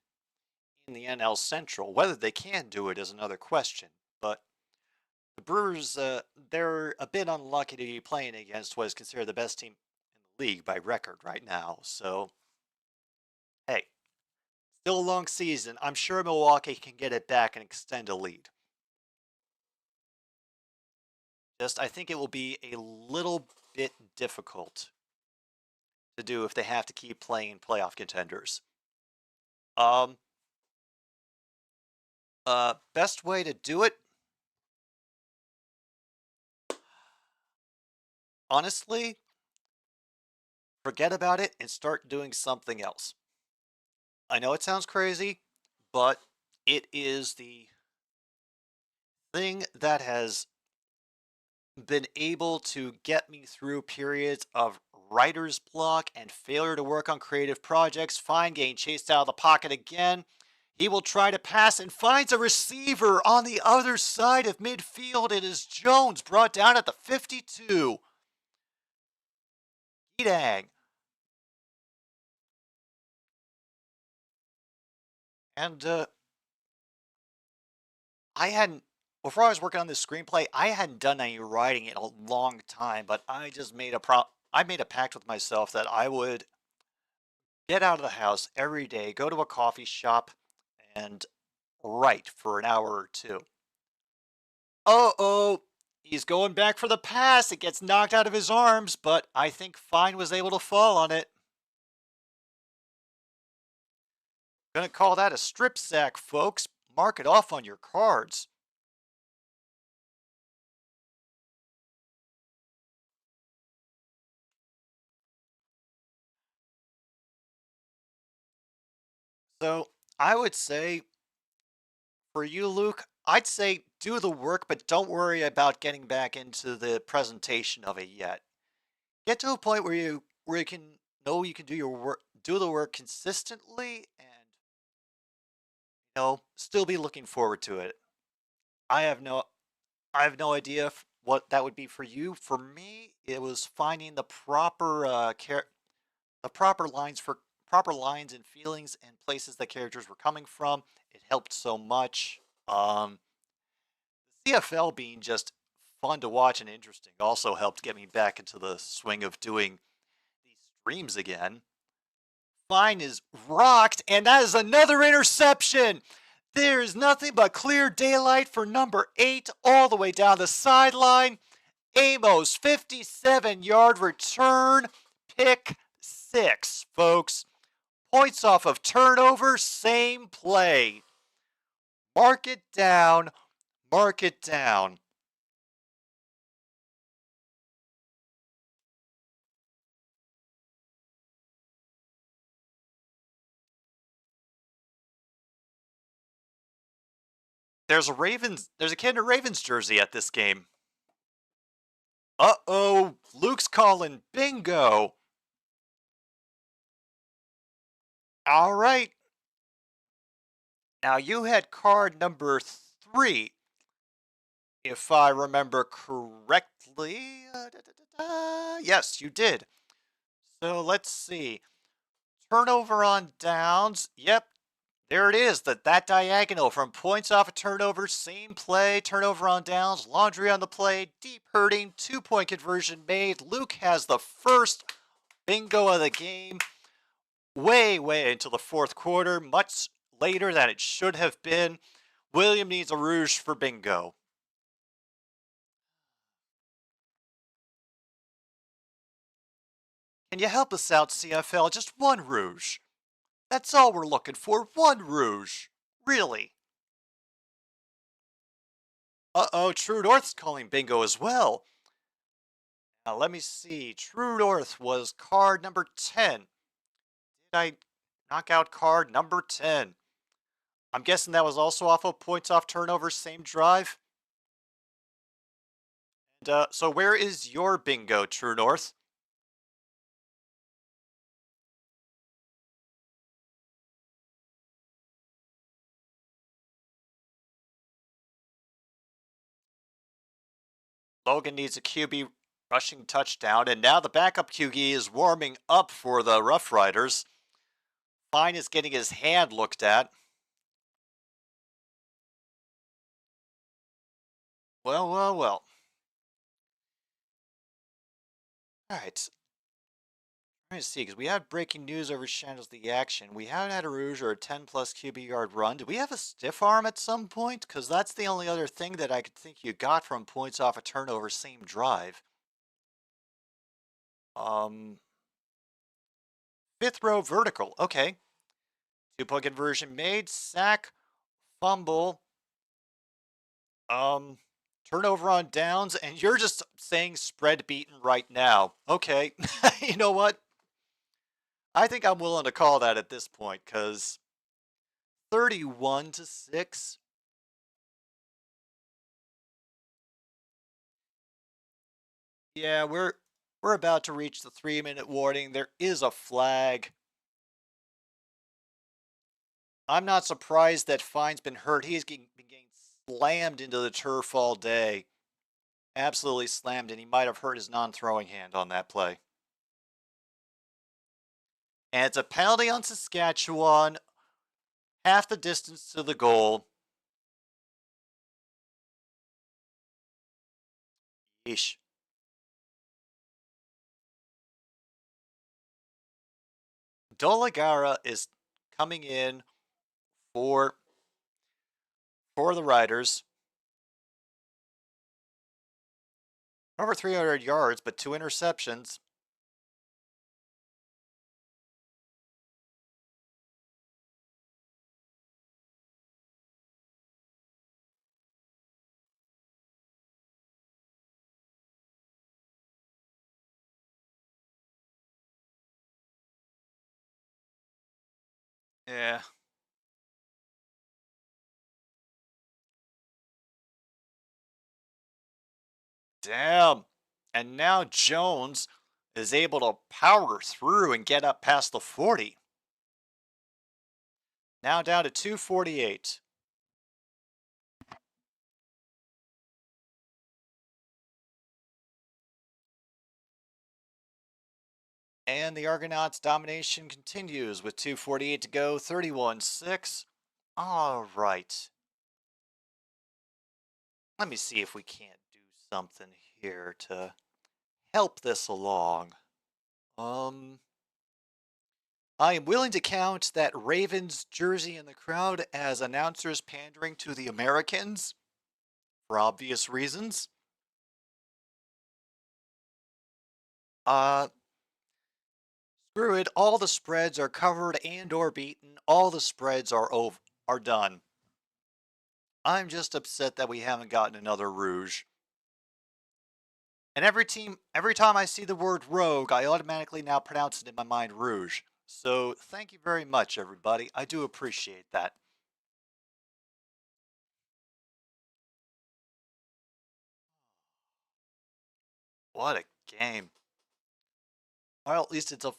in the NL Central. Whether they can do it is another question, but the Brewers, they're a bit unlucky to be playing against what is considered the best team in the league by record right now. So, hey, still a long season. I'm sure Milwaukee can get it back and extend a lead. I think it will be a little bit difficult to do if they have to keep playing playoff contenders. Best way to do it? Honestly, forget about it and start doing something else. I know it sounds crazy, but it is the thing that has been able to get me through periods of writer's block and failure to work on creative projects. Fine, getting chased out of the pocket again. He will try to pass and finds a receiver on the other side of midfield. It is Jones, brought down at the 52. Dang. And I hadn't, before I was working on this screenplay, I hadn't done any writing in a long time, but I just made I made a pact with myself that I would get out of the house every day, go to a coffee shop, and write for an hour or two. Uh-oh, he's going back for the pass. It gets knocked out of his arms, but I think Fine was able to fall on it. Gonna call that a strip sack, folks. Mark it off on your cards. So I would say, for you, Luke, I'd say do the work, but don't worry about getting back into the presentation of it yet. Get to a point where you can know you can do your work, do the work consistently, and still be looking forward to it. I have no idea what that would be for you. For me, it was finding the proper proper lines and feelings and places that characters were coming from. It helped so much. CFL being just fun to watch and interesting also helped get me back into the swing of doing these streams again. Fine is rocked, and that is another interception. There is nothing but clear daylight for number 8 all the way down the sideline. Amos, 57-yard return, pick 6, folks. Points off of turnover, same play. Mark it down. Mark it down. There's a kid in a Ravens jersey at this game. Uh-oh, Luke's calling bingo. All right. Now, you had card number 3, if I remember correctly. Yes, you did. So let's see. Turnover on downs. Yep, there it is. That diagonal from points off a turnover, same play, turnover on downs, laundry on the play, deep hurting, 2-point conversion made. Luke has the first bingo of the game way into the fourth quarter, much later than it should have been. William needs a rouge for bingo. Can you help us out, CFL? Just one rouge. That's all we're looking for. One rouge. Really. Uh-oh, True North's calling bingo as well. Now, let me see. True North was card number 10. Did I knock out card number 10? I'm guessing that was also off of points off turnovers, same drive. And, so where is your bingo, True North? Logan needs a QB rushing touchdown, and now the backup QB is warming up for the Roughriders. Fine is getting his hand looked at. Well. All right. Trying to see, because we had breaking news overshadows the action. We haven't had a rouge or a 10-plus QB yard run. Do we have a stiff arm at some point? Because that's the only other thing that I could think you got from points off a turnover, same drive. Fifth row vertical. Okay. 2-point conversion made. Sack. Fumble. Turnover on downs. And you're just saying spread beaten right now. Okay. You know what? I think I'm willing to call that at this point, because 31-6. Yeah, we're about to reach the 3-minute warning. There is a flag. I'm not surprised that Fine's been hurt. He's been getting slammed into the turf all day. Absolutely slammed, and he might have hurt his non-throwing hand on that play. And it's a penalty on Saskatchewan. Half the distance to the goal. Yeesh. Dolagara is coming in for the Riders. Over 300 yards, but 2 interceptions. Yeah. Damn. And now Jones is able to power through and get up past the 40. Now down to 248. And the Argonauts' domination continues with 2:48 to go, 31-6. All right. Let me see if we can't do something here to help this along. I am willing to count that Ravens jersey in the crowd as announcers pandering to the Americans for obvious reasons. Screw it. All the spreads are covered and or beaten. All the spreads are done. I'm just upset that we haven't gotten another rouge. And every time I see the word rogue, I automatically now pronounce it in my mind rouge. So thank you very much, everybody. I do appreciate that. What a game. Well, at least it's a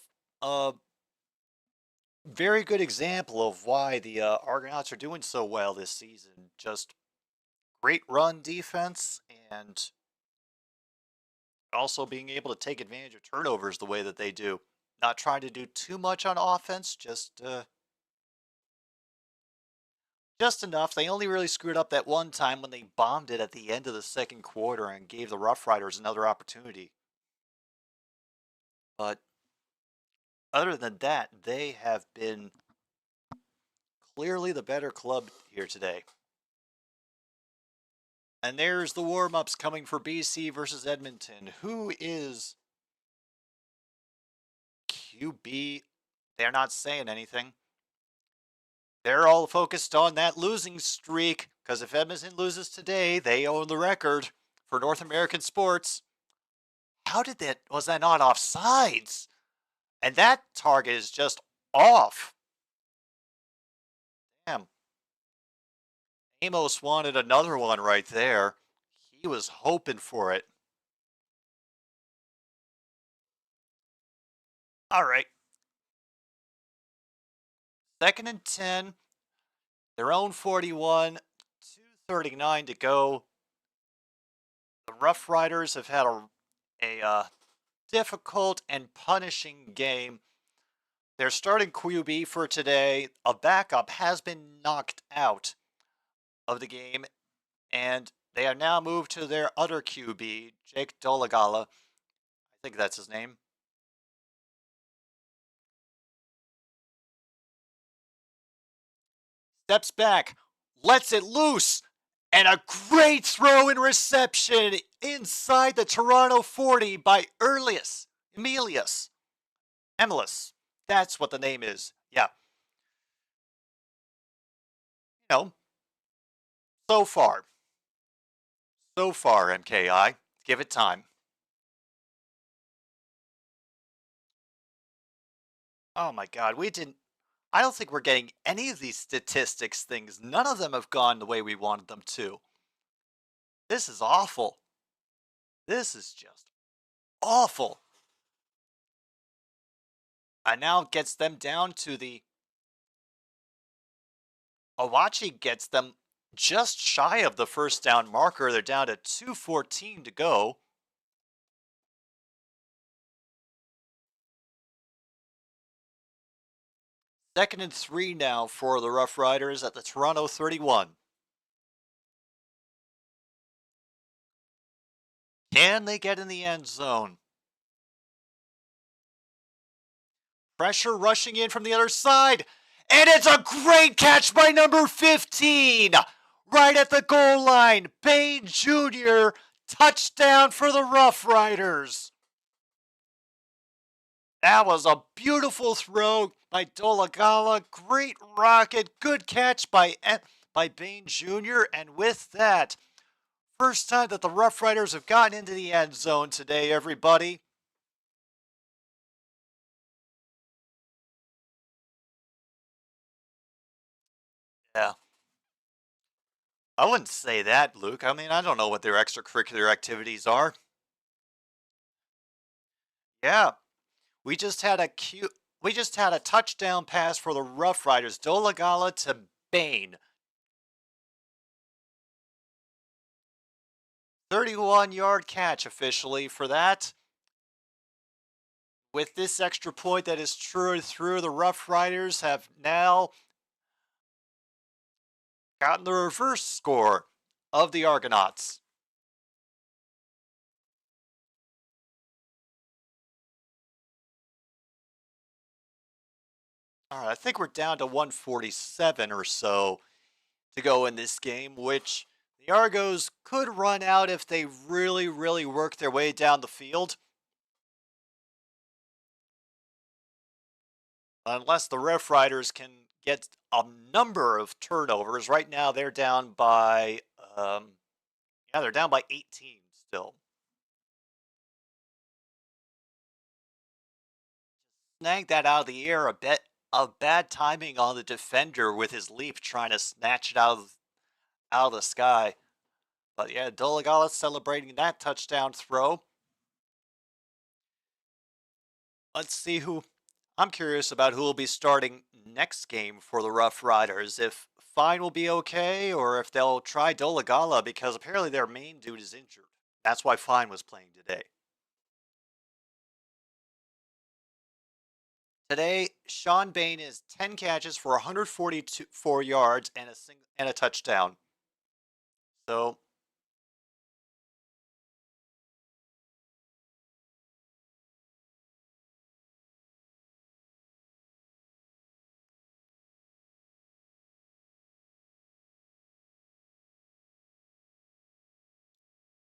very good example of why the Argonauts are doing so well this season. Just great run defense and also being able to take advantage of turnovers the way that they do. Not trying to do too much on offense, just enough. They only really screwed up that one time when they bombed it at the end of the second quarter and gave the Roughriders another opportunity. But other than that, they have been clearly the better club here today. And there's the warm-ups coming for BC versus Edmonton. Who is QB? They're not saying anything. They're all focused on that losing streak, because if Edmonton loses today, they own the record for North American sports. How did that, was that not offsides? And that target is just off. Damn. Amos wanted another one right there. He was hoping for it. All right. 2nd and 10. Their own 41. 2:39 to go. The Roughriders have had a difficult and punishing game. Their starting QB for today, a backup, has been knocked out of the game, and they have now moved to their other QB, Jake Dolagala. I think that's his name. Steps back, lets it loose, and a great throw and reception inside the Toronto 40 by Emilius. That's what the name is. Yeah. You know, so far, MKI. Give it time. Oh my God, I don't think we're getting any of these statistics things. None of them have gone the way we wanted them to. This is awful. This is just awful. And now it gets them down to the... Awachi gets them just shy of the first down marker. They're down to 2:14 to go. Second and 3 now for the Roughriders at the Toronto 31. Can they get in the end zone? Pressure rushing in from the other side. And it's a great catch by number 15. Right at the goal line. Bain Jr. Touchdown for the Roughriders. That was a beautiful throw by Dolagala. Great rocket. Good catch by Bain Jr. And with that, first time that the Roughriders have gotten into the end zone today, everybody. Yeah. I wouldn't say that, Luke. I mean, I don't know what their extracurricular activities are. Yeah. We just had a touchdown pass for the Roughriders. Dolagala to Bain. 31-yard catch officially for that. With this extra point that is true through, the Roughriders have now gotten the reverse score of the Argonauts. All right, I think we're down to 147 or so to go in this game, which the Argos could run out if they really, really work their way down the field. Unless the Roughriders can get a number of turnovers. Right now, they're down by, they're down by 18 still. Snag that out of the air a bit. Of bad timing on the defender with his leap trying to snatch it out of the sky. But yeah, Dolagala celebrating that touchdown throw. Let's see who I'm curious about who will be starting next game for the Roughriders. If Fine will be okay, or if they'll try Dolagala because apparently their main dude is injured. That's why Fine was playing today. Today, Sean Bain is 10 catches for 144 yards and a touchdown. So,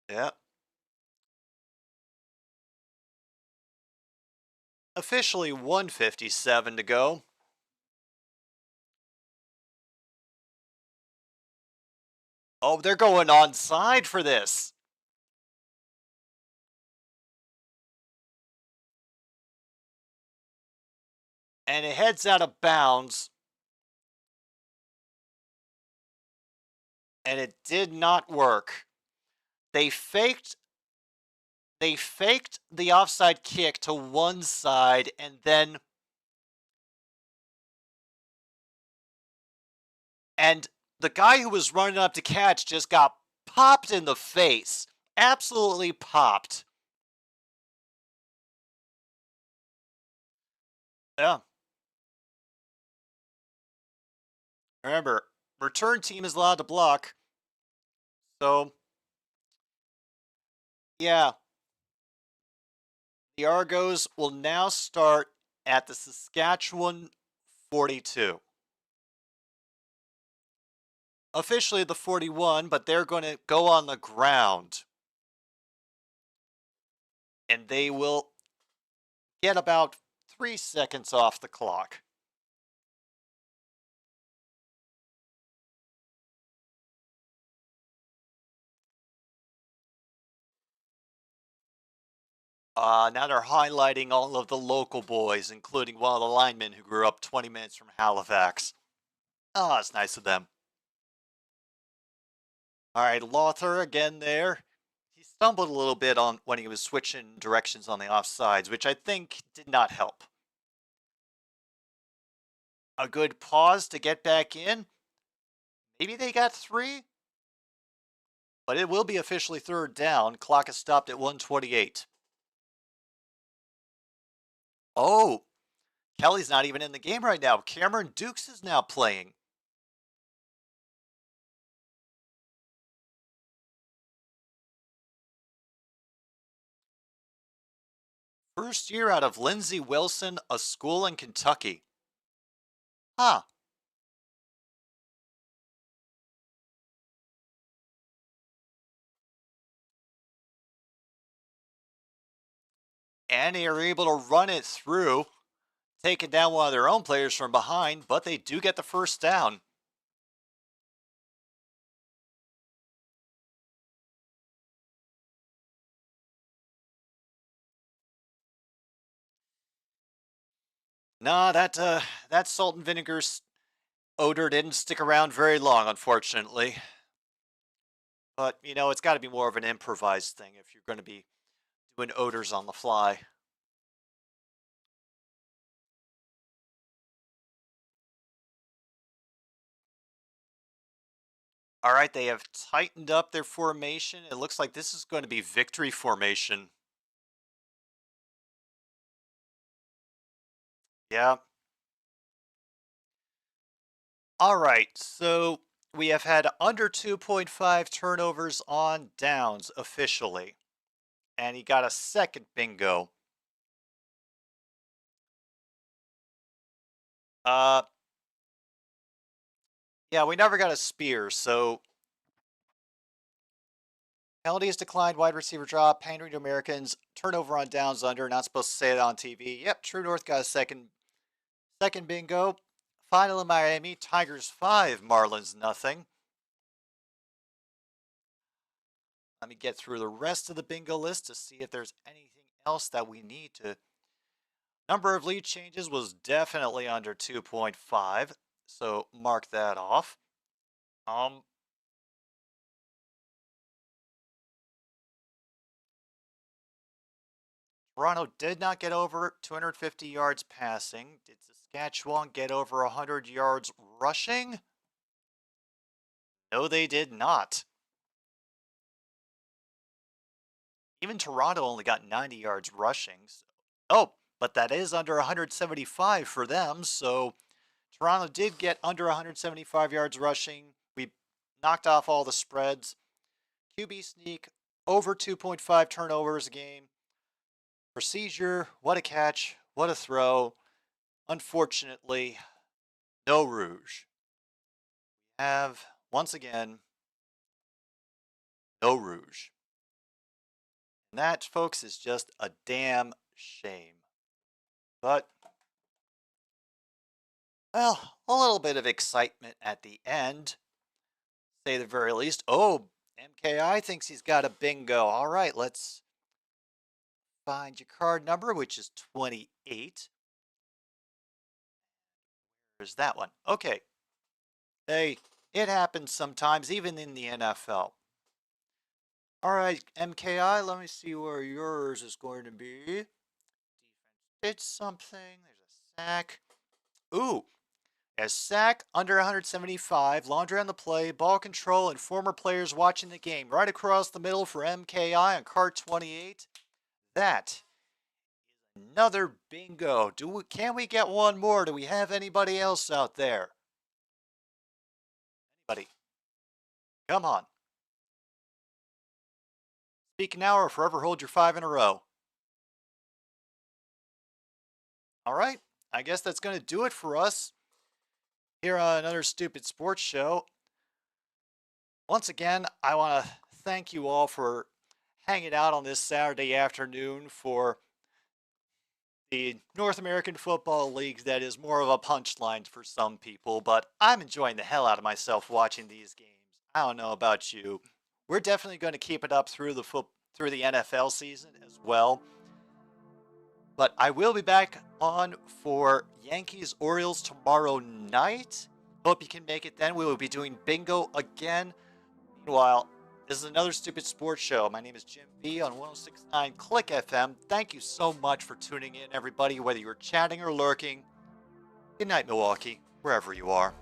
yeah. Officially 157 to go. Oh, they're going onside for this. And it heads out of bounds. And it did not work. They faked the offside kick to one side and then the guy who was running up to catch just got popped in the face. Absolutely popped. Yeah. Remember, return team is allowed to block. So, yeah. The Argos will now start at the Saskatchewan 42. Officially the 41, but they're going to go on the ground. And they will get about 3 seconds off the clock. Now they're highlighting all of the local boys, including one of the linemen who grew up 20 minutes from Halifax. Oh, it's nice of them. All right, Lothar again there. He stumbled a little bit on when he was switching directions on the offsides, which I think did not help. A good pause to get back in. Maybe they got 3, but it will be officially 3rd down. Clock is stopped at 1:28. Oh, Kelly's not even in the game right now. Cameron Dukes is now playing. First year out of Lindsey Wilson, a school in Kentucky. Huh. And they are able to run it through, taking down one of their own players from behind, but they do get the first down. Nah, that salt and vinegar odor didn't stick around very long, unfortunately. But, you know, it's got to be more of an improvised thing if you're going to be doing odors on the fly. All right, they have tightened up their formation. It looks like this is going to be victory formation. Yeah. All right, so we have had under 2.5 turnovers on downs officially. And he got a second bingo. Uh, yeah, we never got a spear, so penalties declined, wide receiver drop, pandering to Americans, turnover on downs under, not supposed to say it on TV. Yep, True North got a second bingo. Final in Miami, Tigers 5, Marlins nothing. Let me get through the rest of the bingo list to see if there's anything else that we need to. Number of lead changes was definitely under 2.5, so mark that off. Toronto did not get over 250 yards passing. Did Saskatchewan get over 100 yards rushing? No, they did not. Even Toronto only got 90 yards rushing. Oh, but that is under 175 for them, so Toronto did get under 175 yards rushing. We knocked off all the spreads. QB sneak, over 2.5 turnovers a game. Procedure, what a catch, what a throw. Unfortunately, no rouge. We have, once again, no rouge. And that, folks, is just a damn shame. But, well, a little bit of excitement at the end. Say the very least. Oh, MKI thinks he's got a bingo. All right, let's find your card number, which is 28. There's that one. Okay. Hey, it happens sometimes, even in the NFL. All right, MKI, let me see where yours is going to be. Defense did something. There's a sack. Ooh, a sack under 175, laundry on the play, ball control, and former players watching the game. Right across the middle for MKI on card 28. That is another bingo. Can we get one more? Do we have anybody else out there? Anybody? Come on. Speak now or forever hold your 5 in a row. All right, I guess that's going to do it for us here on another Stupid Sports Show. Once again, I want to thank you all for hanging out on this Saturday afternoon for the North American Football League that is more of a punchline for some people, but I'm enjoying the hell out of myself watching these games. I don't know about you. We're definitely going to keep it up through the NFL season as well. But I will be back on for Yankees Orioles tomorrow night. Hope you can make it then. We will be doing bingo again. Meanwhile, this is another Stupid Sports Show. My name is Jim V on 106.9 Click FM. Thank you so much for tuning in, everybody, whether you're chatting or lurking. Good night, Milwaukee, wherever you are.